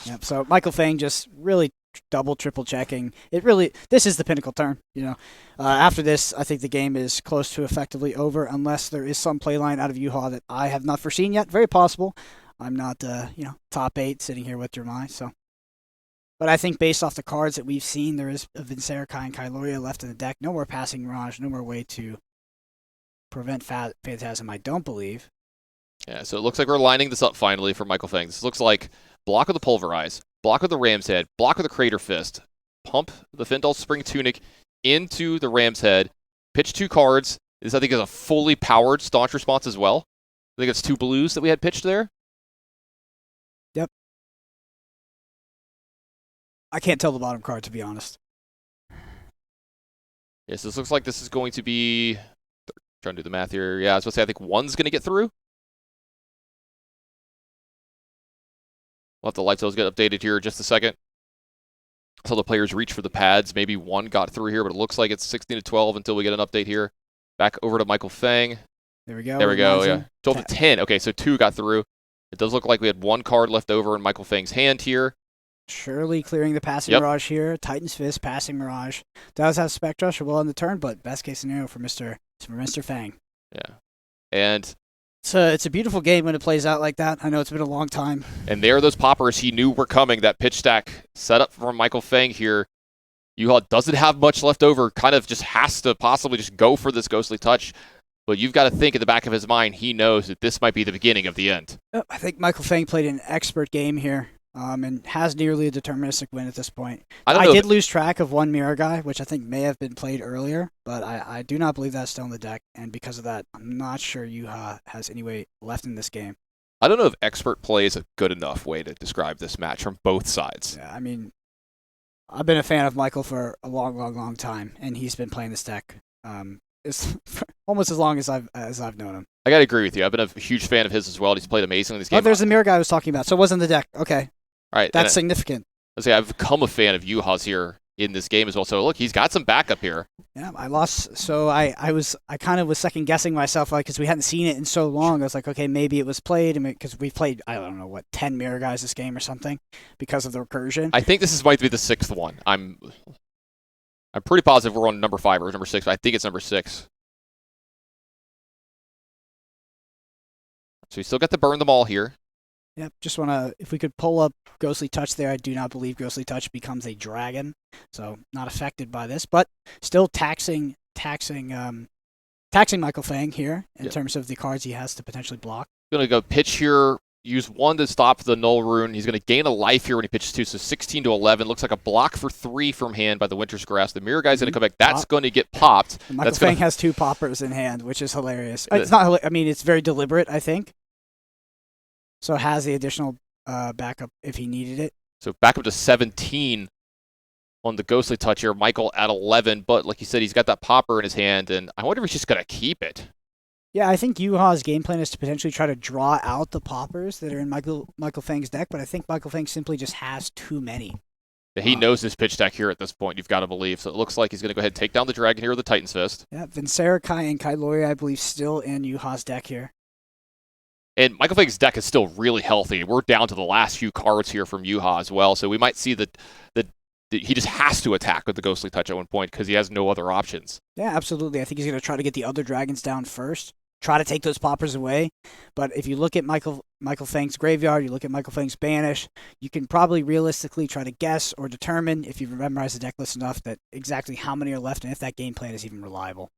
Yep. So Michael Feng just really double, triple checking. This is the pinnacle turn. You know, after this, I think the game is close to effectively over, unless there is some playline out of Juha that I have not foreseen yet. Very possible. I'm not, top 8 sitting here with Jermai. So, but I think based off the cards that we've seen, there is a Vincerakai and Kyloria left in the deck. No more passing Mirage. No more way to prevent Phantasm. I don't believe. Yeah. So it looks like we're lining this up finally for Michael Feng. This looks like block with the Pulverize. Block with the Ram's Head, block with the Crater Fist, pump the Fendal Spring Tunic into the Ram's Head, pitch 2 cards. This, I think, is a fully powered staunch response as well. I think it's 2 blues that we had pitched there. Yep. I can't tell the bottom card, to be honest. Yes, this looks like this is going to be... Trying to do the math here. Yeah, I was supposed to say I think 1's going to get through. We'll have the light cells get updated here in just a second. So the players reach for the pads. Maybe 1 got through here, but it looks like it's 16 to 12 until we get an update here. Back over to Michael Feng. There we go. There we go, yeah. 12 to 10. Okay, so 2 got through. It does look like we had 1 card left over in Michael Feng's hand here. Surely clearing the passing Mirage here. Titan's Fist, passing Mirage. Does have Spectre Rush well on the turn, but best case scenario for Mr. Feng. Yeah. And... it's a beautiful game when it plays out like that. I know it's been a long time. And there are those poppers he knew were coming. That pitch stack set up from Michael Feng here. Juha doesn't have much left over. Kind of just has to possibly just go for this Ghostly Touch. But you've got to think in the back of his mind, he knows that this might be the beginning of the end. I think Michael Feng played an expert game here. And has nearly a deterministic win at this point. I did lose track of one Mirror Guy, which I think may have been played earlier, but I do not believe that's still in the deck, and because of that, I'm not sure Juha has any way left in this game. I don't know if expert play is a good enough way to describe this match from both sides. Yeah, I mean, I've been a fan of Michael for a long, long, long time, and he's been playing this deck almost as long as I've known him. I gotta agree with you. I've been a huge fan of his as well. He's played amazingly in this game. Oh, there's the Mirror Guy I was talking about, so it wasn't the deck. Okay. All right, that's significant. I've become a fan of Juha's here in this game as well. So look, he's got some backup here. Yeah, I lost. So I kind of was second guessing myself, like, because we hadn't seen it in so long. I was like, okay, maybe it was played, because we played, I don't know, 10 Mirror Guys this game or something because of the recursion. I think this might be the 6th one. I'm pretty positive we're on number 5 or number 6. But I think it's number 6. So we still got to burn them all here. Yep, just want to, if we could pull up Ghostly Touch there, I do not believe Ghostly Touch becomes a dragon, so not affected by this, but still taxing Michael Feng here in terms of the cards he has to potentially block. Going to go pitch here, use 1 to stop the Null Rune. He's going to gain a life here when he pitches 2, so 16 to 11. Looks like a block for 3 from hand by the Winter's Grasp. The Mirror Guy's going to come back. That's going to get popped. And Michael Feng has 2 poppers in hand, which is hilarious. It's not, I mean, it's very deliberate, I think. So it has the additional backup if he needed it. So back up to 17 on the ghostly touch here. Michael at 11, but like you said, he's got that popper in his hand, and I wonder if he's just going to keep it. Yeah, I think Juha's game plan is to potentially try to draw out the poppers that are in Michael Feng's deck, but I think Michael Feng simply just has too many. He knows his pitch deck here at this point, you've got to believe. So it looks like he's going to go ahead and take down the Dragon here with the Titan's Fist. Yeah, Vincerakai and Kailori, I believe, still in Juha's deck here. And Michael Feng's deck is still really healthy. We're down to the last few cards here from Juha as well, so we might see that he just has to attack with the Ghostly Touch at one point because he has no other options. Yeah, absolutely. I think he's going to try to get the other dragons down first, try to take those poppers away. But if you look at Michael Feng's graveyard, you look at Michael Feng's banish, you can probably realistically try to guess or determine, if you've memorized the deck list enough, that exactly how many are left and if that game plan is even reliable.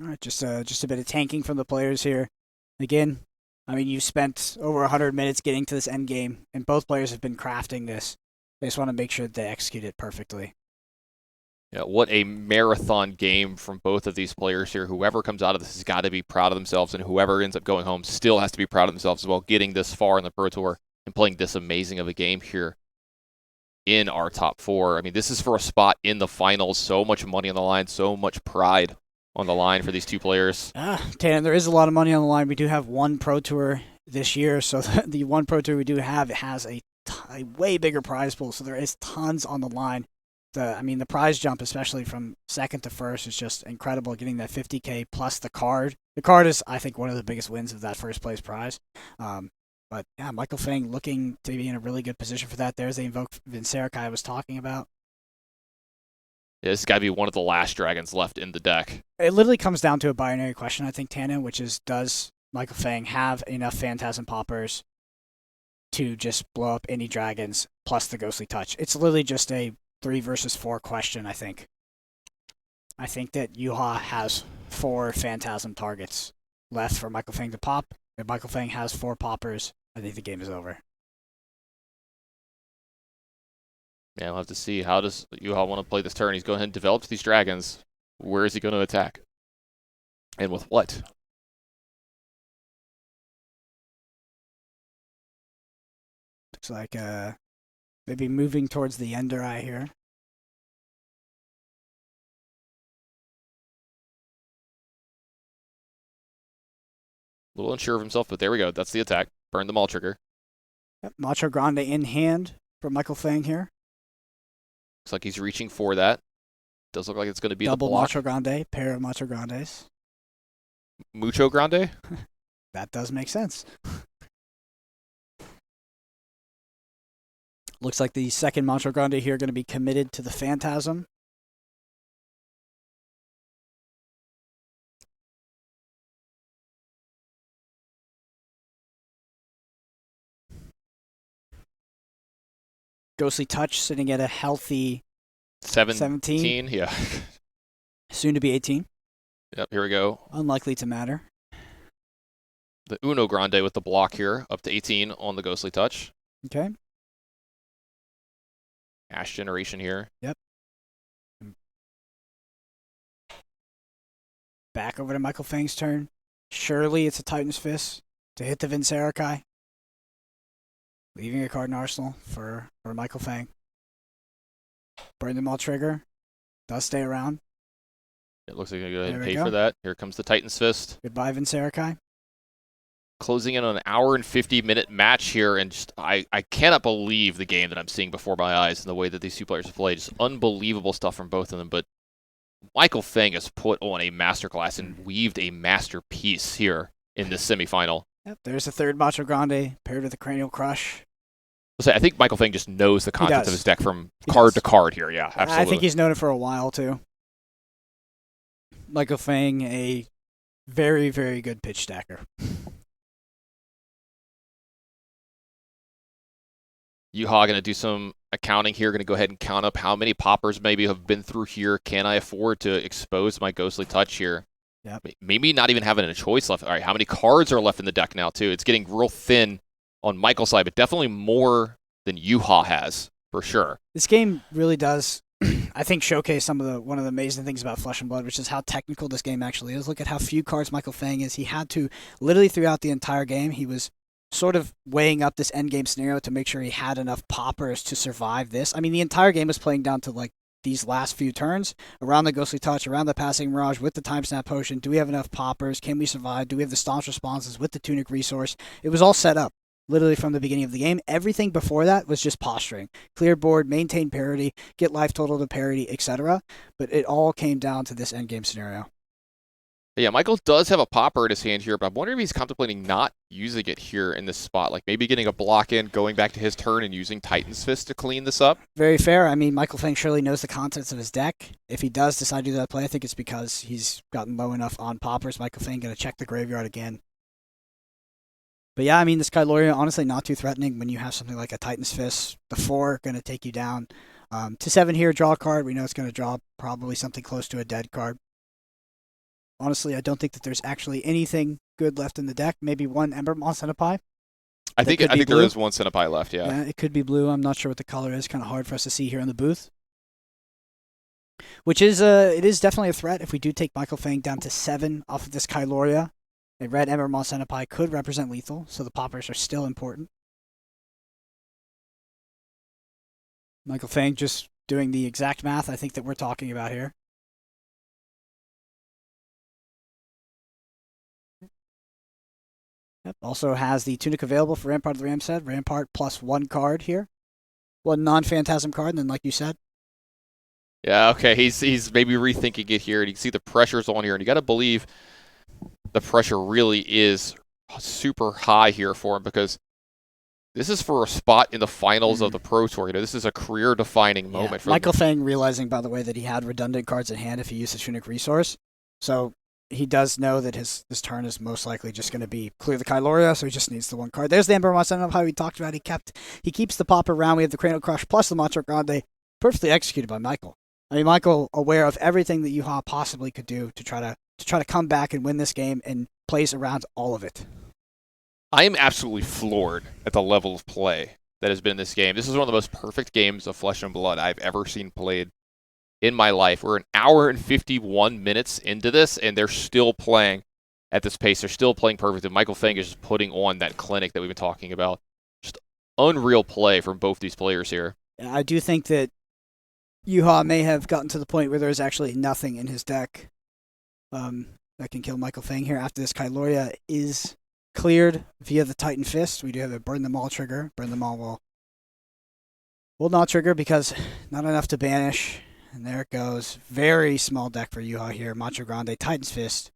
All right, just a bit of tanking from the players here. Again, I mean, you spent over 100 minutes getting to this end game, and both players have been crafting this. They just want to make sure that they execute it perfectly. Yeah, what a marathon game from both of these players here. Whoever comes out of this has got to be proud of themselves, and whoever ends up going home still has to be proud of themselves as well, getting this far in the Pro Tour and playing this amazing of a game here in our top four. I mean, this is for a spot in the finals. So much money on the line, so much pride on the line for these two players. Tan, there is a lot of money on the line. We do have one Pro Tour this year, so the one Pro Tour we do have, it has a way bigger prize pool, so there is tons on the line. The prize jump, especially from second to first, is just incredible, getting that 50K plus the card. The card is, I think, one of the biggest wins of that first place prize. But yeah, Michael Feng looking to be in a really good position for that. There's the Invoke Vincerakai I was talking about. Yeah, this has got to be one of the last dragons left in the deck. It literally comes down to a binary question, I think, Tana, which is, does Michael Feng have enough Phantasm Poppers to just blow up any dragons plus the Ghostly Touch? It's literally just a 3 versus 4 question, I think. I think that Juha has 4 Phantasm targets left for Michael Feng to pop. If Michael Feng has 4 poppers, I think the game is over. Yeah, we'll have to see. How does Juha want to play this turn? He's going ahead and develops these dragons. Where is he going to attack? And with what? Looks like maybe moving towards the Ender Eye here. A little unsure of himself, but there we go. That's the attack. Burn the Maul trigger. Yep, Macho Grande in hand for Michael Feng here. Looks like he's reaching for that. Does look like it's going to be double the block. Macho Grande, pair of Macho Grandes. Mucho Grande? That does make sense. Looks like the second Macho Grande here going to be committed to the Phantasm. Ghostly Touch sitting at a healthy 17. Yeah. Soon to be 18. Yep, here we go. Unlikely to matter. The Uno Grande with the block here, up to 18 on the Ghostly Touch. Okay. Ash Generation here. Yep. Back over to Michael Feng's turn. Surely it's a Titan's Fist to hit the Vincerakai. Leaving a card in arsenal for Michael Feng. Burn the Maul trigger. Does stay around. It looks like you're going to go ahead and pay for that. Here comes the Titan's Fist. Goodbye, Vincerakai. Closing in on an hour and 50-minute match here, and just I cannot believe the game that I'm seeing before my eyes and the way that these two players have played. Just unbelievable stuff from both of them. But Michael Feng has put on a masterclass and weaved a masterpiece here in this semifinal. Yep, there's a third Macho Grande paired with a Cranial Crush. I think Michael Feng just knows the contents of his deck from card to card here. Yeah, absolutely. I think he's known it for a while, too. Michael Feng, a very, very good pitch stacker. Juha going to do some accounting here. Going to go ahead and count up how many poppers maybe have been through here. Can I afford to expose my Ghostly Touch here? Yep. Maybe not even having a choice left. All right, how many cards are left in the deck now, too? It's getting real thin on Michael's side, but definitely more than Juha has, for sure. This game really does I think showcase one of the amazing things about Flesh and Blood, which is how technical this game actually is. Look at how few cards Michael Feng is. He had to literally throughout the entire game. He was sort of weighing up this end game scenario to make sure he had enough poppers to survive this. I mean, the entire game was playing down to like these last few turns around the Ghostly Touch, around the Passing Mirage with the Time Snap Potion. Do we have enough poppers? Can we survive? Do we have the staunch responses with the Tunic Resource? It was all set up literally from the beginning of the game. Everything before that was just posturing. Clear board, maintain parity, get life total to parity, etc. But it all came down to this endgame scenario. Yeah, Michael does have a popper in his hand here, but I'm wondering if he's contemplating not using it here in this spot. Like maybe getting a block in, going back to his turn, and using Titan's Fist to clean this up. Very fair. I mean, Michael Feng surely knows the contents of his deck. If he does decide to do that play, I think it's because he's gotten low enough on poppers. Michael Feng going to check the graveyard again. But yeah, I mean, this Kyloria, honestly, not too threatening when you have something like a Titan's Fist. The 4 going to take you down. To 7 here, draw a card. We know it's going to draw probably something close to a dead card. Honestly, I don't think that there's actually anything good left in the deck. Maybe one Ember Moss and a Pie. I think there is one Centipie left, yeah. Yeah, it could be blue. I'm not sure what the color is. Kind of hard for us to see here in the booth. Which is, it is definitely a threat if we do take Michael Feng down to 7 off of this Kyloria. A red Ember Moss and a Pie could represent lethal, so the poppers are still important. Michael Feng just doing the exact math I think that we're talking about here. Yep. Also has the Tunic available for Rampart of the Ramshead. Rampart plus 1 card here. 1 non-Phantasm card, and then like you said. Yeah, okay, he's maybe rethinking it here, and you can see the pressure's on here, and you got to believe the pressure really is super high here for him, because this is for a spot in the finals of the Pro Tour. You know, this is a career-defining moment for Michael Feng realizing, by the way, that he had redundant cards at hand if he used the Tunic Resource. So he does know that this turn is most likely just going to be clear the Kyloria, so he just needs the 1 card. There's the Ember Moss. I don't know how we talked about. He keeps the popper around. We have the Cranial Crush plus the Macho Grande, perfectly executed by Michael. I mean, Michael aware of everything that Juha possibly could do to try to come back and win this game, and plays around all of it. I am absolutely floored at the level of play that has been in this game. This is one of the most perfect games of Flesh and Blood I've ever seen played in my life. We're an hour and 51 minutes into this, and they're still playing at this pace. They're still playing perfect, and Michael Feng is just putting on that clinic that we've been talking about. Just unreal play from both these players here. I do think that Juha may have gotten to the point where there's actually nothing in his deck that can kill Michael Feng here after this Kyloria is cleared via the Titan Fist. We do have a Burn Them All trigger. Burn Them All will not trigger because not enough to banish. And there it goes. Very small deck for Juha here. Macho Grande, Titan's Fist.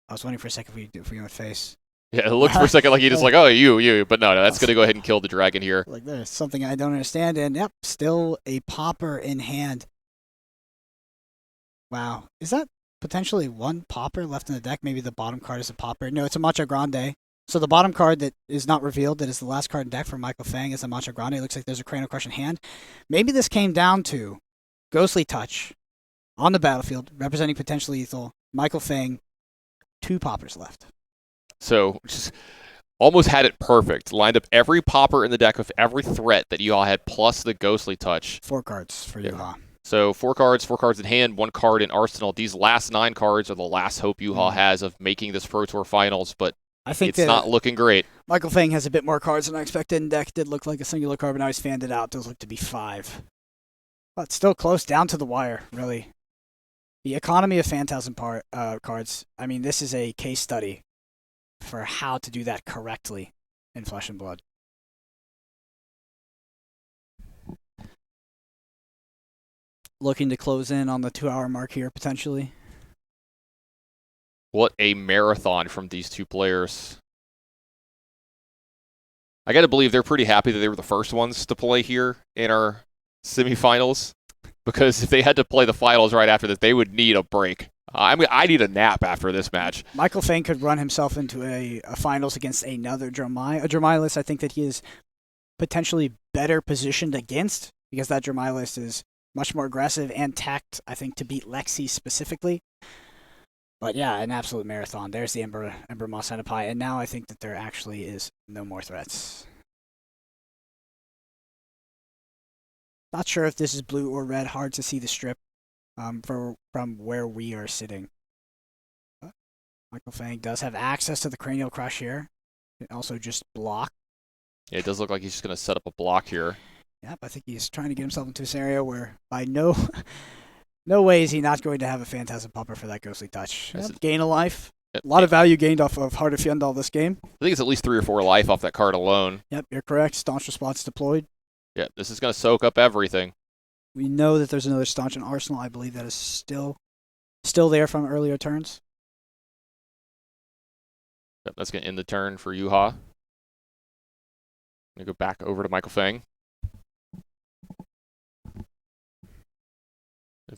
I was wondering for a second if we went face. Yeah, it looked for a second like he just like, oh, you. But no, that's going to go ahead and kill the dragon here. Like, there's something I don't understand. And, yep, still a popper in hand. Wow. Is that potentially 1 popper left in the deck? Maybe the bottom card is a popper. No, it's a Macho Grande. So the bottom card that is not revealed, that is the last card in deck for Michael Feng, is a Macho Grande. It looks like there's a Cranial Crush in hand. Maybe this came down to Ghostly Touch on the battlefield, representing potentially lethal. Michael Feng, 2 poppers left. So just almost had it perfect. Lined up every popper in the deck with every threat that you all had, plus the Ghostly Touch. 4 cards for Juha. So 4 cards in hand, 1 card in arsenal. These last 9 cards are the last hope Juha has of making this Pro Tour Finals, but I think it's not looking great. Michael Feng has a bit more cards than I expected in deck. Did look like a singular card, but now he's fanned it out. Does look to be 5. But still close, down to the wire, really. The economy of Phantasm cards, I mean, this is a case study for how to do that correctly in Flesh and Blood. Looking to close in on the 2-hour mark here, potentially. What a marathon from these 2 players. I got to believe they're pretty happy that they were the first ones to play here in our semifinals, because if they had to play the finals right after this, they would need a break. I need a nap after this match. Michael Feng could run himself into a finals against another Dromai. A Dromai list I think that he is potentially better positioned against, because that Dromai list is much more aggressive and tacked, I think, to beat Lexi specifically. But yeah, an absolute marathon. There's the Ember Moss and a Pie, and now I think that there actually is no more threats. Not sure if this is blue or red. Hard to see the strip from where we are sitting. But Michael Feng does have access to the cranial crush here. It also just block. Yeah, it does look like he's just going to set up a block here. Yep, I think he's trying to get himself into a scenario where by no way is he not going to have a Phantasm Popper for that ghostly touch. Yep, gain a life. A lot of value gained off of Heart of Fjandal this game. I think it's at least 3 or 4 life off that card alone. Yep, you're correct. Staunch Response deployed. Yeah, this is going to soak up everything. We know that there's another Staunch in Arsenal. I believe that is still there from earlier turns. Yep, that's going to end the turn for Juha. Going to go back over to Michael Feng.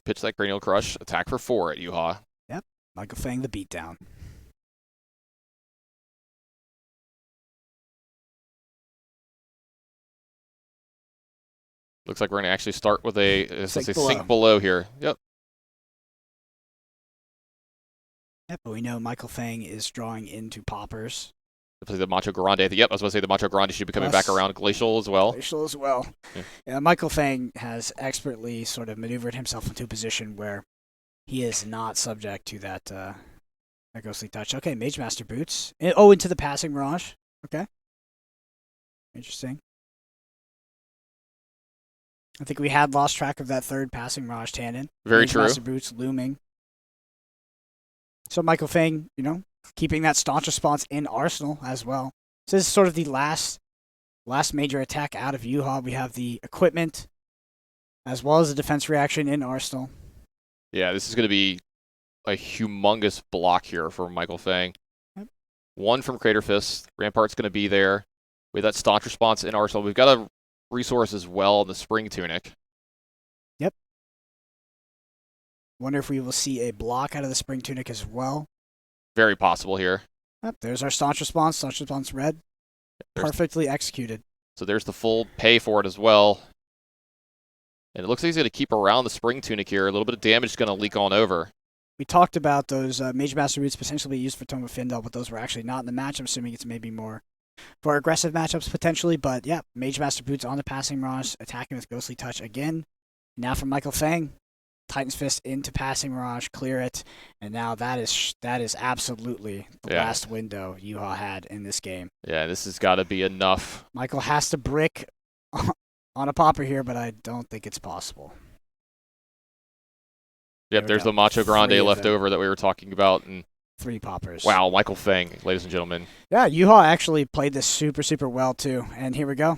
Pitch that cranial crush. Attack for 4 at Juha. Yep, Michael Feng the beatdown. Looks like we're going to actually start with a sink below here. Yep. Yep, but we know Michael Feng is drawing into poppers. The Macho Grande. Yep, I was going to say the Macho Grande should be coming back around Glacial as well. Glacial as well. Yeah, Michael Feng has expertly sort of maneuvered himself into a position where he is not subject to that ghostly touch. Okay, Mage Master Boots. Into the Passing Mirage. Okay. Interesting. I think we had lost track of that third Passing Mirage Tannen. Very Mage true. Master Boots looming. So Michael Feng, keeping that Staunch Response in Arsenal as well. So this is sort of the last major attack out of Juha. We have the equipment as well as the defense reaction in Arsenal. Yeah, this is going to be a humongous block here for Michael Feng. Yep. 1 from Crater Fist. Rampart's going to be there. We have that Staunch Response in Arsenal. We've got a resource as well in the Spring Tunic. Yep. Wonder if we will see a block out of the Spring Tunic as well. Very possible here. Yep, there's our Staunch Response red. Perfectly executed. So there's the full pay for it as well. And it looks like he's going to keep around the Spring Tunic here. A little bit of damage is going to leak on over. We talked about those Mage Master Boots potentially used for Tome of Findel, but those were actually not in the match. I'm assuming it's maybe more for aggressive matchups potentially. But yeah, Mage Master Boots on the Passing Mirage, attacking with Ghostly Touch again. Now from Michael Feng. Titan's Fist into Passing Mirage, clear it, and now that is absolutely the last window Juha had in this game. Yeah, this has got to be enough. Michael has to brick on a popper here, but I don't think it's possible. Yep, there's the Macho Grande left over that we were talking about. And 3 poppers. Wow, Michael Feng, ladies and gentlemen. Yeah, Juha actually played this super, super well, too. And here we go.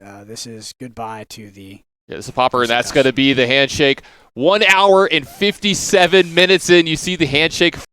This is goodbye to the... Yeah, this is a popper, and that's going to be the handshake. 1 hour and 57 minutes in, you see the handshake